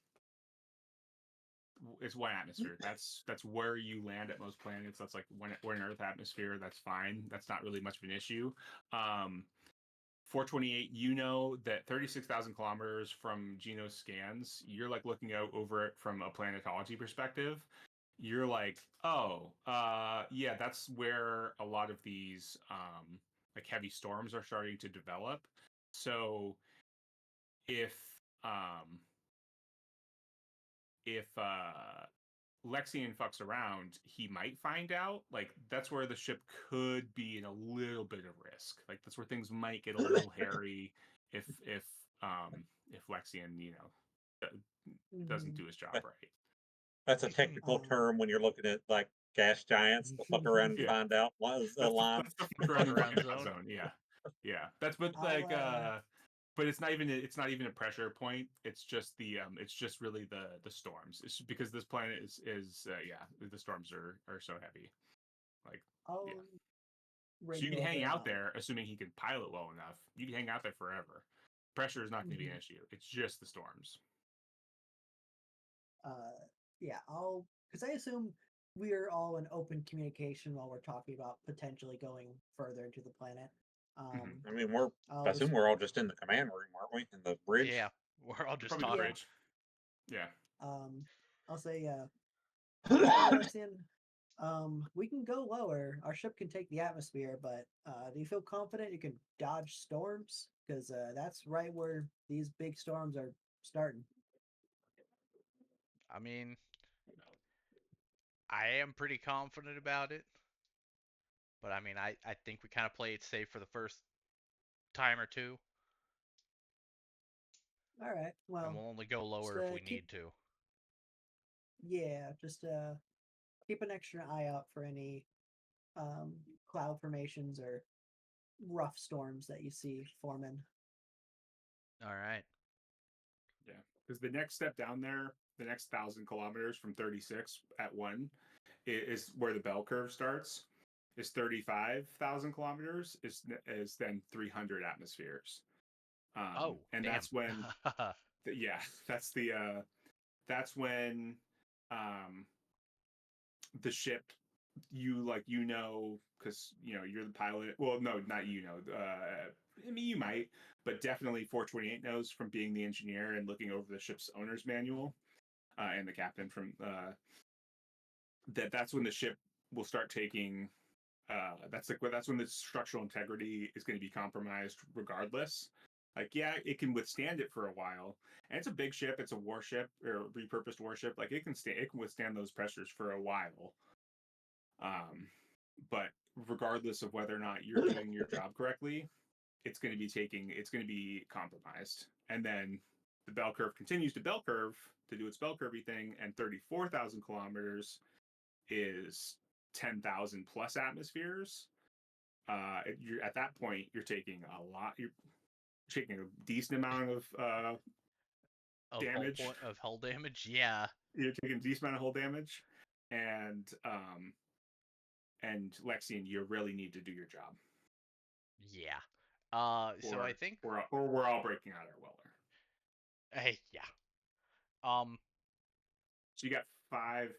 it's 1 atmosphere. That's where you land at most planets. That's like when we're in Earth atmosphere. That's fine. That's not really much of an issue. 428, you know that 36,000 kilometers from Geno's scans, you're like looking out over it from a planetology perspective. you're like, oh, yeah, that's where a lot of these like heavy storms are starting to develop. So if um if Lexian fucks around, he might find out. Like that's where the ship could be in a little bit of risk. Like that's where things might get a little hairy if Lexian, doesn't do his job That- right. That's a technical term when you're looking at like gas giants. To fuck around and Yeah. find out what is the That's line. the fuck around, Fuck around the zone. zone. Yeah, yeah. That's but I'll, but it's not even a pressure point. It's just it's just really the storms. It's because this planet is yeah, the storms are so heavy. Like I'll yeah. So you radio can hang over. out there, assuming he can pilot well enough. You can hang out there forever. Pressure is not going to be an issue. It's just the storms. Yeah, I'll because I assume we are all in open communication while we're talking about potentially going further into the planet. I mean, I I'll just assume we're all just in the command room, aren't we? In the bridge. Yeah, we're all just Probably the talking. bridge. Yeah. I'll say hey Lexian, we can go lower. Our ship can take the atmosphere, but do you feel confident you can dodge storms? Because that's right where these big storms are starting. I mean, I am pretty confident about it. But I mean, I think we kind of play it safe for the first time or two, All right. and Well, we'll only go just lower if we keep need to. just keep an extra eye out for any cloud formations or rough storms that you see forming. All right. Yeah. Because the next step down there, the next 1,000 kilometers from 36 at one, is where the bell curve starts. Is 35,000 kilometers. Is then 300 atmospheres. Oh, And damn. that's when, yeah, that's when, um, the ship because you're the pilot. Well, no, not I mean, you might, but definitely 428 knows from being the engineer and looking over the ship's owner's manual, and the captain from that's when the ship will start taking. That's when the structural integrity is going to be compromised, regardless. Like, yeah, it can withstand it for a while, and it's a big ship. It's a warship or a repurposed warship. Like, it can withstand those pressures for a while. But regardless of whether or not you're doing your job correctly, it's going to be compromised. And then the bell curve continues to bell curve to do its bell curvy thing, and 34,000 kilometers is 10,000 plus atmospheres. You're at that point, you're taking a lot. You're taking a decent amount of Of hull damage. of hull damage, yeah. You're taking a decent amount of hull damage, and Lexian, you really need to do your job. Yeah. So I think we're all breaking out our welder. yeah. So you got 5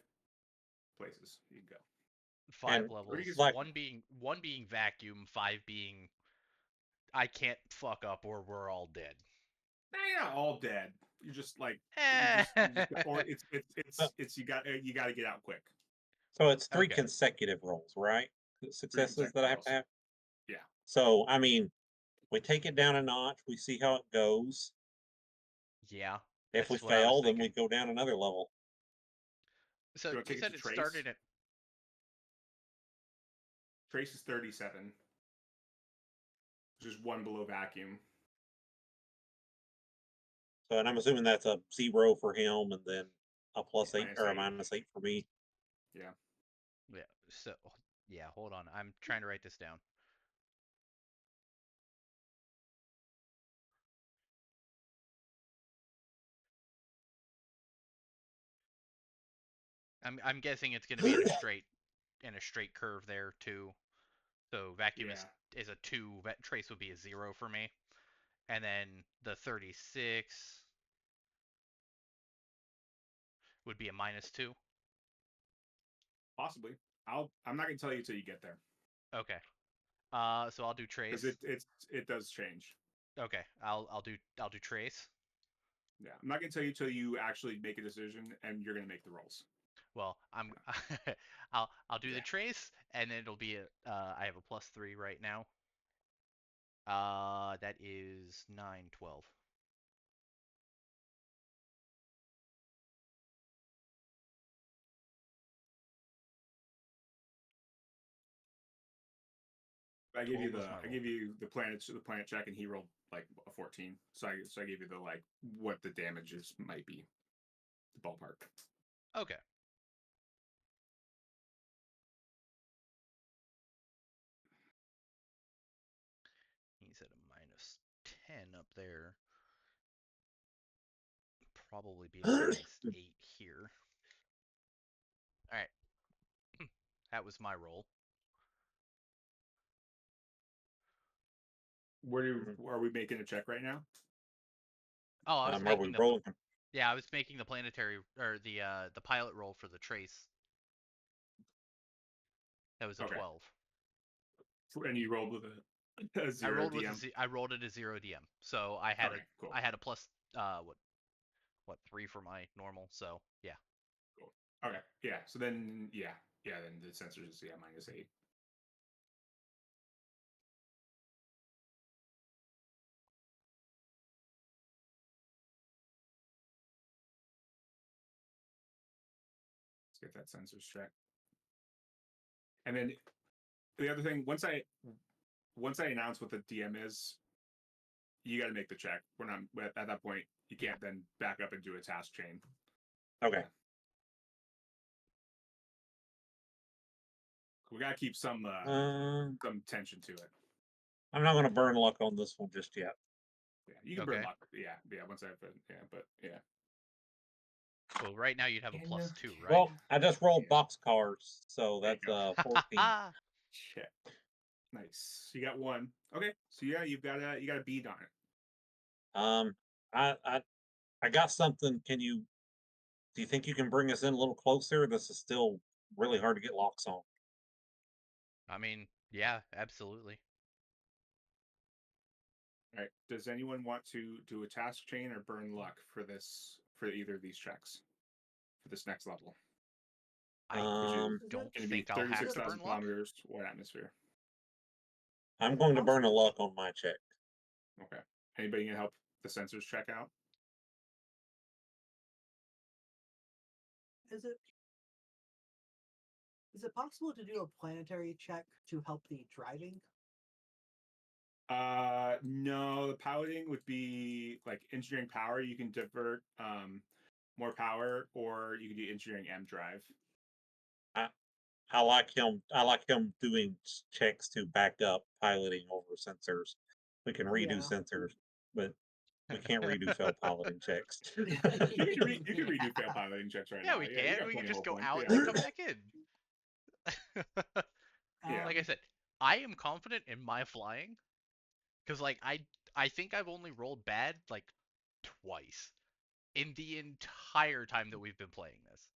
places you can go. 5 And levels. like- one being vacuum, 5 being I can't fuck up or we're all dead. Nah, you're not all dead. You're just like or it's you got to get out quick. So it's 3 Okay. consecutive rolls, right? Successes that I have to have. Yeah. So I mean, we take it down a notch. We see how it goes. Yeah. If we That's what I was fail, then we thinking. go down another level. So you said it Trace? started at Trace is 37, which is 1 below vacuum. So, and I'm assuming that's a 0 for him, and then a +8 Minus or a 8. -8 for me. Yeah. Yeah. So yeah, hold on. I'm trying to write this down. I'm guessing it's going to be in a straight curve there too. So vacuum is a 2. Trace would be a 0 for me, and then the 36 would be a -2. Possibly. I'm not gonna tell you until you get there. Okay. So I'll do trace. Because it does change. Okay. I'll do trace. Yeah. I'm not gonna tell you until you actually make a decision and you're gonna make the rolls. Well, I'm I'll do the trace, and then it'll be I have a +3 right now. That is 9, 12. I gave 12 you was the my I roll. gave you the planet check, and he rolled like a 14. So I gave you the like what the damages might be, the ballpark. Okay. He's at a -10 up there. Probably be at a -8 here. All right. That was my roll. Are we making a check right now? Oh, I was Are we making the rolling? yeah, I was making the planetary or the pilot roll for the trace. That was a Okay. 12. And you rolled with a I 0 rolled with DM. I rolled at a 0 DM. So I had Okay, cool. a plus what 3 for my normal. So yeah. Cool. Okay, yeah. So then then the sensors is -8. Let's get that sensors check. And then the other thing, once I announce what the DM is, you got to make the check. We're not at that point. You can't then back up and do a task chain. Okay. We got to keep some tension to it. I'm not going to burn luck on this one just yet. Yeah, you can burn luck. Yeah. Once I put but yeah. Well, right now you'd have a End +2, of right? Well, I just rolled boxcars, so There you that's go. 14. Check. Nice. You got one. Okay. So yeah, you got a bead on it. I got something. Do you think you can bring us in a little closer? This is still really hard to get locks on. I mean, yeah, absolutely. All right. Does anyone want to do a task chain or burn luck for either of these checks for this next level? I don't Going to be think I'll have to 36,000 burn luck. kilometers wide atmosphere. I'm going to burn a luck on my check. Okay. Anybody can help the sensors check out? Is it possible to do a planetary check to help the driving? No, the piloting would be like engineering power. You can divert more power, or you can do engineering M drive. I like him doing checks to back up piloting over sensors. We can redo sensors, but we can't redo failed piloting checks. You can redo failed piloting checks right Yeah, now. we Yeah, you can. got We can plenty of just whole go points. out Yeah. and then come back in. Yeah. Like I said, I am confident in my flying because like I think I've only rolled bad like twice in the entire time that we've been playing this.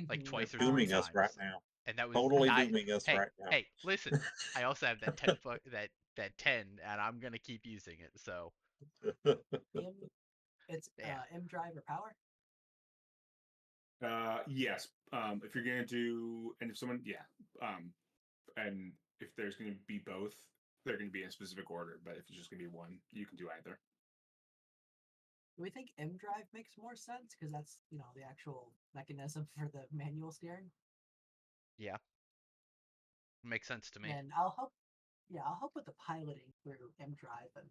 Like Mhm. twice or They're three dooming us times. right now. And that was Totally dooming us hey, right now. hey, listen. I also have that 10 that 10 and I'm going to keep using it. So It's yeah. M drive or power? Yes. If you're gonna do, and if someone, and if there's gonna be both, they're gonna be in a specific order. But if it's just gonna be one, you can do either. Do we think M drive makes more sense because that's the actual mechanism for the manual steering? Yeah. Makes sense to me. And I'll help. Yeah, I'll help with the piloting through M drive and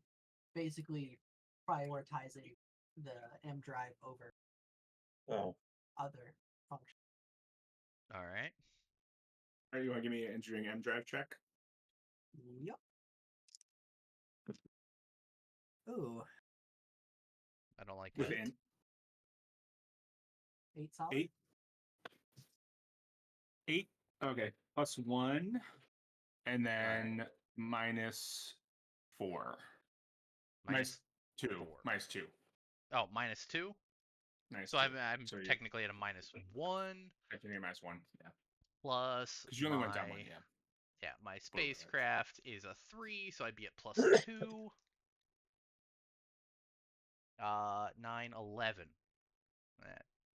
basically prioritizing the M drive over other functions. All right. All right, you want to give me an engineering M drive check? Yep. Ooh. I don't like With that. 8 solid. 8. 8. Okay. +1, and then -4. -2. 4. -2. Oh, -2. So I'm technically at a -1. I think -1. Yeah. Plus because you only went down 1. Yeah. Yeah, my spacecraft is a 3, so I'd be at +2. 9, 11.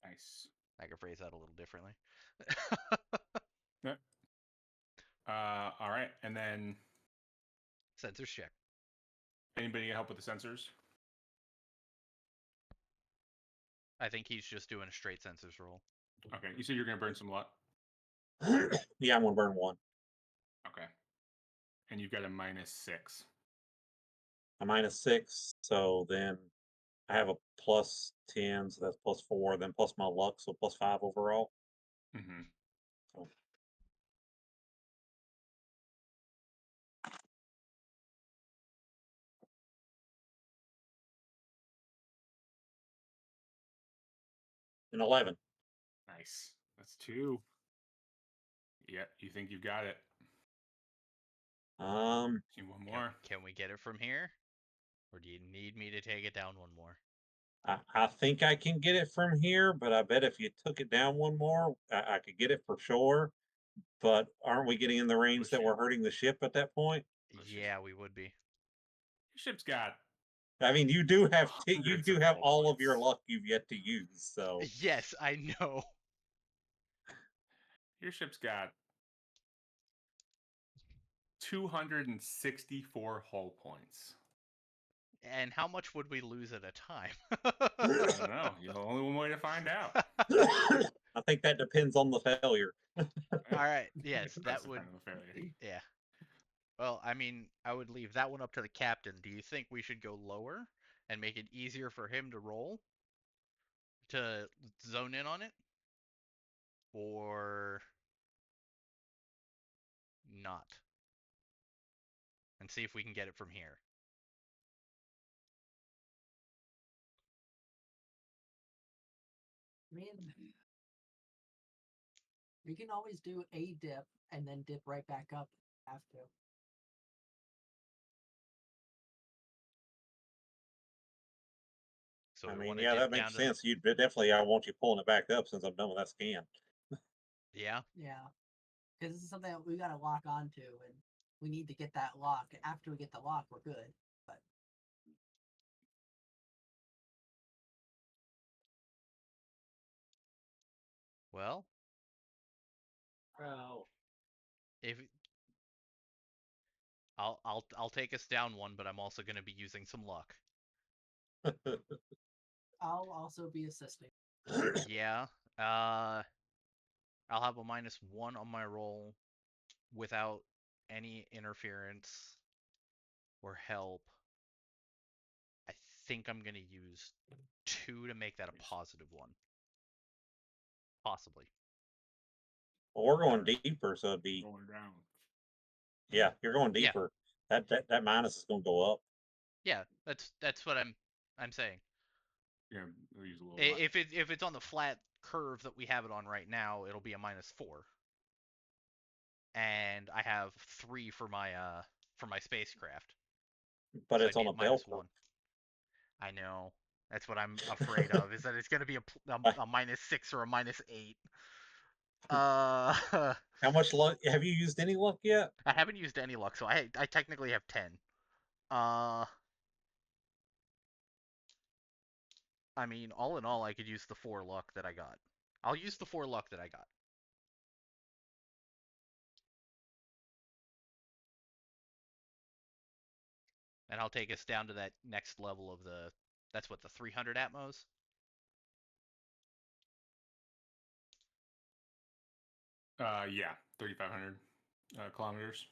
Nice. I could phrase that a little differently. Yeah. All right, and then Sensors check. anybody help with the sensors? I think he's just doing a straight sensors roll. Okay, you said you're gonna burn some luck. Yeah, I'm gonna burn 1. Okay, and you've got a -6. A -6, so then I have a +10, so that's +4, then plus my luck, so +5 overall. Mm-hmm. So, an 11. Nice. That's 2. Yep, you think you've got it. See one more. Can we get it from here? Or do you need me to take it down one more? I think I can get it from here, but I bet if you took it down one more, I could get it for sure. But aren't we getting in the range that we're hurting the ship at that point? Yeah, we would be. Your ship's got I mean, you do have hundreds of hull all of your points. luck you've yet to use. So Yes, I know. Your ship's got 264 hull points. And how much would we lose at a time? I don't know. You only one way to find out. I think that depends on the failure. All right. Yes, That's that would. kind of a failure. Yeah. Well, I mean, I would leave that one up to the captain. Do you think we should go lower and make it easier for him to roll to zone in on it, or not, and see if we can get it from here? I mean, we can always do a dip and then dip right back up if we have to. So I we mean, want to yeah, dip that down makes to sense. You definitely, I want you pulling it back up since I'm done with that scan. Yeah. Yeah. Because this is something that we got to lock onto, and we need to get that lock. After we get the lock, we're good. But Well, oh, if I'll take us down one, but I'm also going to be using some luck. I'll also be assisting. Yeah. I'll have a -1 on my roll without any interference or help. I think I'm going to use 2 to make that a +1. Possibly. Well, we're going deeper, so it'd be Going down. yeah, you're going Yeah. deeper. That minus is going to go up. Yeah, that's what I'm saying. Yeah, we'll use a little luck. If it's on the flat curve that we have it on right now, it'll be a -4. And I have 3 for my spacecraft. But So it's I on need a bell curve. -1. I know. That's what I'm afraid of, is that it's going to be a -6 or a -8. How much luck have you used? Any luck yet? I haven't used any luck, so I technically have 10. I mean, all in all, I could use the 4 luck that I got. I'll use the 4 luck that I got. And I'll take us down to that next level of the. That's what, the 300 atmos? Yeah, 3,500 kilometers.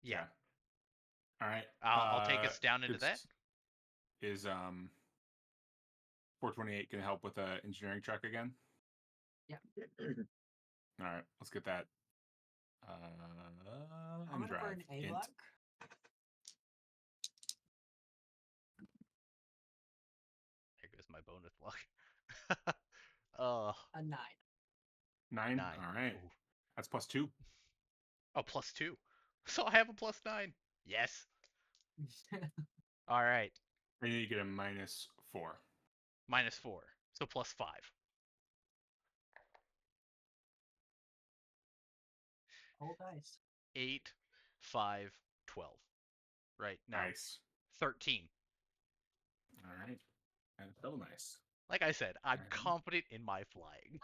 Yeah. All right. I'll take us down into that. Is 428 going to help with the engineering check again? Yeah. All right, let's get that. I'm gonna burn a luck. There goes my bonus luck. A 9. 9? 9. All right. Ooh. That's +2. Oh, +2. So I have a +9. Yes. All right. And then you get a -4. -4. So +5. Roll dice. 8, 5, 12. Right now. Nice. 13. All right. And so nice. Like I said, I'm Alright. confident in my flying.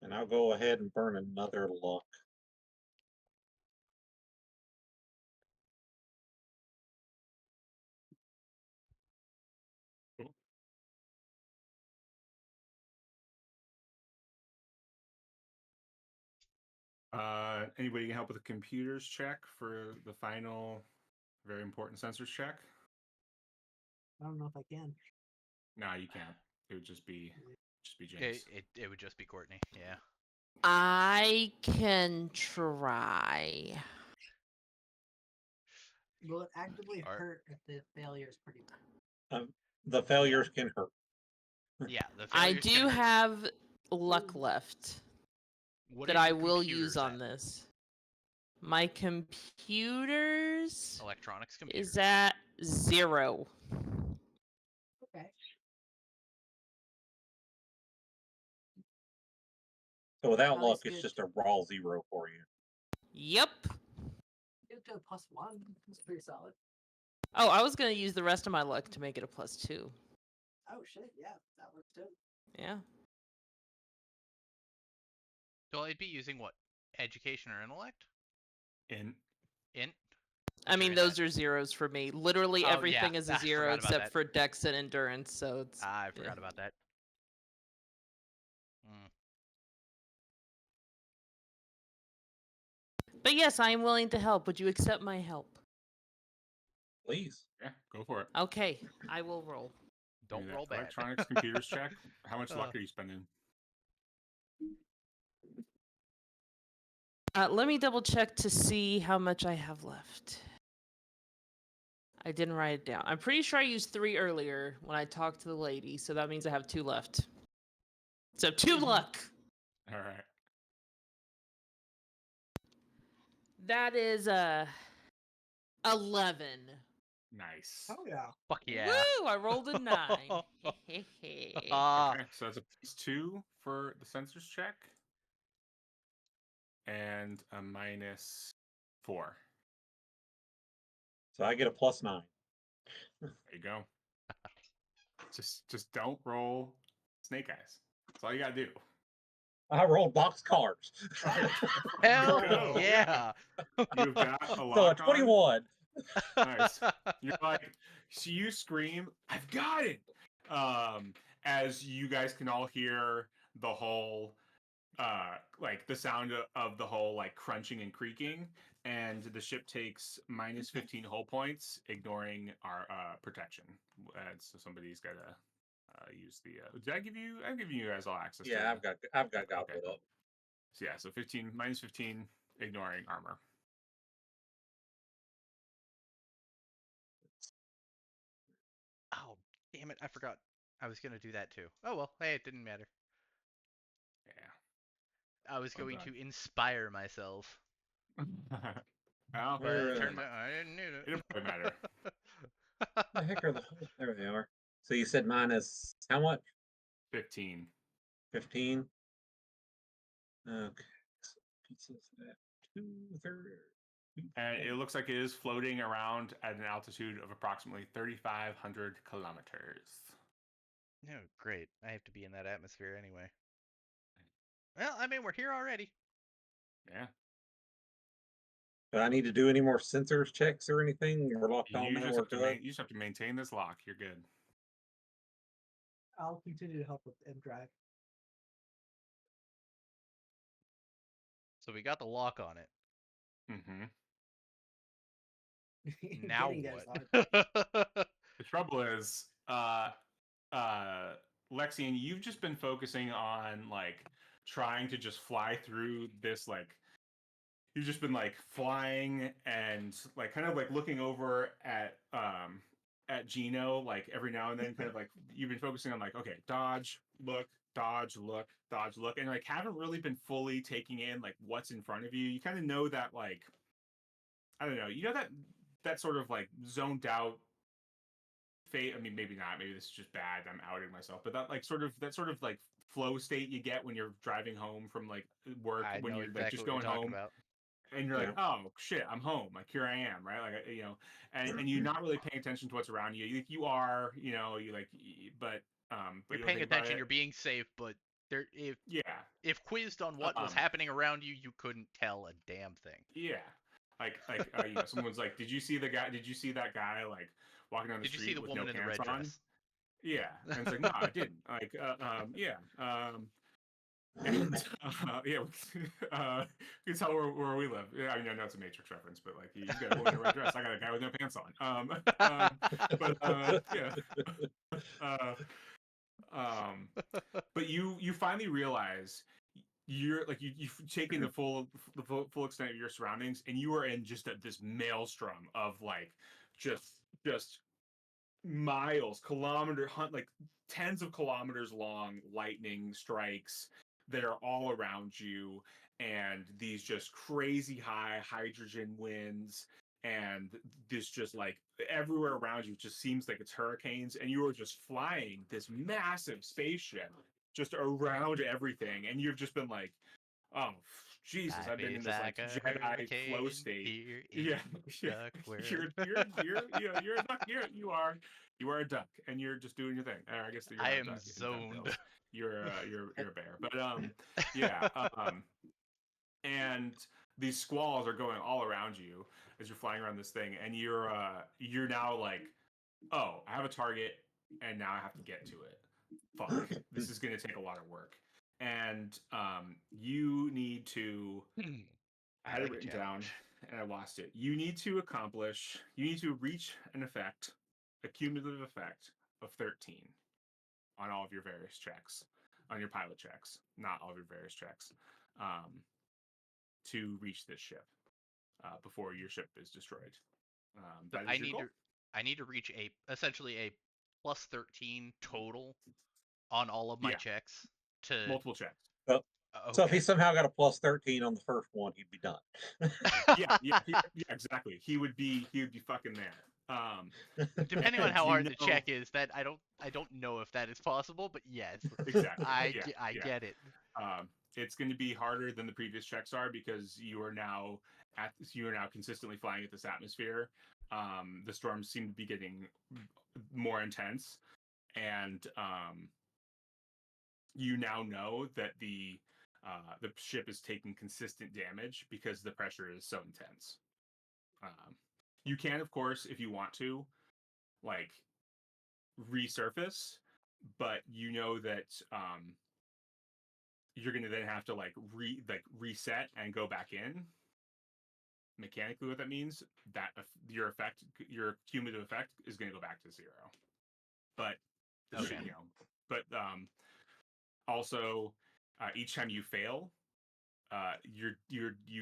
And I'll go ahead and burn another luck. Cool. Anybody can help with the computers check for the final, very important sensors check? I don't know if I can. No, you can't. It would just be it, Jinx. it would just be Courtney. Yeah. I can try. Will it actively Or- hurt if the failure is pretty bad? The failures can hurt. Yeah. The I failures can do hurt. have luck left What that is I your will computers use on at? this. My computers Electronics computers. is at 0. Okay. So without Nice, luck, it's good. just a raw 0 for you. Yep. Get to a +1. That's pretty solid. Oh, I was gonna use the rest of my luck to make it a +2. Oh shit, yeah, that works too. Yeah. So I'd be using what? Education or intellect? In Int? I What's your mean, int those at? are zeros for me. Literally Oh, yeah. everything is a I 0 forgot about except that. for dex and endurance, so it's I yeah. forgot about that. Mm. But yes, I am willing to help. Would you accept my help? Please. yeah, go for it. Okay, I will roll. Give Don't me that roll bad. electronics computers check. How much luck are you spending? Let me double check to see how much I have left. I didn't write it down. I'm pretty sure I used 3 earlier when I talked to the lady, so that means I have 2 left. So 2 luck. All right. That is 11. Nice. Oh yeah. Fuck yeah. Woo! I rolled a 9. Ah, Okay, so that's a +2 for the sensors check, and a -4. So I get a +9. There you go. Just don't roll snake eyes. That's all you gotta do. I rolled box cards. hell Go. yeah. You've got a So a lock on. 21. Nice. You're like, so you scream, "I've got it!" As you guys can all hear the whole, like the sound of the whole like crunching and creaking, and the ship takes -15 hull points, ignoring our protection. So somebody's gotta use the. Did I give you? I've given you guys all access. Yeah, to I've got Okay, goblet cool. up. So yeah, so 15 -15, ignoring armor. Oh, damn it. I forgot. I was going to do that too. Oh, well. Hey, it didn't matter. Yeah. I was Well going done. to inspire myself. Well, But Where, it turns out I didn't need it. it don't really matter. the heck are the there they are. So you said minus how much? 15. 15. Okay. So pieces at 2/3. And it looks like it is floating around at an altitude of approximately 3,500 kilometers. No, great. I have to be in that atmosphere anyway. Well, I mean, we're here already. Yeah. Do I need to do any more sensors checks or anything? We're locked on You now. just We're have to good. you just have to maintain this lock. You're good. I'll continue to help with M drive. So we got the lock on it. Mm-hmm. Now Getting there is hard. what? The trouble is, Lexian, you've just been focusing on like trying to just fly through this like you've just been like flying and like kind of like looking over at Gino like every now and then kind of like you've been focusing on like okay dodge look dodge look dodge look and like haven't really been fully taking in like what's in front of you. You kind of know that like I don't know, you know that sort of like zoned out fate. I mean, maybe not. Maybe this is just bad. I'm outing myself. But that sort of like flow state you get when you're driving home from like work I when know you're like exactly just what you're going talking home about. and you're like, oh shit, I'm home. Like here I am, right? Like and you're not really paying attention to what's around you. You are, but You're you don't paying think about attention. it. You're being safe, but there, Yeah, if quizzed on what was happening around you, you couldn't tell a damn thing. yeah. Someone's like, did you see the guy? Did you see that guy like walking down the Did you see street the with woman no in the pants red on? dress? Yeah, and it's like, no, I didn't. Like, yeah, and yeah, you can tell where we live. Yeah, I mean, I know it's a Matrix reference, but like, he's got a woman in a red dress. I got a guy with no pants on. But yeah, uh, but you finally realize you're like you've taken the full extent of your surroundings, and you are in just this maelstrom of like just miles, like tens of kilometers long lightning strikes that are all around you, and these just crazy high hydrogen winds, and this just like everywhere around you just seems like it's hurricanes, and you are just flying this massive spaceship just around everything, and you've just been like, oh Jesus, Life I've been in is this like like a Jedi flow hurricane state. here Yeah, in yeah. Duck World. You're a duck. You are a duck, and you're just doing your thing. I guess that you're I not a am duck in zoned. DuckTales. You're a bear. But yeah. And these squalls are going all around you as you're flying around this thing, and you're now like, oh, I have a target, and now I have to get to it. Fuck, this is gonna take a lot of work, and you need to. I I had it like a written down challenge. and I lost it. You need to reach an effect, a cumulative effect of 13 on all of your various checks, on your pilot checks, not all of your various checks, to reach this ship before your ship is destroyed. So That is your goal. I need to reach essentially a plus 13 total on all of my Yeah, checks to multiple checks. Well, so if he okay. somehow got a plus 13 on the first one, he'd be done. Yeah, exactly. He would be fucking there. Depending on And how hard the check is, that I don't know if that is possible, but yes, exactly. Yeah, I yeah. get it. It's going to be harder than the previous checks are because you are now consistently flying at this atmosphere. The storms seem to be getting more intense, and you now know that the ship is taking consistent damage because the pressure is so intense. You can, of course, if you want to, like resurface, but you know that you're going to then have to reset and go back in. Mechanically, what that means that your cumulative effect is going to go back to 0. But Okay. but also each time you fail, you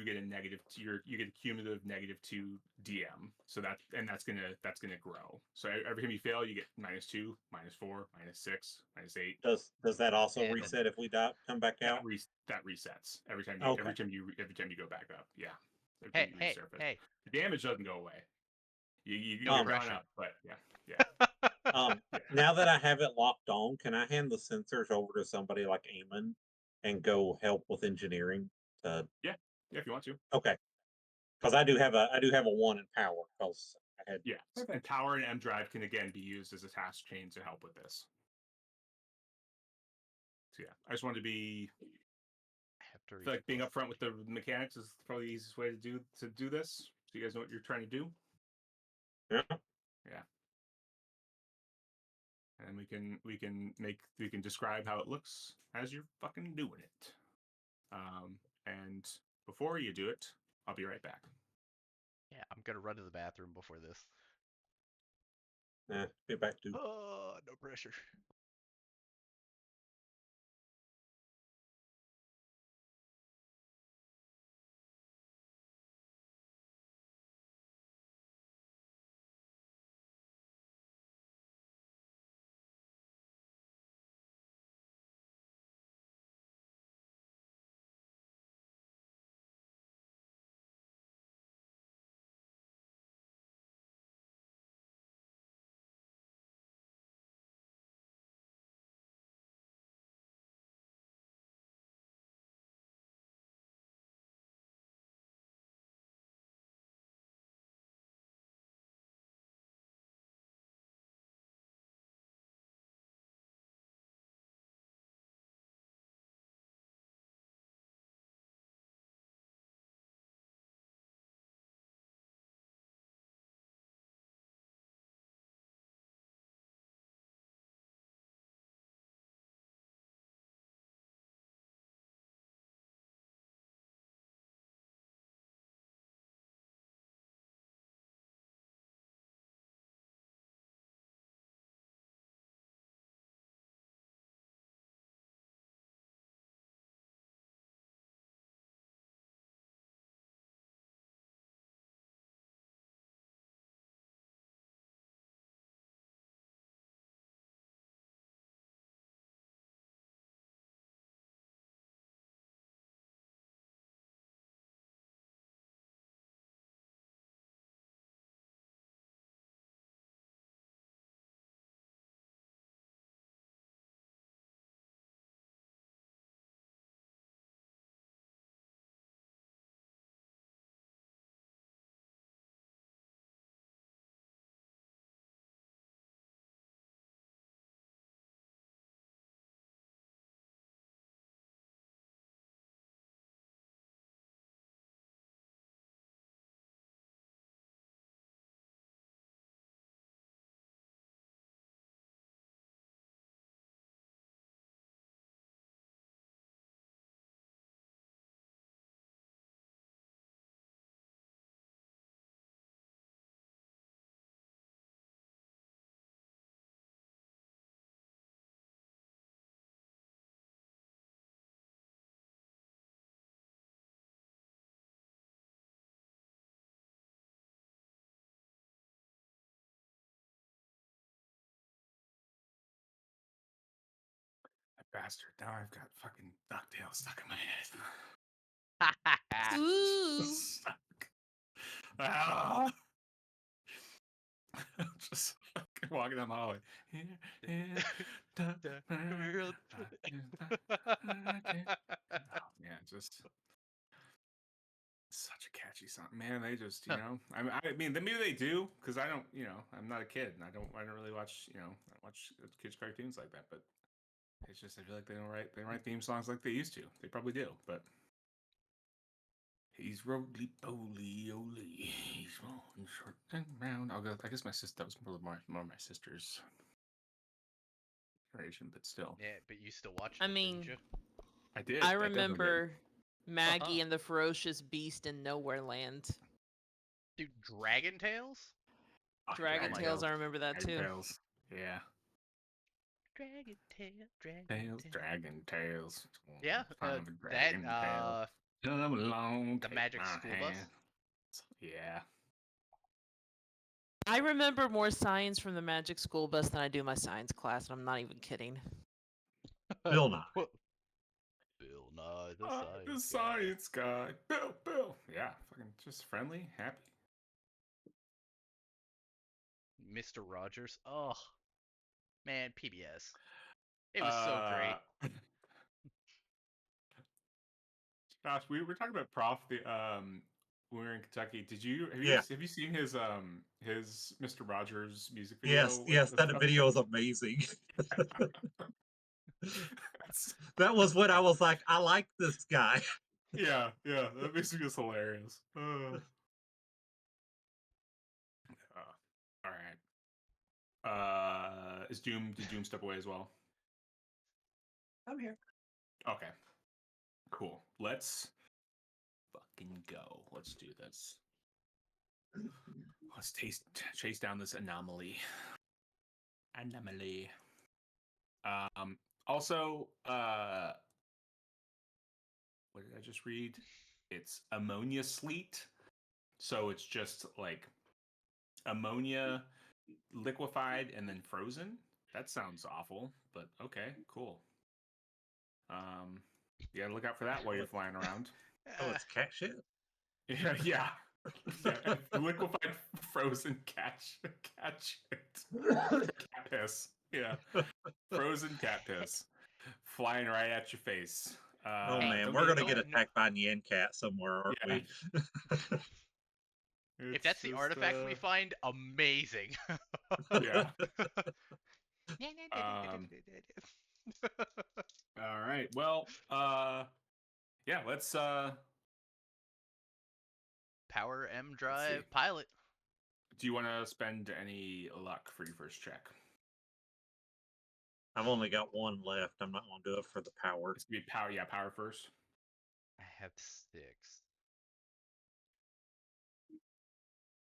get a negative. You get a cumulative -2 DM. So that's gonna grow. So every time you fail, you get -2, -4, -6, -8. Does that also And reset if we come back out? That resets every time Okay. every time you go back up. Yeah, every hey, time you hey, resurface. hey. The damage doesn't go away. You're No gone pressure. up, but yeah. Now that I have it locked on, can I hand the sensors over to somebody like Eamon and go help with engineering? Yeah, if you want to. Okay, because I do have a 1 in power because I had. Yeah, and power and M drive can again be used as a task chain to help with this. So yeah, I just wanted to be. I have to I reach feel like being plus upfront with 13. the mechanics is probably the easiest way to do this. So you guys know what you're trying to do. Yeah. Yeah. And we can describe how it looks as you're fucking doing it. And before you do it, I'll be right back. Yeah, I'm gonna run to the bathroom before this. Get back to. Oh, no pressure. bastard. Now I've got fucking DuckTales stuck in my head. Ooh. Stuck. Ah. Just fucking walking down the hallway. Yeah, just such a catchy song, man. They just, I mean, maybe they do because I don't, I'm not a kid and I don't really watch, I watch kids cartoons like that. But it's just I feel like they don't write theme songs like they used to. They probably do, but he's roly poly oly. He's rolling short and round. I guess my sister, that was more my sister's generation, but still. Yeah, but you still watched I it, mean, didn't you? I did. I definitely did. remember Maggie and the Ferocious Beast in Nowhere Land. Dude, Dragon Tales? Oh, Dragon Tales, I remember that Dragon too. Tales. Yeah. Dragon Tail, Dragon Tails, Tail. Dragon Tales. Yeah, Son of a dragon tail. Come along, the take Magic my School Bus. hand. Yeah. I remember more science from the Magic School Bus than I do my science class, and I'm not even kidding. Bill Nye. Bill Nye, the The science science guy. Bill. Yeah, fucking just friendly, happy. Mr. Rogers. Oh, man, PBS. It was so great. Gosh, we were talking about Prof when we were in Kentucky. Yeah. Have you seen his Mr. Rogers music Yes, video? yes, that video is amazing. That was when I was like, I like this guy. Yeah, that makes me just hilarious. All right. Did Doom step away as well? I'm here. Okay. Cool. Let's fucking go. Let's do this. Let's chase down this anomaly. Also, what did I just read? It's ammonia sleet. So it's just like ammonia liquefied and then frozen. That sounds awful, but okay, cool. You gotta look out for that while you're flying around. Oh, it's cat shit. Yeah. Liquefied frozen cat shit. Cat piss. Yeah. Frozen cat piss. Flying right at your face. Oh man, we're gonna get attacked by Nyan Cat somewhere, aren't we? If that's the artifact we find, amazing. Yeah. All right. Well, yeah, let's Power M drive pilot. Do you want to spend any luck for your first check? I've only got one left. I'm not gonna do it for the power. It's gonna be power. Yeah, power first. I have 6.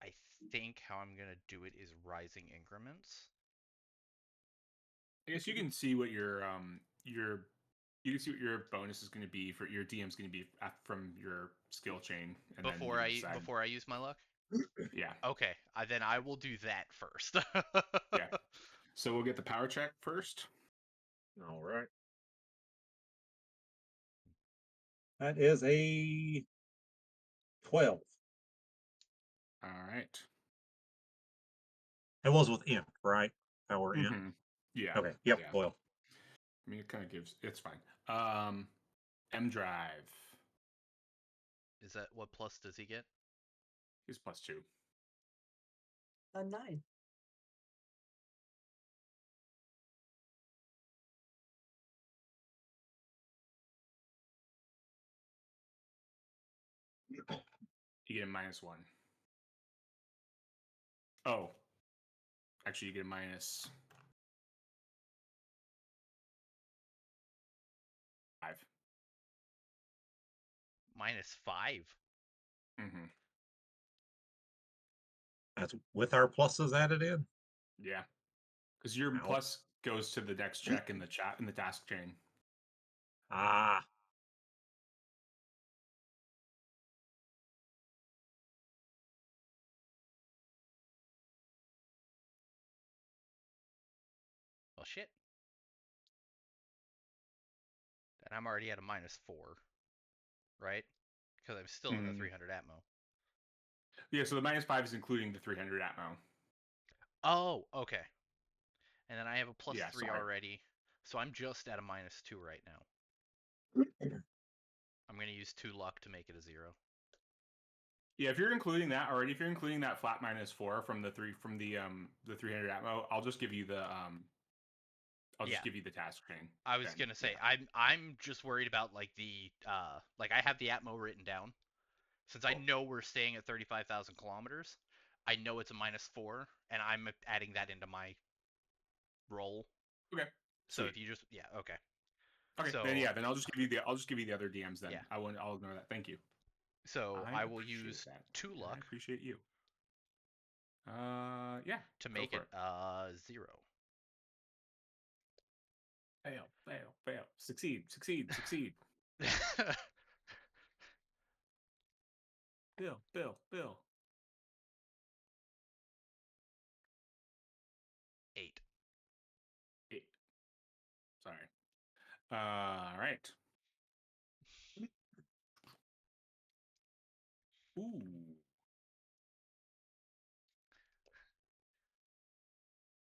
I think how I'm gonna do it is rising increments. I guess you can see what your you can see what your bonus is going to be for your DM's going to be from your skill chain and before I use my luck. Yeah. Okay, then I will do that first. Yeah. So we'll get the power check first. All right. That is a 12. All right. It was with imp, right? Power imp. Yeah. Okay. Yep. Yeah. 12. I mean, it kind of gives. It's fine. M drive. Is that what plus does he get? He's +2. A 9. You get a -1. Oh. Actually, you get a -5. -5. Mm-hmm. That's with our pluses added in. Yeah. Because your plus goes to the next check in the chat in the task chain. Ah. Well, shit. and I'm already at a -4, right? Because I'm still in the 300 atmo. Yeah, so the -5 is including the 300 atmo. Oh, okay. And then I have a +3 sorry. already, so I'm just at a -2 right now. I'm gonna use 2 luck to make it a 0. Yeah, if you're including that already, if you're including that flat -4 from the 300 atmo, I'll just give you the just give you the task chain. I was gonna say I'm just worried about like the like I have the atmo written down. Since I know we're staying at 35,000 kilometers, I know it's a -4, and I'm adding that into my roll. Okay. So Sweet. if you just okay. Okay. So then I'll just give you the other DMs then. Yeah. I'll ignore that. Thank you. So I will use that. 2 I luck appreciate you. Yeah. to make it 0. Fail. Succeed. Bill. 8. 8. Sorry. All right. Ooh.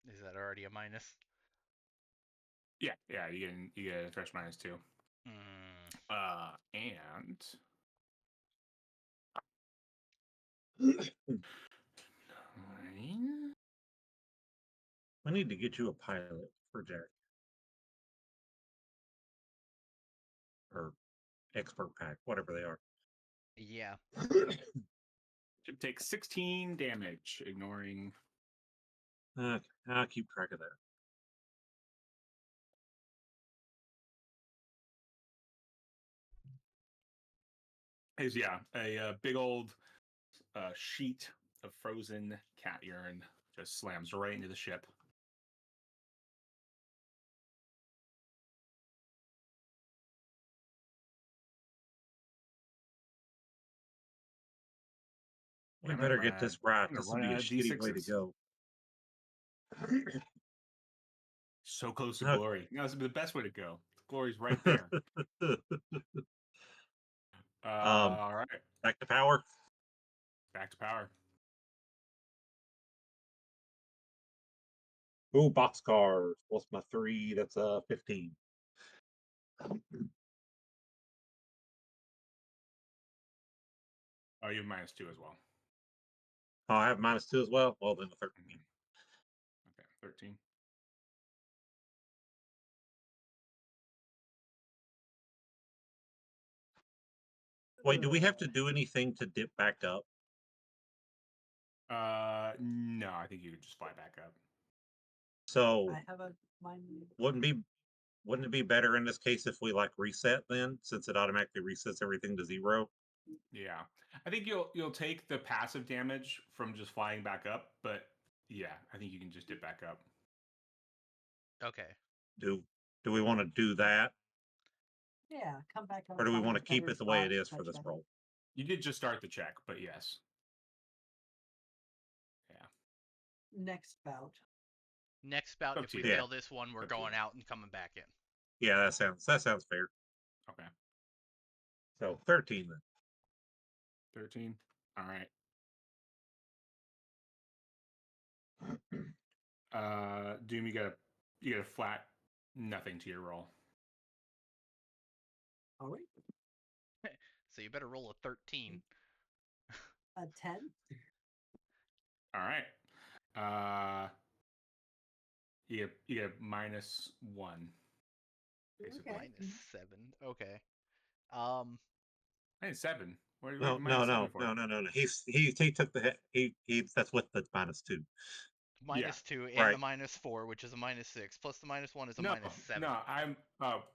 Is that already a minus? Yeah. You get a fresh -2. And 9. We need to get you a pilot for Jack. Or expert pack, whatever they are. Yeah. Should take 16 damage, ignoring. I'll keep track of that. Is a big old sheet of frozen cat urine just slams right into the ship. We better get this right. This will be a shitty way to go. So close to glory. This would be the best way to go. Glory's right there. All right. Back to power. Back to power. Ooh, boxcars. What's my 3? That's 15. Oh, you have -2 as well. Oh, I have -2 as well. Well, then a 13. Okay, 13. Wait, do we have to do anything to dip back up? No, I think you could just fly back up. So I have a mine. wouldn't it be better in this case if we like reset then, since it automatically resets everything to 0? Yeah, I think you'll take the passive damage from just flying back up, but yeah, I think you can just dip back up. Okay. Do we want to do that? Yeah, come back up. Or do we find want a to keep better it the way spot it to is for touch this down. roll? You did just start the check, but yes. Yeah. Next bout. Next bout, Up if to we you. fail this one, we're Up to you. going out and coming back in. Yeah, that sounds fair. Okay. So 13 then. 13. All right. Doom, you got a flat nothing to your roll. All right. So you better roll a 13. A 10. All right. You get -1. Basically. Okay. -7. Okay. I think 7. What No. -7 for? No. He took the hit. He that's with the -2. -2 and right. the -4, which is a -6, plus the -1 is a -7. No, I'm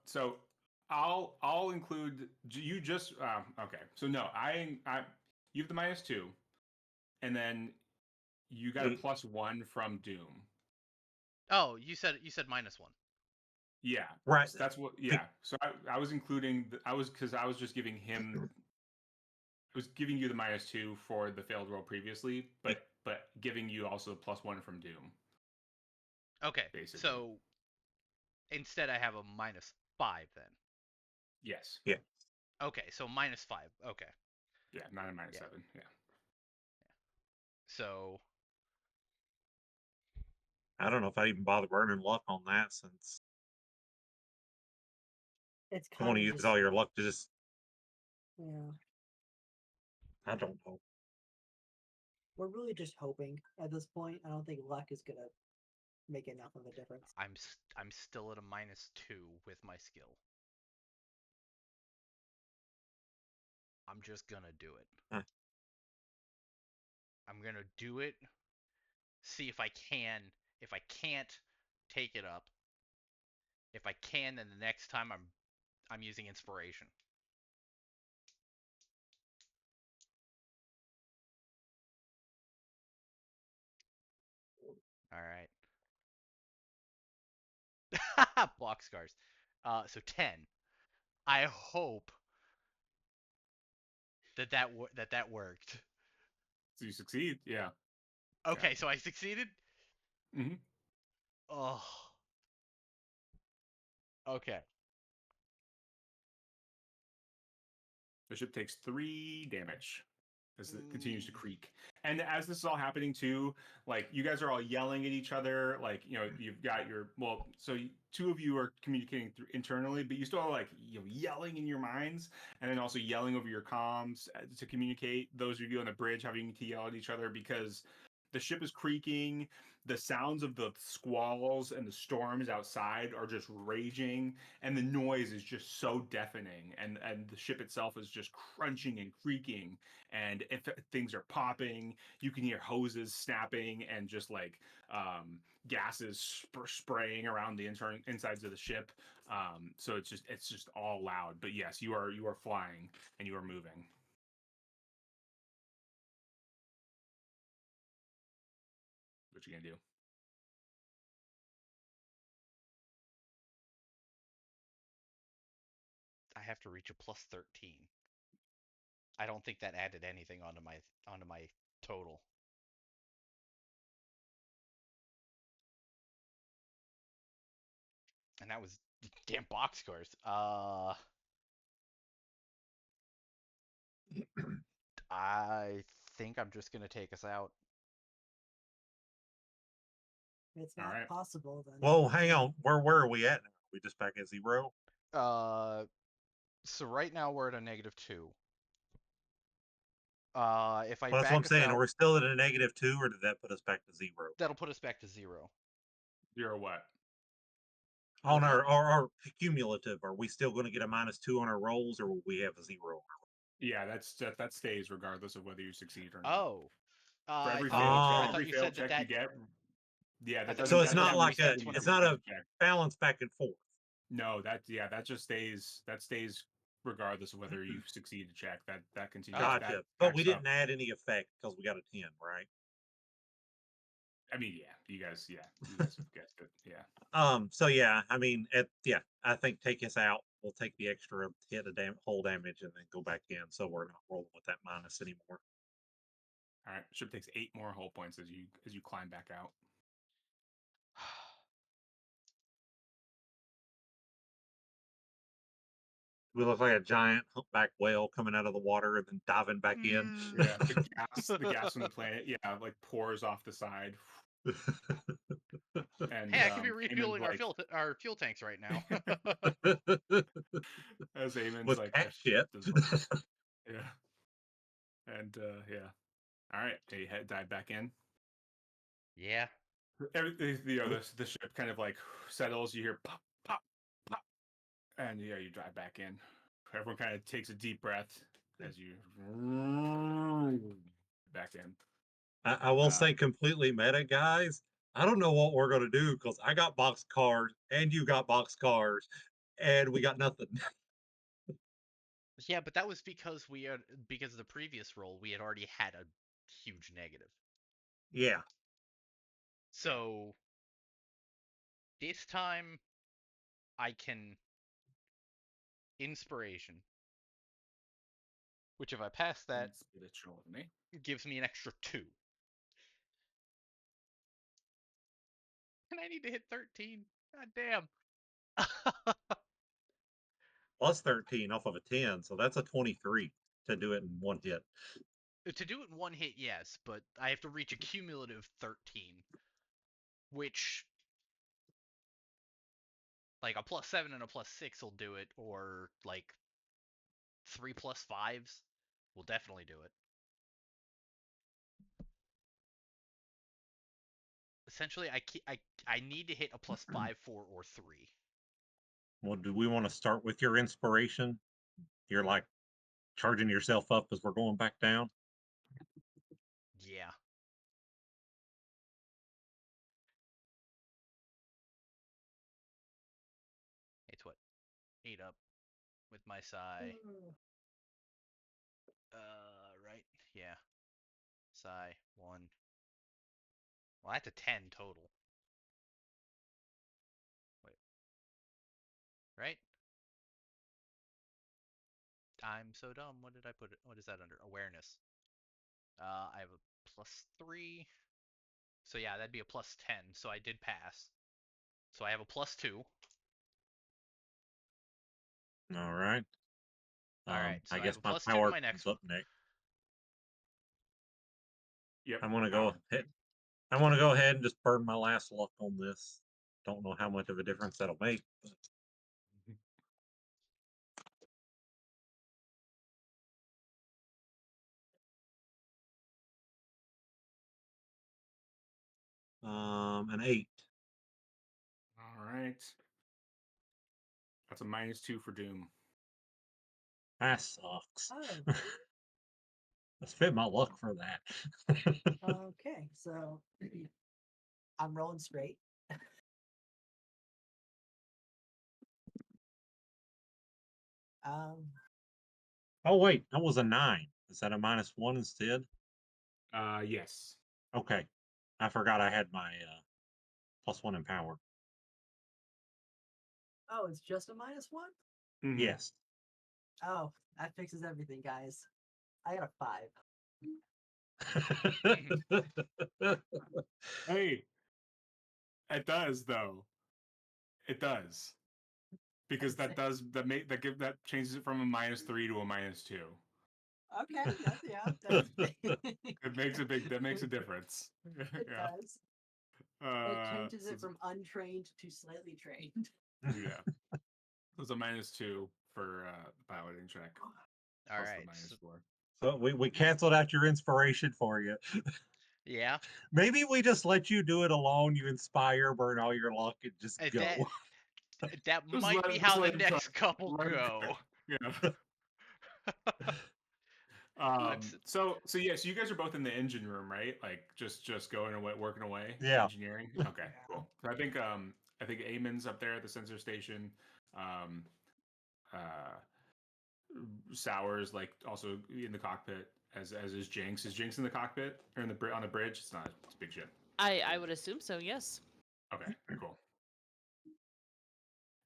so I'll include you just okay. So no, I you have the -2, and then you got a +1 from Doom. Oh, you said -1. Yeah, Right. So that's what. Yeah, so I was including. I was just giving him. I was giving you the -2 for the failed roll previously, but giving you also the +1 from Doom. Okay, Basically. so instead I have a -5 then. Yes. Yeah. Okay, so -5. Okay. Yeah, not a minus Yeah. 7. Yeah. So I don't know if I even bother burning luck on that since It's you want kind to of use just all your luck to just. yeah. I don't know. We're really just hoping at this point. I don't think luck is gonna make enough of a difference. I'm still at a -2 with my skill. I'm just gonna do it. Huh. I'm gonna do it. See if I can. If I can't, take it up. If I can, then the next time I'm using inspiration. All right. Boxcars. So 10. I hope that worked. So you succeed. Yeah. Okay, so I succeeded. Mm-hmm. Oh. Okay. The ship takes 3 damage as it continues to creak. And as this is all happening too, like you guys are all yelling at each other. Like you've got your two of you are communicating through internally, but you still are like yelling in your minds, and then also yelling over your comms to communicate. Those of you on the bridge having to yell at each other because the ship is creaking. The sounds of the squalls and the storms outside are just raging, and the noise is just so deafening, and the ship itself is just crunching and creaking, and if things are popping, you can hear hoses snapping and just like gases spraying around the insides of the ship. So it's just all loud. But yes, you are flying and you are moving. What you gonna do? I have to reach a +13. I don't think that added anything onto my total. And that was damn boxcars. I think I'm just gonna take us out. It's All not right. possible then. Whoa, hang on. Where are we at now? Are we just back at 0? So right now we're at a -2. If I Well, that's what I'm back us saying. Are out, we still at a -2, or did that put us back to 0? that'll put us back to 0. 0 what? On our cumulative, are we still going to get a -2 on our rolls, or will we have a 0? Yeah, that stays regardless of whether you succeed or not. Oh, For every I thought every you failed said check that. you get, yeah, I that thought doesn't So you it's that said not that doesn't like reset a, when you it's whenever not succeed a the check. balance back and forth. No, that just stays regardless of whether you succeed a check. That continues. Oh. Gotcha. That But we backs up. didn't add any effect because we got a 10, right? I mean, yeah, you guys have guessed it. Yeah. So yeah, I mean, I think take us out. We'll take the extra hit of whole damage and then go back in, so we're not rolling with that minus anymore. All right. Ship takes 8 more hull points as you climb back out. We look like a giant humpback whale coming out of the water and then diving back in. Yeah, the gas from the planet, yeah, like pours off the side. And Hey, I could be Eamon's refueling like, our fuel tanks right now. as Eamon's With like, cat this shit. does look like, yeah, and yeah. All right, you dive back in. Yeah. The ship kind of like settles. You hear pop, pop, pop, and yeah, you dive back in. Everyone kind of takes a deep breath as you back in. I will say completely meta, guys. I don't know what we're going to do because I got box cars and you got box cars and we got nothing. Yeah, but that was because because of the previous roll, we had already had a huge negative. Yeah. So this time I can inspiration, which if I pass that Spiritually. gives me an extra 2. And I need to hit 13. God damn. plus 13 off of a 10, so that's a 23 to do it in one hit. To do it in one hit, yes, but I have to reach a cumulative 13, which, like, a plus 7 and a plus 6 will do it, or, like, 3 plus 5s will definitely do it. Essentially, I need to hit a plus 5, 4, or 3. Well, do we want to start with your inspiration? You're like charging yourself up as we're going back down. Yeah. It's what? 8 up with my psi. Right? Yeah. Psi, 1. Well, that's a 10 total. Wait. Right? I'm so dumb. What did I put it? What is that under? Awareness. I have a plus 3. So yeah, that'd be a plus 10. So I did pass. So I have a plus 2. All right. All right. So I I have guess a my plus 2 to power my next comes one. up next. Yep. I'm gonna go ahead. I want to go ahead and just burn my last luck on this. Don't know how much of a difference that'll make. An 8. All right. That's a -2 for Doom. That sucks. Oh, I spent my luck for that. okay. So I'm rolling straight. Um, Oh wait, that was a 9. Is that a -1 instead? Yes. Okay, I forgot I had my +1 in power. oh, it's just a -1? Mhm. Yes. Oh, that fixes everything, guys. I got a 5. Hey, it does though. It does because that does that changes it from a -3 to a -2. Okay, yeah, that's It makes a big that makes a difference. It Yeah. does. It changes So it from untrained to slightly trained. yeah. So it's a -2 for the piloting check All plus right. the -4. So we canceled out your inspiration for you. Yeah. Maybe we just let you do it alone. You inspire, burn all your luck, and just That go. that Just might let- be just how the let him cook. next couple Let him go. cook. Yeah. Let's- So yeah, so you guys are both in the engine room, right? Like just going away, working away, Yeah. engineering. Okay, Yeah. cool. So I think Eamon's up there at the sensor station. Um, uh, Sour's like also in the cockpit, as is Jinx. Is Jinx in the cockpit or in the on the bridge? It's not. It's a big ship. I would assume so. Yes. Okay, cool.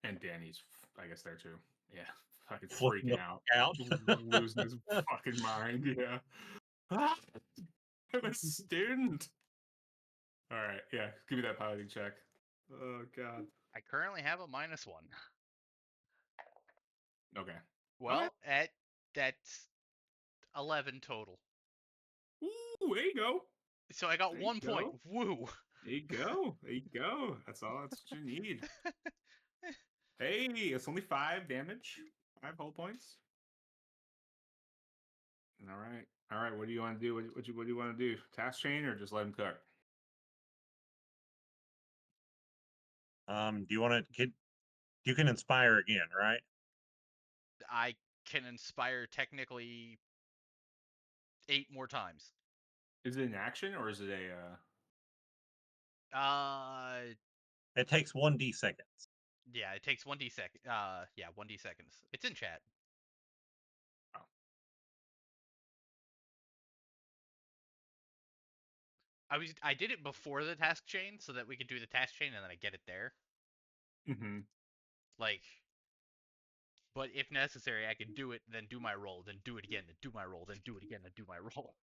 And Danny's, I guess, there too. Yeah, fucking Flipping freaking the out, out. losing his fucking mind. Yeah. Ah, I'm a student. All right, yeah, give me that piloting check. Oh god. I currently have a -1. Okay. Well, that's 11 total. Ooh, there you go. So I got There 1 you point. go. Woo. There you go. There you go. That's all. That's what you need. Hey, it's only 5 damage. 5 hull points. All right. All right. What do you want to do? What do you want to do? Task chain or just let him cook? Do you want to? You can inspire again, right? I can inspire technically 8 more times. Is it an action or is it a? It takes 1d seconds. Yeah, it takes 1d second. Yeah, 1d seconds. It's in chat. Oh. I did it before the task chain so that we could do the task chain and then I get it there. Mm-hmm. Like, but if necessary, I could do it, then do my roll, then do it again, then do my roll, then do it again, then do my roll.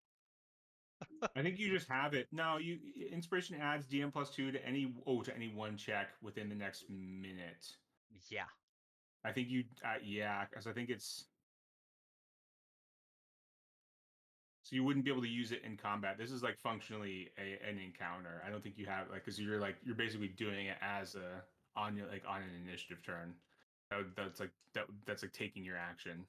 I think you just have it. No, you inspiration adds DM +2 to any one check within the next minute. Yeah. I think you, yeah, because I think it's. So you wouldn't be able to use it in combat. This is like functionally an encounter. I don't think you have like because you're basically doing it as a on your like on an initiative turn. That's like taking your action.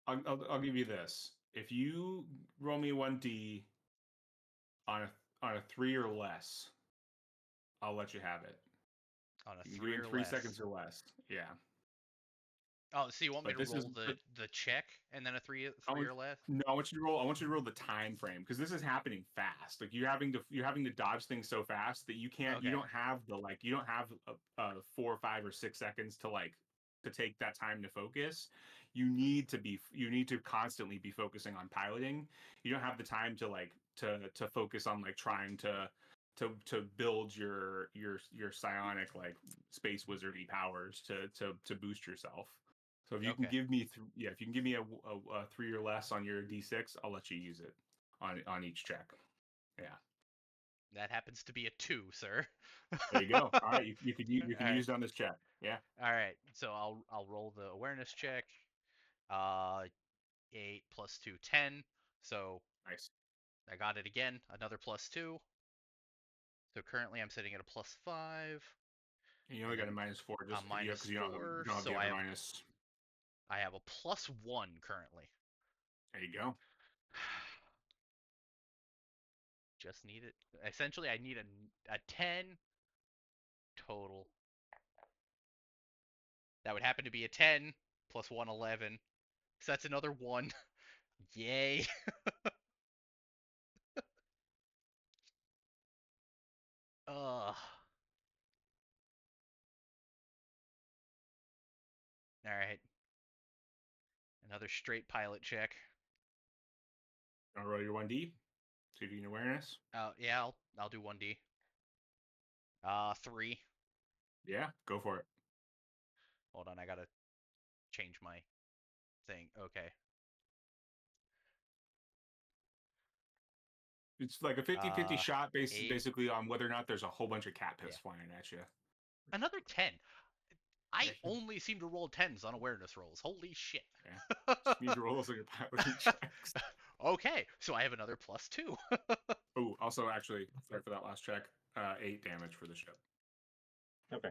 I'll give you this. If you roll me 1d on a 3 or less, I'll let you have it. On a You can do 3 it in or 3 less. seconds or less. Yeah. Oh, so you want me But to this is roll the check and then a three or less? no, I want you to roll the time frame because this is happening fast. Like you're having to dodge things so fast that you can't you Okay. don't have you don't have 4 or 5 or 6 seconds to take that time to focus. You need to constantly be focusing on piloting. You don't have the time to focus on like trying to build your psionic like space wizardy powers to boost yourself. So if you can Okay. give me if you can give me a 3 or less on your d6, I'll let you use it on each check. Yeah. That happens to be a 2, sir. There you go. All right, you can All right. use it on this check. Yeah. All right. So I'll roll the awareness check. 8 plus 2, 10. So Nice. I got it again. Another plus 2. So currently I'm sitting at a plus 5. And you only And got a then -4 a just minus because you don't 4. have the So other minus. I have a plus 1 currently. There you go. Just need it. Essentially, I need a 10 total. That would happen to be a 10 plus 1, 11. So that's another 1. Yay. Ugh. Alright. Another straight pilot check. I'll roll your 1d. See if you can awareness. Yeah, I'll do 1D. 3. Yeah, go for it. Hold on, I gotta change my thing. Okay. It's like a 50-50 shot based 8. basically on whether or not there's a whole bunch of cat piss Yeah. flying at you. Another 10. I Yeah. only seem to roll 10s on awareness rolls. Holy shit. Yeah. Just need to roll those on your piloting checks. Okay, so I have another plus 2. Oh, also, actually, sorry for that last check. 8 damage for the ship. Okay.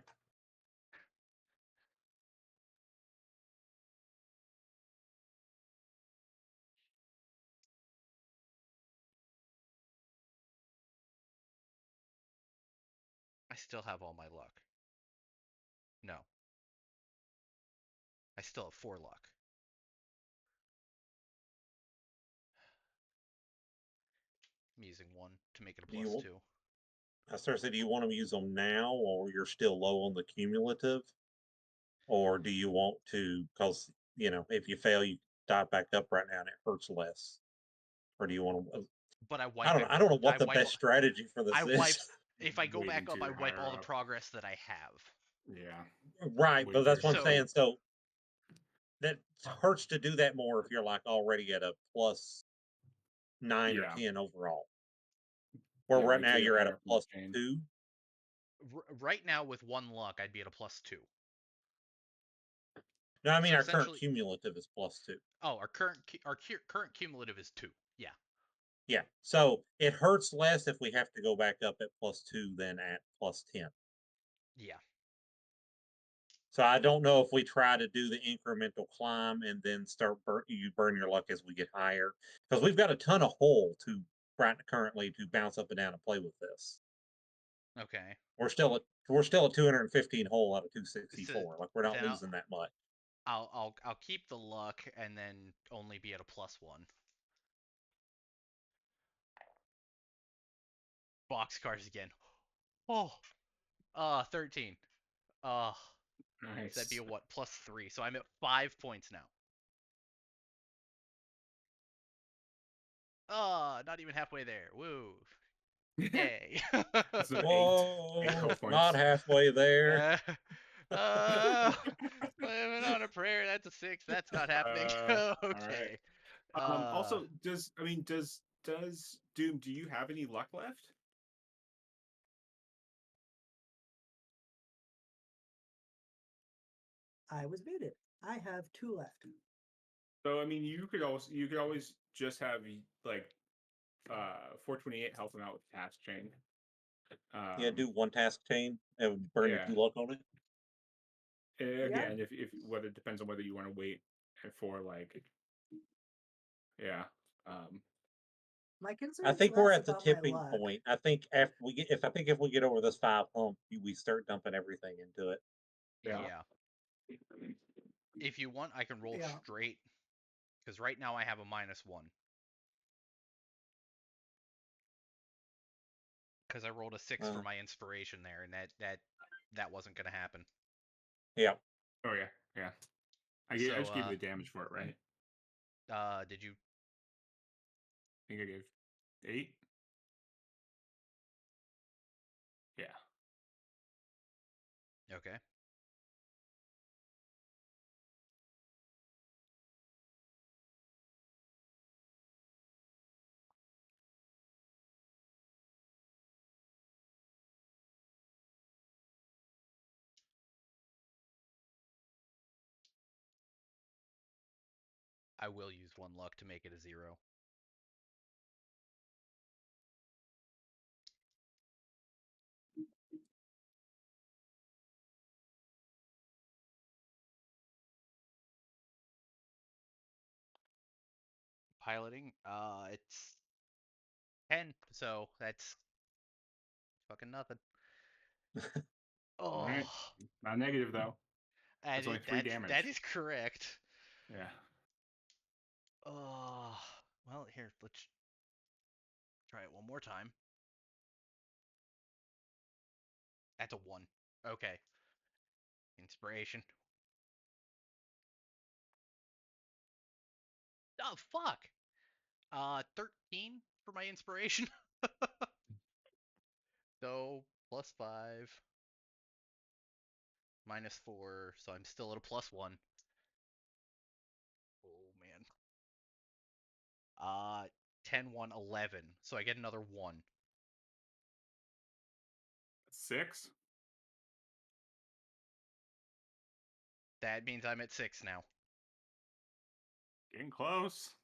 I still have all my luck. No. I still have 4 luck. I'm using 1 to make it a Do you plus want- 2. I started saying, do you want to use them now, or you're still low on the cumulative, or do you want to? Because if you fail, you dive back up right now, and it hurts less. Or do you want to? But I wipe I don't know. I don't know what the wipe best strategy for this I is. wipe if I go Wait back up, until I you're wipe all higher the up. progress that I have. Yeah. Right, Wait but that's till what I'm So- saying. So that hurts to do that more if you're like already at a plus 9 or Yeah. 10 overall. Where Yeah, right wait now till you're you're at higher a up in the plus chain. 2. Right now, with 1 luck, I'd be at a plus 2. No, I mean So our current essentially- cumulative is plus 2. Oh, our current cumulative is 2. Yeah. Yeah, so it hurts less if we have to go back up at plus 2 than at plus 10. Yeah. So I don't know if we try to do the incremental climb and then you burn your luck as we get higher, because we've got a ton of hole to currently to bounce up and down and play with this. Okay. We're still at 215 hole out of 264. Like we're not then losing that much. I'll keep the luck and then only be at a plus 1. Boxcars again. Oh. 13. So Nice. that'd be a what? Plus 3. So I'm at 5 points now. Not even halfway there. Woo. Yay. So Whoa, 8 health points. not halfway there. Living on a prayer. That's a 6. That's not happening. Okay. Also, does Doom? Do you have any luck left? I was muted. I have 2 left. So I mean, you could always just have like 428 help him out with task chain. Yeah, do 1 task chain and burn your Yeah. 2 luck on it. Again, if whether it depends on whether you want to wait for like, yeah. My concern I is think we're less at the about my tipping luck. point. I think after we get, if we get over this 5 hump, we start dumping everything into it. Yeah. If you want, I can roll Yeah. straight. Because right now I have a -1. Because I rolled a 6 for my inspiration there, and that wasn't going to happen. Yeah. Oh yeah, yeah. I just gave you the damage for it, right? Did you? I think I gave 8. Yeah. Okay. I will use 1 luck to make it a 0. Piloting, it's 10, so that's fucking nothing. All right. Not negative though. That's only 3 damage. That is correct. Yeah. Oh, well, here, let's try it one more time. That's a 1. Okay. Inspiration. Oh, fuck. 13 for my inspiration. So, +5. -4, so I'm still at a +1. Oh, man. 10, 1, 11. So I get another 1. 6. That means I'm at 6 now. Getting close.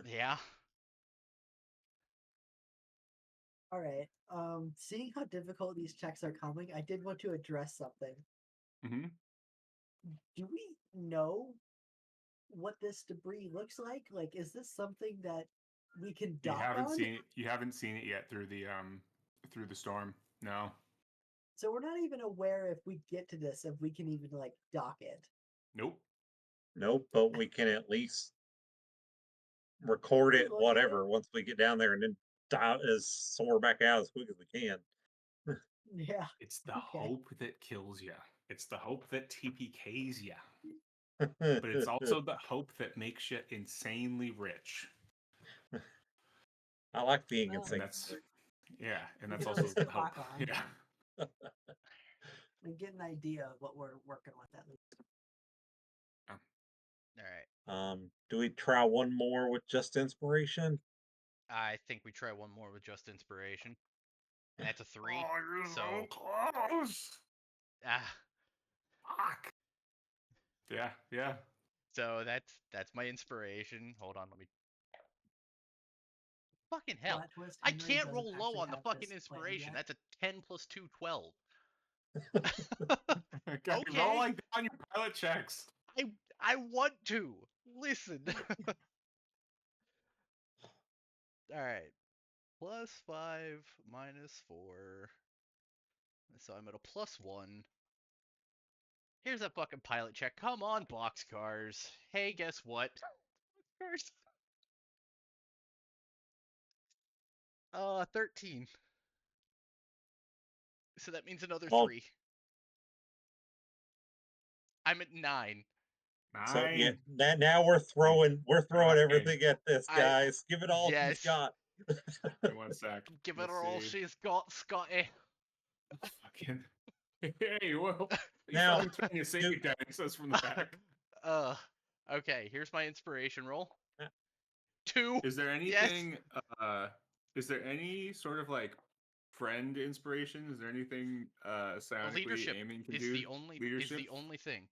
Yeah. All right. Seeing how difficult these checks are coming, I did want to address something. Mm-hmm. Do we know what this debris looks like? Like, is this something that we can dock on? You haven't seen it yet through the storm. No. So we're not even aware if we get to this, if we can even like dock it. Nope. Nope, but we can at least record it, Look at whatever, it. once we get down there and then soar back out as quick as we can. Yeah. It's the Okay. hope that kills you. It's the hope that TPKs you. But it's also the hope that makes you insanely rich. I like being Well, insane. And we that's can also always the hope. dock on. Yeah. We get an idea of what we're working with at least. All right. Do we try one more with just inspiration? I think we try one more with just inspiration. And that's a 3. Oh, you're so close. Ah. Fuck. Yeah. So that's my inspiration. Hold on, let me. Fucking hell! Plot twist, I Henry can't doesn't roll low actually on the have fucking this planned inspiration. yet. That's a 10 + 2, 12. Okay. Roll like that on your pilot checks. I want to listen. All right. +5 -4. So I'm at a +1. Here's a fucking pilot check. Come on, boxcars. Hey, guess what? Boxcars. 13. So that means another 3. I'm at 9. So yeah, 9. now we're throwing everything at this, guys. Give it all Yes. she's got. Give me 1 sec. Give it Let's all see. she's got, Scotty. Fucking Hey, well, you Now, fucking turning a saving down, it says from the back. Okay, here's my inspiration roll. Uh, 2. Is there Yes. anything, is there any sort of like friend inspiration? Is there anything psionically Leadership aiming to is do? the only thing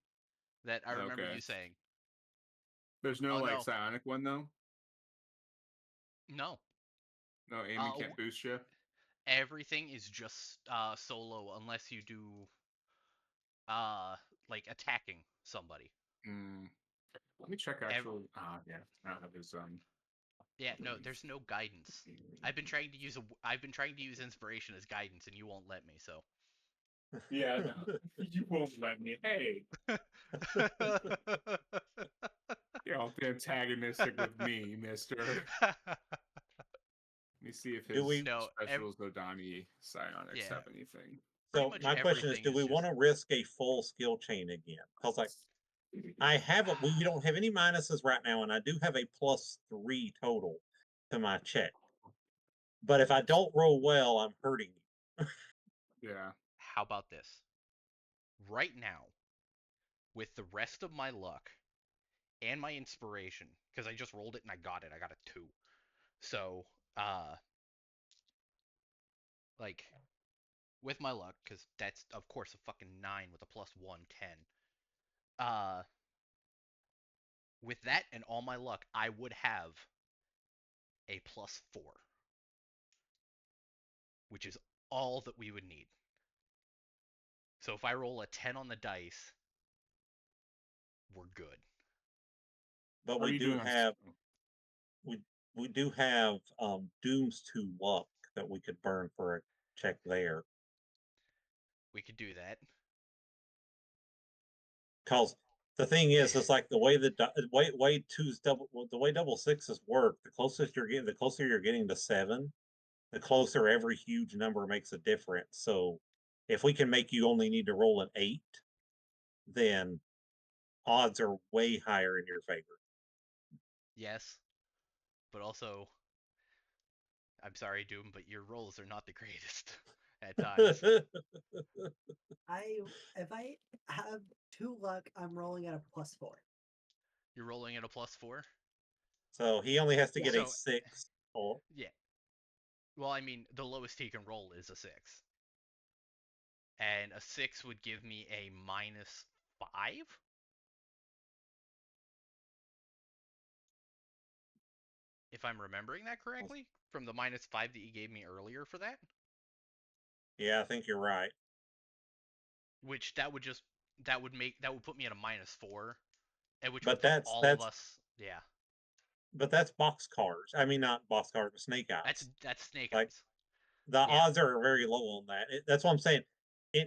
that I remember Okay. you saying. There's no Oh, like no. psionic one though? No. No, aiming can't boost you? Everything is just solo unless you do like attacking somebody. Let me check actually. Yeah, I don't have his Yeah, no, there's no guidance. I've been trying to use inspiration as guidance and you won't let me, so. Yeah, no, you won't let me. Hey, you're all antagonistic with me, mister. Let me see if Do his we? No, specials Odami psionics yeah. have anything. Pretty So much my question is, everything do is we just want to risk a full skill chain again? Because like I have a, we don't have any minuses right now, and I do have a +3 total to my check. But if I don't roll well, I'm hurting you. Yeah. How about this? Right now, with the rest of my luck and my inspiration, because I just rolled it and I got it. I got a 2. So, like, with my luck, because that's, of course, a fucking 9 with a +1, 10. With that and all my luck, I would have a +4, which is all that we would need. So if I roll a 10 on the dice, we're good. But What are we you do doing have we do have Doom's 2 luck that we could burn for a check there. We could do that. Because the thing is, it's like the way way two's double the way double sixes work. The closer you're getting to 7, the closer every huge number makes a difference. So if we can make you only need to roll an 8, then odds are way higher in your favor. Yes, but also, I'm sorry, Doom, but your rolls are not the greatest at times. If I have 2 luck, I'm rolling at a +4. You're rolling at a +4? So he only has to get a So, 6. Oh, yeah. Well, I mean, the lowest he can roll is a 6. And a 6 would give me a -5? If I'm remembering that correctly? From the -5 that you gave me earlier for that? yeah, I think you're right. Which that would put me at a -4. And which would But put all of us, yeah. that's box cars. I mean, not box cars, but snake eyes. That's Snake Like Eyes. the Yeah. odds are very low on that. That's what I'm saying.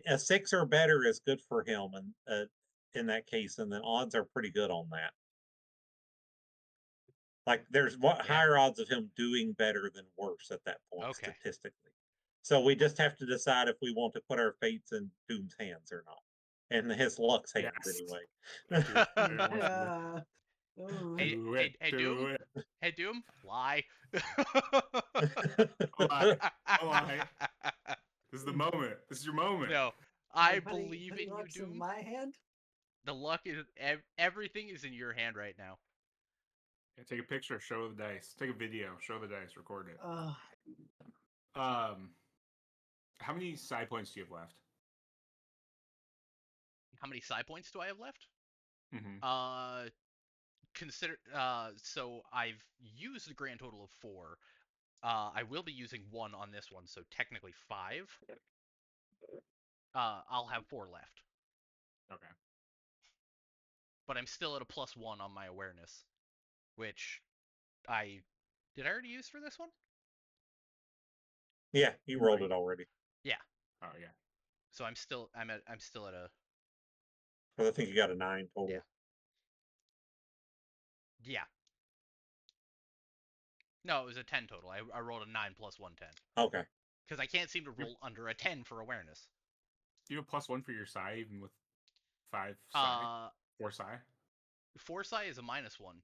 A 6 or better is good for him, and in that case, and the odds are pretty good on that. Like there's Yeah. higher odds of him doing better than worse at that point Okay. statistically. So we just have to decide if we want to put our fates in Doom's hands or not, and his luck's hands Yes. anyway. Hey, Doom? Hey, Doom? Lie. Lie. Lie. This is the moment. This is your moment. No, I believe in you, luck's in Doom. my hand. The luck is everything is in your hand right now. Yeah, take a picture, show the dice. Take a video, show the dice, record it. How many side points do you have left? How many side points do I have left? Mm-hmm. So I've used a grand total of 4. I will be using 1 on this one, so technically 5. I'll have 4 left. Okay. But I'm still at a +1 on my awareness, which did I already use for this one? Yeah, you rolled it already. Yeah. Oh yeah. So I'm still at a. I think you got a 9 total. Yeah. Yeah. No, it was a 10 total. I rolled a 9 + 1, 10. Okay. Because I can't seem to roll under a 10 for awareness. Do you have +1 for your psi even with 5 psi? 4 psi? 4 psi is a -1.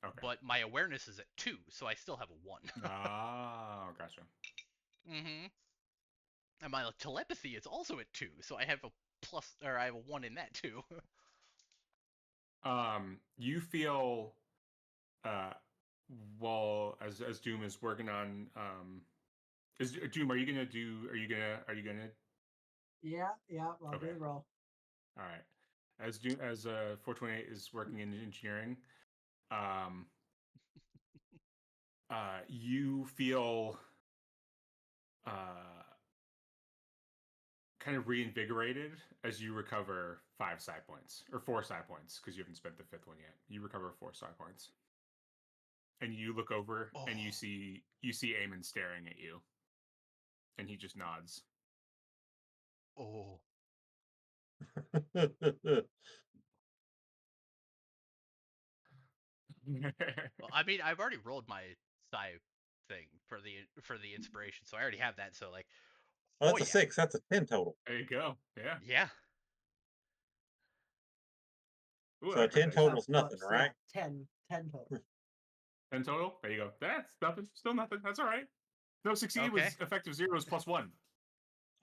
Okay. But my awareness is at 2, so I still have a 1. Oh, gotcha. Mm-hmm. And my telepathy is also at 2, so I have a plus, or I have a 1 in that too. You feel while as Doom is working on is Doom, are you gonna Yeah, I'll do Okay. the roll. all right. As 428 is working in engineering, you feel kind of reinvigorated as you recover 5 psi points or 4 psi points because you haven't spent the 5th one yet. You recover 4 psi points, and you look over and you see Eamon staring at you, and he just nods. Oh. Well, I mean, I've already rolled my psi thing for the inspiration, so I already have that. So like, Well, that's a 6. That's a 10 total. There you go. Yeah. Yeah. Ooh, So I a like that 10 dice. total's nothing, Plus, right? 10 total. 10 total. There you go. That's nothing. Still nothing. That's all right. No, succeed Okay. was effective 0 is +1.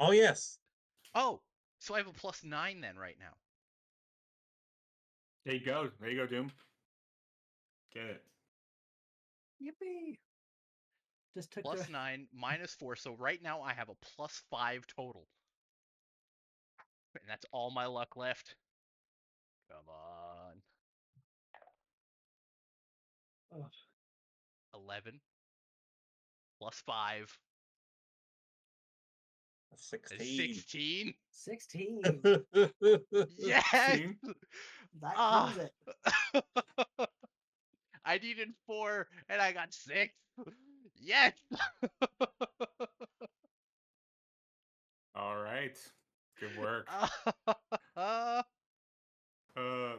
Oh, yes. Oh, so I have a +9 then right now. There you go. There you go, Doom. Get it. Yippee! Just took the +9 -4, so right now I have a +5 total, and that's all my luck left. Come on. oh, 11 +5 is 16. 16. 16. Yes. 16? That Ah. kills it. I needed 4 and I got 6. Yes. All right. Good work. Oh,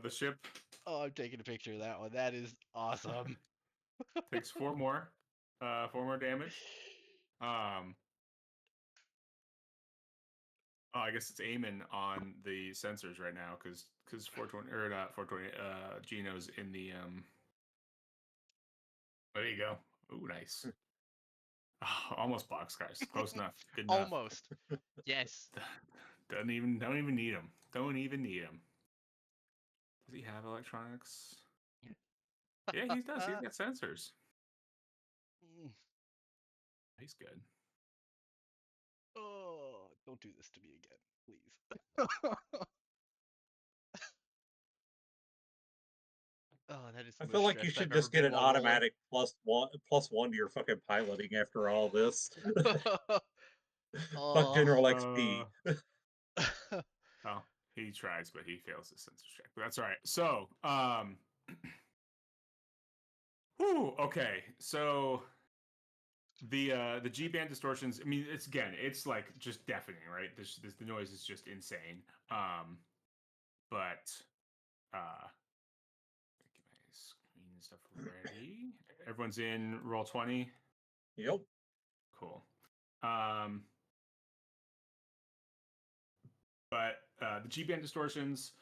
The ship I'm taking a picture of that one. That is awesome. takes 4 more. 4 more damage. Oh, I guess it's Eamon on the sensors right now because 420 or not 420. Gino's in the There you go. Ooh, nice. Oh, almost boxcars. Close enough. Good enough. Almost. Yes. Don't even need him. Don't even need him. Does he have electronics? Yeah, he does. He's got sensors. He's good. Oh, don't do this to me again, please. Oh, that is I the feel most like you stressed I've should ever just get been an while rolling. automatic +1 to your fucking piloting after all this. Fuck General XP. Oh, he tries, but he fails his sensor check. But that's all right. So, okay. So the G band distortions. I mean, it's like just deafening, right? This the noise is just insane. But get my screen and stuff ready. Everyone's in roll 20. Yep. Cool. But the G band distortions,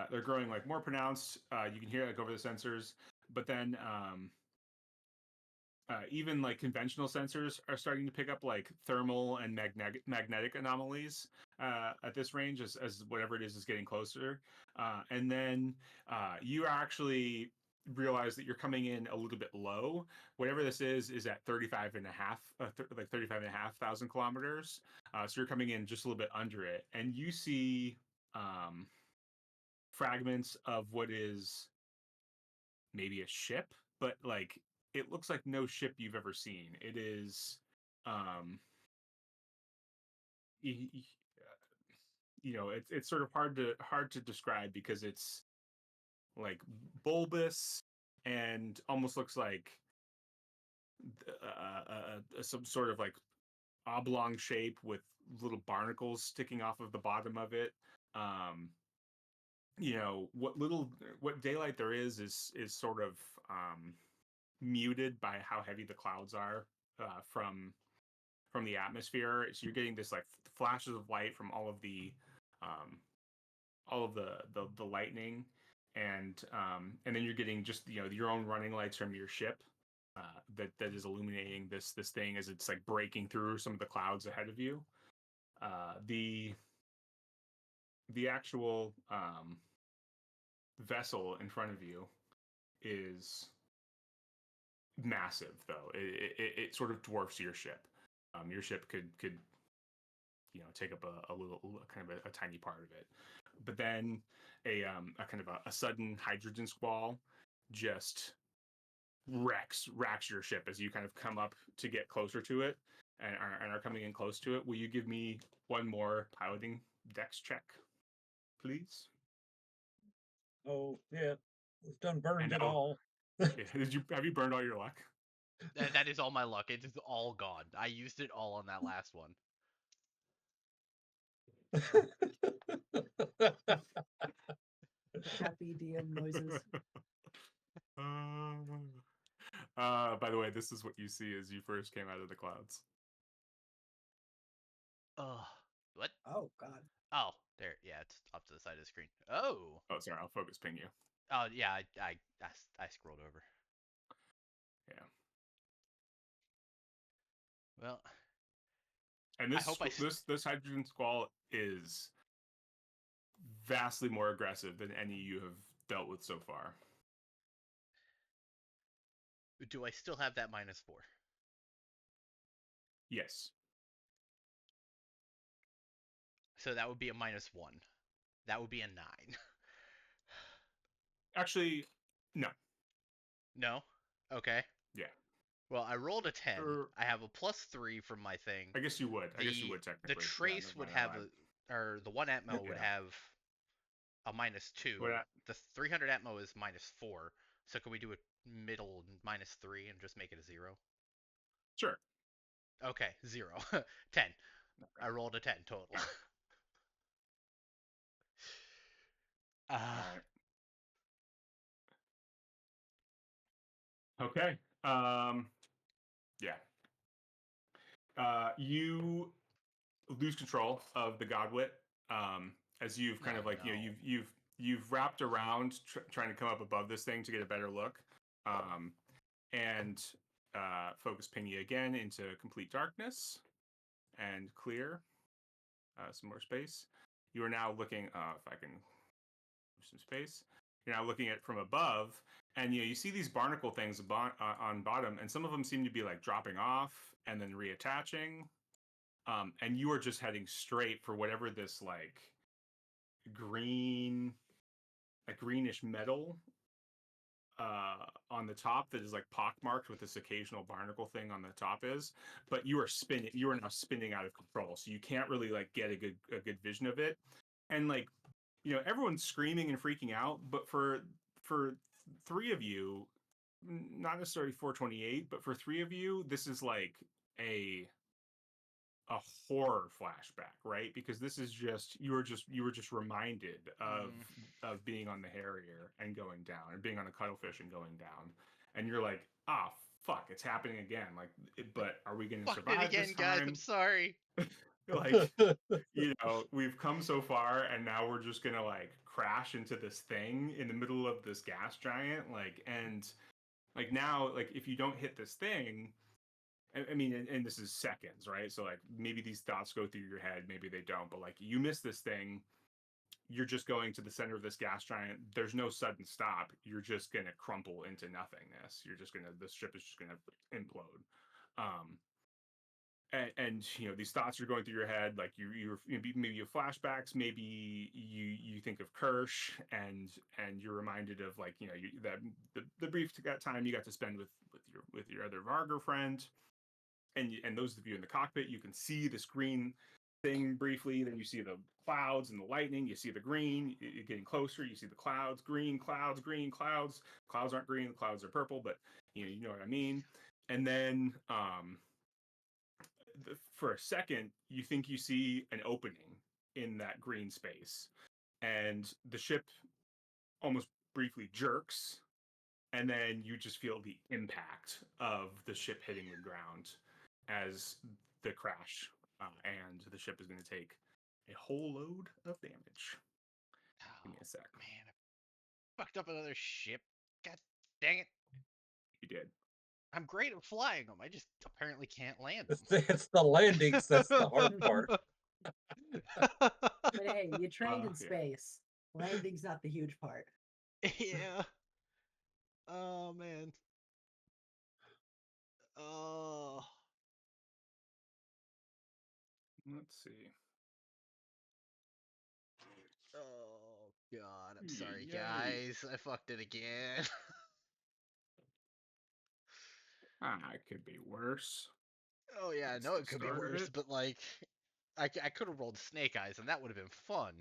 they're growing like more pronounced. You can hear it like over the sensors, but then even like conventional sensors are starting to pick up like thermal and magnetic anomalies at this range as whatever it is getting closer. And then you actually realize that you're coming in a little bit low. Whatever this is at 35 and a half, like 35,500 kilometers. So you're coming in just a little bit under it. And you see fragments of what is maybe a ship, but like it looks like no ship you've ever seen. It is, you know, it's sort of hard to describe because it's like bulbous and almost looks like some sort of like oblong shape with little barnacles sticking off of the bottom of it. You know what daylight there is sort of muted by how heavy the clouds are from the atmosphere. So you're getting this like flashes of light from all of the lightning, and then you're getting just your own running lights from your ship that is illuminating this thing as it's like breaking through some of the clouds ahead of you. The actual vessel in front of you is massive, though. It sort of dwarfs your ship. Your ship could take up a little kind of a tiny part of it, but then a kind of a sudden hydrogen squall just racks your ship as you kind of come up to get closer to it and are coming in close to it. Will you give me one more piloting dex check, please? Oh, yeah. We've done burned And it now- all. have you burned all your luck? That is all my luck. It is all gone. I used it all on that last one. Happy DM noises. By the way, this is what you see as you first came out of the clouds. Ugh. What? Oh God. Oh, there. Yeah, it's up to the side of the screen. Oh. Oh, sorry, I'll focus ping you. Oh, yeah. I scrolled over. Yeah. Well, And I this hope I this hydrogen squall is vastly more aggressive than any you have dealt with so far. do I still have that -4? Yes. So that would be a -1. That would be a 9. Actually, no. No? Okay. Yeah. Well, I rolled a 10. Or- I have a +3 from my thing. I guess you would. I guess you would The technically. trace never would mind, have never mind. or the 1 atmo would Yeah. have a -2. What The 300 atmo is -4. So could we do a middle -3 and just make it a 0? Sure. Okay, 0. 10. I rolled a 10 total. All right. Okay. Yeah. You lose control of the godwit as you've kind Oh, of like no. you've wrapped around trying to come up above this thing to get a better look, and focus Pingy again into complete darkness and clear some more space. You are now looking. If I can move some space. You're now looking at it from above, and you see these barnacle things on bottom, and some of them seem to be like dropping off and then reattaching. And you are just heading straight for whatever this like greenish metal on the top that is like pockmarked with this occasional barnacle thing on the top is. But you are now spinning out of control, so you can't really like get a good vision of it. And like everyone's screaming and freaking out, but for three of you, not necessarily 428, but for three of you, this is like a horror flashback, right? Because this is just you were just reminded of being on the Harrier and going down, and being on the Cuttlefish and going down, and you're like, ah, fuck, it's happening again. Like, but are we going to Fuck it survive again, this guys. time? I'm sorry. Like, we've come so far, and now we're just gonna like crash into this thing in the middle of this gas giant, like, and like now, like if you don't hit this thing. I mean, and this is seconds, right? So like maybe these thoughts go through your head, maybe they don't, but like you miss this thing, you're just going to the center of this gas giant. There's no sudden stop. You're just gonna crumple into nothingness. The ship is just gonna implode. And these thoughts are going through your head, like you're maybe you have flashbacks, maybe you think of Kirsch, and you're reminded of like that the brief time you got to spend with your other Varger friend. And those of you in the cockpit, you can see this green thing briefly. Then you see the clouds and the lightning. You see the green. You're getting closer. You see the clouds, green clouds, green clouds. Clouds aren't green. The clouds are purple, but you know what I mean. And then for a second, you think you see an opening in that green space, and the ship almost briefly jerks, and then you just feel the impact of the ship hitting the ground as the crash, and the ship is going to take a whole load of damage. Give me a sec. Man, I fucked up another ship. God dang it. You did. I'm great at flying them. I just apparently can't land them. It's the landings that's the hard part. But hey, you trained in yeah. space. Landing's not the huge part. Yeah. Oh man. Oh. Let's see. Oh god, I'm sorry Yay. guys. I fucked it again. It could be worse. Oh yeah, I That's know the it could be start of worse, it. but like I could have rolled snake eyes and that would have been fun.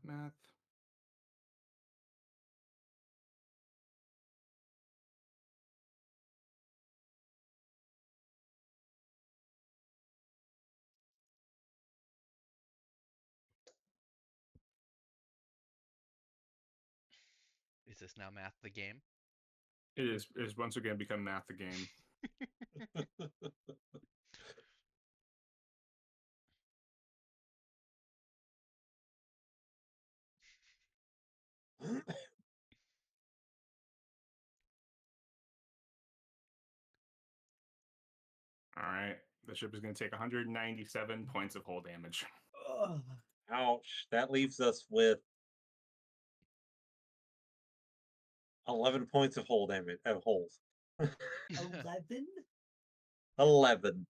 Math. Is this now math the game? It is once again become math the game. All right. The ship is going to take 197 points of hull damage. Ugh. Ouch. That leaves us with 11 points of hull damage of holes. 11? 11.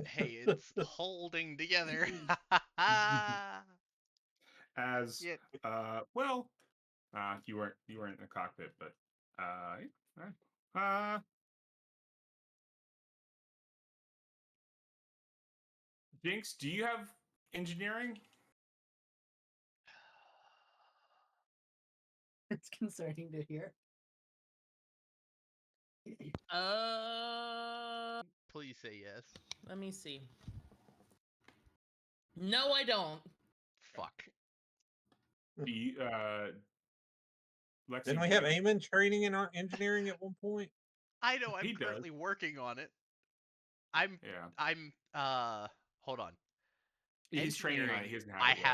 Hey, it's holding together. As Yeah. well, you weren't in the cockpit, but Jinx, do you have engineering? It's concerning to hear. Please say yes. Let me see. No, I don't. Fuck. Do you, Lexi, Didn't we do have you? Eamon training in engineering at one point? I know I'm He does. currently working on it. Yeah. Hold on. He's training on it. Engineering, He doesn't have it yet.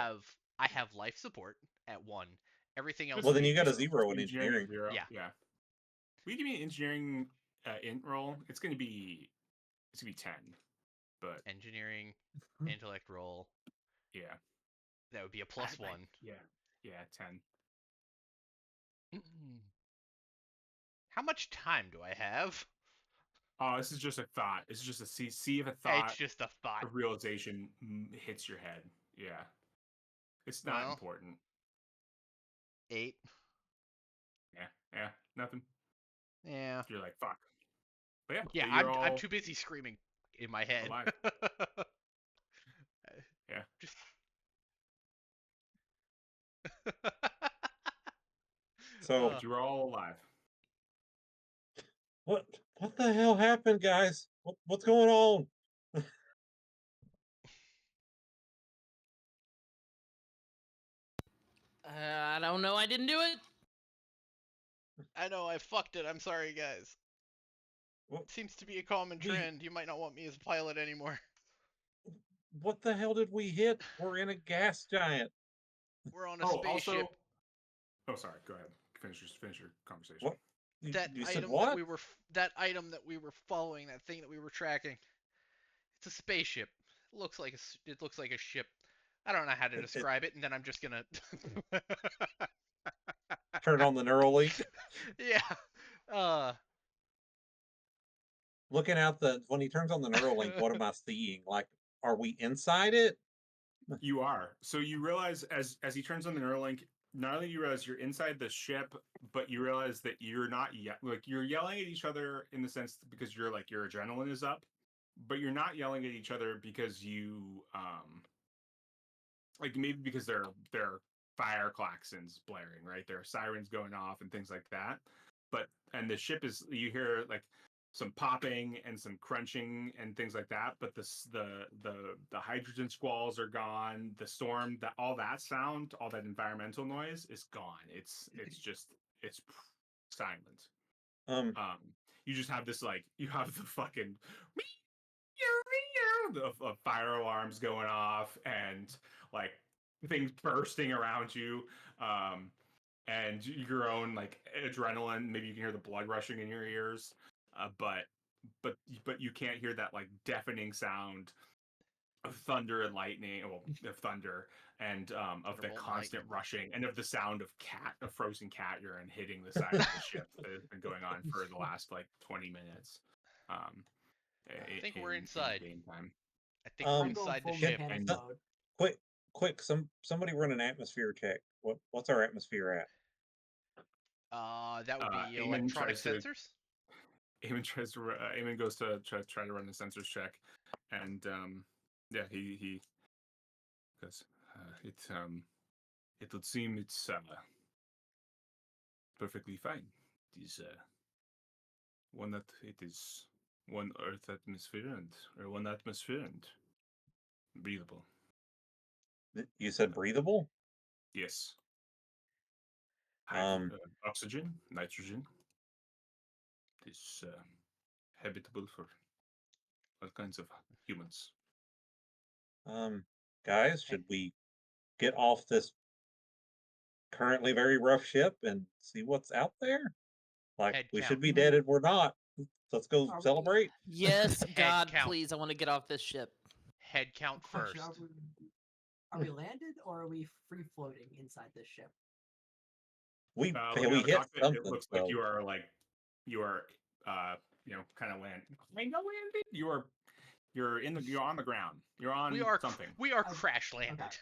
I have life support at 1. Everything else Well, then is you got a 0. 0 in Engineering engineering. 0. Yeah. Yeah. Will you give me an engineering int roll? It's gonna be 10, but Engineering, intellect roll. yeah. That would be a +1. Yeah, 10. How much time do I have? Oh, this is just a thought. It's just a see if a It's thought just a thought. of realization hits your head. Yeah. It's not Well, important. 8. Yeah, nothing. Yeah. You're like, fuck. But Yeah, you're I'm all too busy screaming in my head. alive. Yeah. Just So But you're all alive. what the hell happened, guys? What's going on? I don't know. I didn't do it. I know I fucked it. I'm sorry, guys. What, Seems to be a common trend. You might not want me as a pilot anymore. what the hell did we hit? We're in a gas giant. We're on a spaceship. Sorry. Go ahead. Finish your conversation. What? That You said item what? that item that we were following, that thing that we were tracking. It's a spaceship. It looks like a ship. I don't know how to describe it, and then I'm just gonna Turn on the neural link. Yeah. Looking out when he turns on the neural link, what am I seeing? Like, are we inside it? You are. So you realize as he turns on the Neuralink, not only do you realize you're inside the ship, but you realize that you're not you're yelling at each other in the sense because your adrenaline is up, but you're not yelling at each other because you like maybe because there are fire klaxons blaring, right? There are sirens going off and things like that. And the ship is, you hear like some popping and some crunching and things like that, but the hydrogen squalls are gone. The storm, that all that sound, all that environmental noise is gone. It's silent. Um, You just have this, like, you have the fucking of fire alarms going off and like things bursting around you, and your own like adrenaline. Maybe you can hear the blood rushing in your ears, but you can't hear that like deafening sound of thunder and lightning, well, of thunder and of the Thunderbolt and constant lightning. rushing and of the sound of frozen cat urine hitting the side of the ship that has been going on for the last like 20 minutes. I think we're in inside. game time. I think we're Um, I'm going inside the full ship. mechanic and- mode. quick! Somebody run an atmosphere check. What's our atmosphere at? That would be Eamon electronic tries to- sensors. Eamon goes to try to run the sensors check, and yeah, he goes. It would seem it's perfectly fine. It is it is one Earth atmosphere or one atmosphere and breathable. You said breathable. Yes. Um, Oxygen, nitrogen. It is habitable for all kinds of humans. Guys, should we get off this currently very rough ship and see what's out there? Like, Head we count. should be dead if we're not. Let's go Are we- celebrate. Yes, Head God, count. please, I want to get off this ship. Head count Question, first. are we landed or are we free floating inside this ship? We Looking we at the hit cockpit, something. it looks so. like you are kind of landed. You're on the ground. You're on We are something. we are Okay. crash landed. Okay.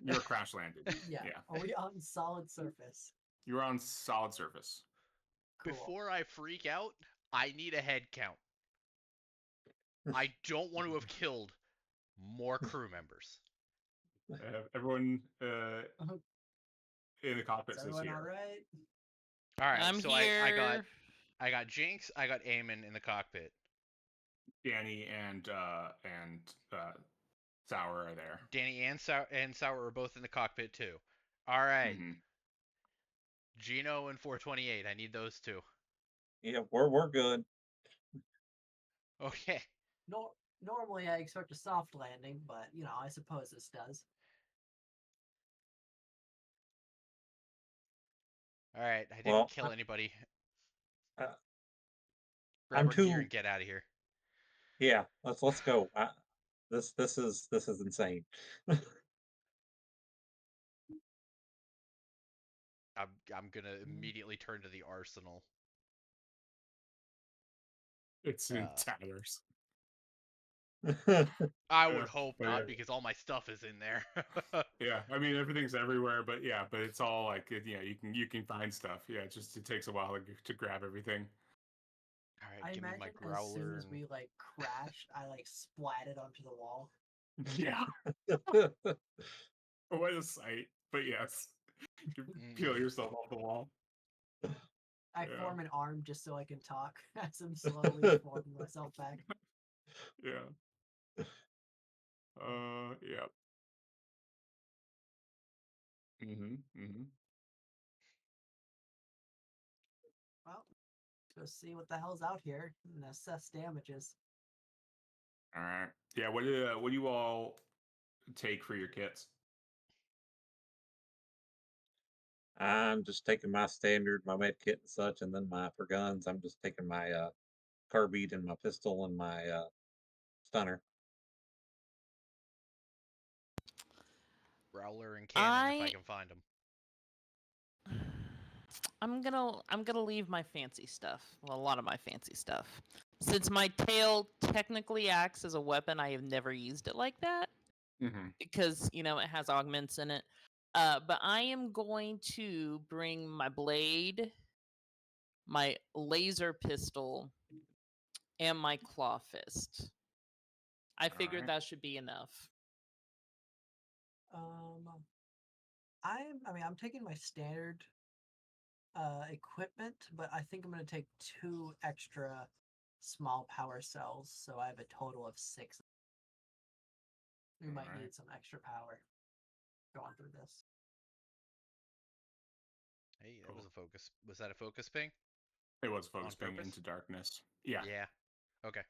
You're crash landed. Yeah. Yeah. Are we on solid surface? You're on solid surface. Cool. Before I freak out, I need a head count. I don't want to have killed more crew members. Everyone Uh-huh. in the cockpit Is says everyone here. all right? All right, I'm so here. I got Jinx, I got Eamon in the cockpit. Danny and Sour are there. Danny and Sour are both in the cockpit too. All right. Mhm. Gino and 428. I need those two. Yeah, we're good. Okay. No, normally I expect a soft landing, but I suppose this does. All right. I didn't Well, kill anybody. uh, Grab I'm our gear too. and get out of here. Yeah, let's go. This is insane. I'm gonna immediately turn to the arsenal. It's in Uh, tatters. I Yeah, would hope but not yeah. because all my stuff is in there. Yeah, I mean everything's everywhere, but it's all like you can find stuff. Yeah, it takes a while to grab everything. All right, I give me imagine my as growler soon as and we crashed, I splatted onto the wall. Yeah, what a sight! But yes, you peel yourself off the wall. I Yeah. form an arm just so I can talk as I'm slowly forming myself back. Yeah. Yeah. Mhm. Well, let's go see what the hell's out here and assess damages. All right. Yeah. What do you all take for your kits? I'm just taking my standard, my med kit and such, and then for guns, I'm just taking my carbine and my pistol and my stunner. growler and cannon if I can find them. I'm gonna leave my fancy stuff. Well, a lot of my fancy stuff. Since my tail technically acts as a weapon, I have never used it like that Mm-hmm. because it has augments in it. But I am going to bring my blade, my laser pistol, and my claw fist. I figured Alright. that should be enough. I'm taking my standard equipment, but I think I'm going to take 2 extra small power cells, so I have a total of 6. We might Alright. need some extra power going through this. Hey, that was a focus. Was that a focus ping? It was focus ping purpose? into darkness. Yeah. Yeah. Okay.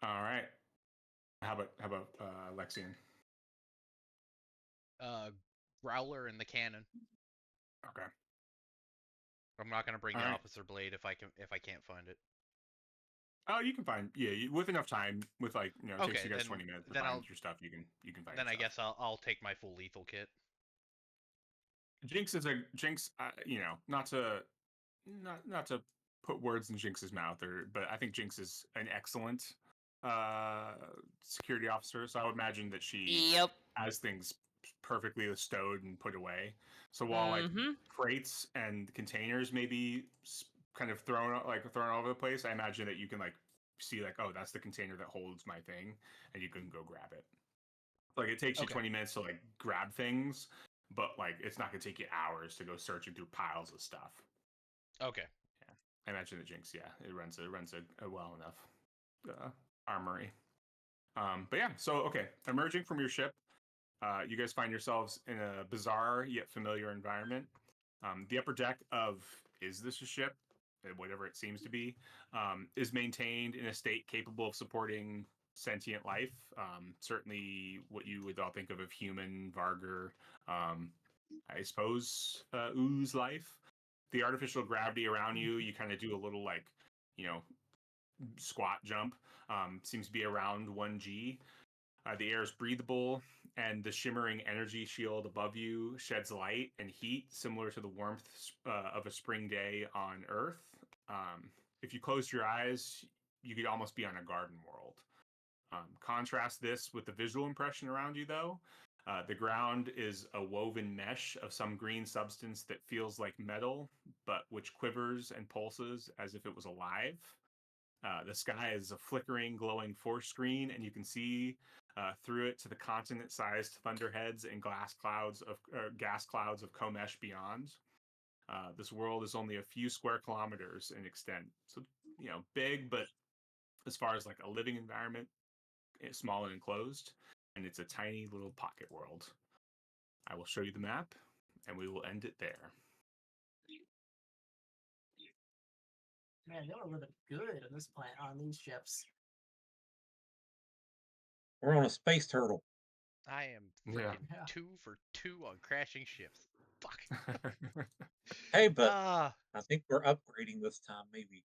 All right. How about Lexian? Growler and the cannon. Okay. I'm not gonna bring the Alright. officer blade if I can't find it. Oh, you can find with enough time. With like it takes Okay, you guys then- 20 minutes to then find I'll- your stuff. You can find. Then your I stuff. guess I'll take my full lethal kit. Jinx is a Jinx. Not to put words in Jinx's mouth, but I think Jinx is an excellent security officer. So I would imagine that she Yep. has things perfectly stowed and put away. So while like crates and containers may be kind of thrown all over the place, I imagine that you can like see like, oh, that's the container that holds my thing, and you can go grab it. Like it takes you 20 minutes to like grab things, but like it's not gonna take you hours to go searching through piles of stuff. Okay. Yeah, I imagine the Jinx. Yeah, it runs a well enough armory. But yeah, so okay, emerging from your ship, you guys find yourselves in a bizarre yet familiar environment. The upper deck of is this a ship? Whatever it seems to be, is maintained in a state capable of supporting sentient life. Certainly, what you would all think of human, Vargur, I suppose, ooze life. The artificial gravity around you, you kind of do a little like, you know, squat jump. Seems to be around 1G. The air is breathable, and the shimmering energy shield above you sheds light and heat similar to the warmth of a spring day on Earth. If you closed your eyes, you could almost be on a garden world. Contrast this with the visual impression around you, though. The ground is a woven mesh of some green substance that feels like metal, but which quivers and pulses as if it was alive. The sky is a flickering, glowing force screen, and you can see through it to the continent-sized thunderheads and gas clouds of Komesh beyond. This world is only a few square kilometers in extent, so big, but as far as like a living environment, it's small and enclosed, and it's a tiny little pocket world. I will show you the map, and we will end it there. Man, they were living good on this planet, on these ships. We're on a space turtle. I am freaking 2 for 2 on crashing ships. Fuck. Hey, but I think we're upgrading this time, maybe.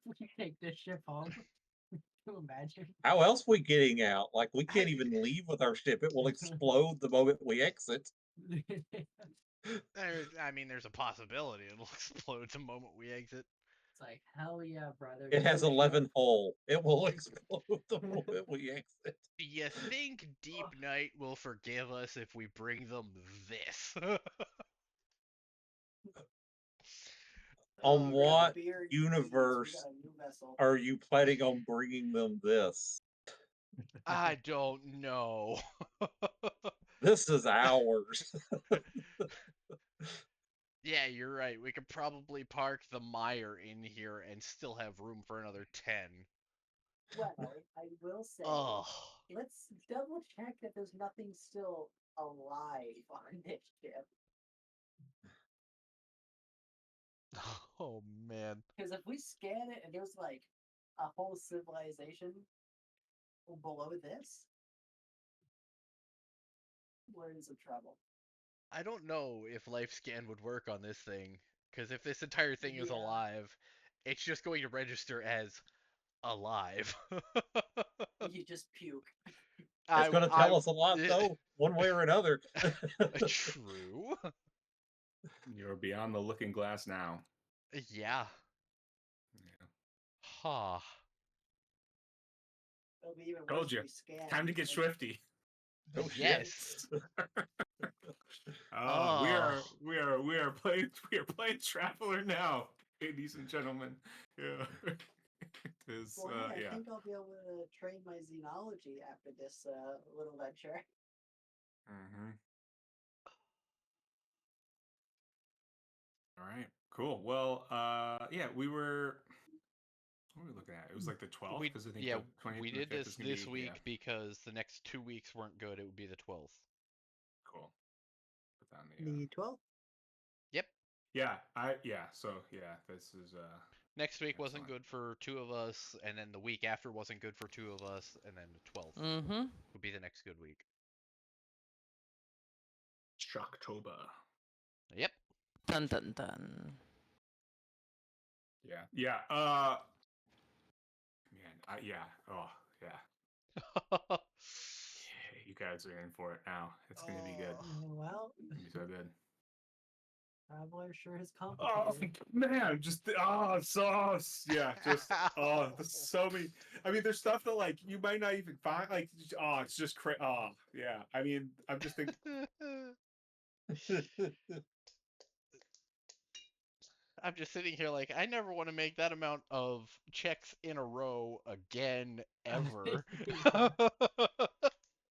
We take this ship home. Can you imagine? How else we getting out? Like, we can't even leave with our ship. It will explode the moment we exit. There's a possibility it'll explode the moment we exit. It's like, hell yeah, brother. It has 11 hull. It will explode the moment we exit. Do you think Deep Night will forgive us if we bring them this? On what universe are you planning on bringing them this? I don't know. This is ours. Yeah, you're right. We could probably park the Meyer in here and still have room for another 10. Well, I will say, let's double check that there's nothing still alive on this ship. Oh, man. Because if we scan it and there's like a whole civilization below this, we're in some trouble. I don't know if life scan would work on this thing, because if this entire thing is alive, it's just going to register as alive. You just puke. It's going to tell us a lot, though, one way or another. True. You're beyond the looking glass now. Yeah. Ha. It'll be even Told you. Time to get swifty. Oh, yes. We are playing Traveler now, ladies and gentlemen. Yeah. I think I'll be able to train my xenology after this little venture. Mm-hmm. All right, cool. Well, we were. What were we looking at? It was like the 12th. Because I think the 20th we and the did 5th this week because the next 2 weeks weren't good. It would be the 12th. Cool. Put down the 12th. Yep. Yeah. So this is Next week wasn't Excellent. good for 2 of us, and then the week after wasn't good for 2 of us, and then the 12th Mm-hmm. would be the next good week. Shocktober. Yep. Dun dun dun. Yeah. Yeah. Man. Yeah. Oh, yeah. Yeah, you guys are in for it now. It's gonna be good. Well, It's gonna be so good. Traveler sure is Oh complicated. man, just yeah, just there's so many. I mean, there's stuff that like you might not even find. Like, it's just crazy. Oh yeah. I mean, I'm just thinking. I'm just sitting here like I never want to make that amount of checks in a row again ever.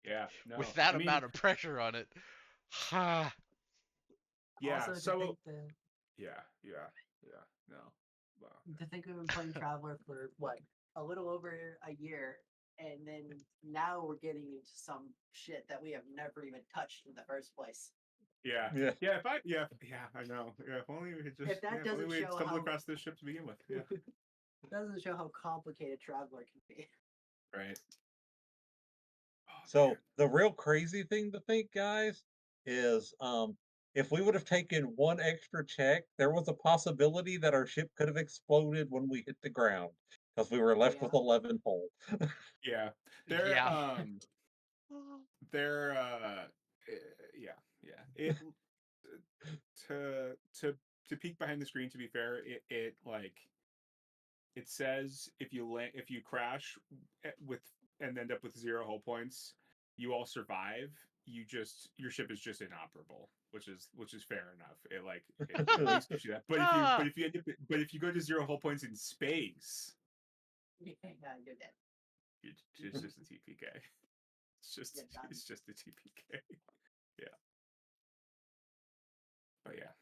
Yeah. No. With that I mean, amount of pressure on it. Ha. yeah. Also, to So think that yeah. No. Wow. to think we've been playing Traveler for what, a little over a year, and then now we're getting into some shit that we have never even touched in the first place. Yeah. Yeah. Yeah. I know. Yeah. If only we had just. If that Yeah, if only doesn't we had show stumbled how across this ship to begin with. Yeah. doesn't show how complicated Traveler can be. Right. Oh, So man. the real crazy thing to think, guys, is if we would have taken one extra check, there was a possibility that our ship could have exploded when we hit the ground because we were left with Yeah. 11 hull. Yeah. They're Yeah. they're yeah. It to peek behind the screen. To be fair, it like it says if you crash with and end up with 0 hull points, you all survive. Your ship is just inoperable, which is fair enough. It like it at least gives you that. But Ah. if you go to 0 hull points in space, Yeah, you're dead. it's just a TPK. You're done. It's just a TPK. Yeah. But yeah.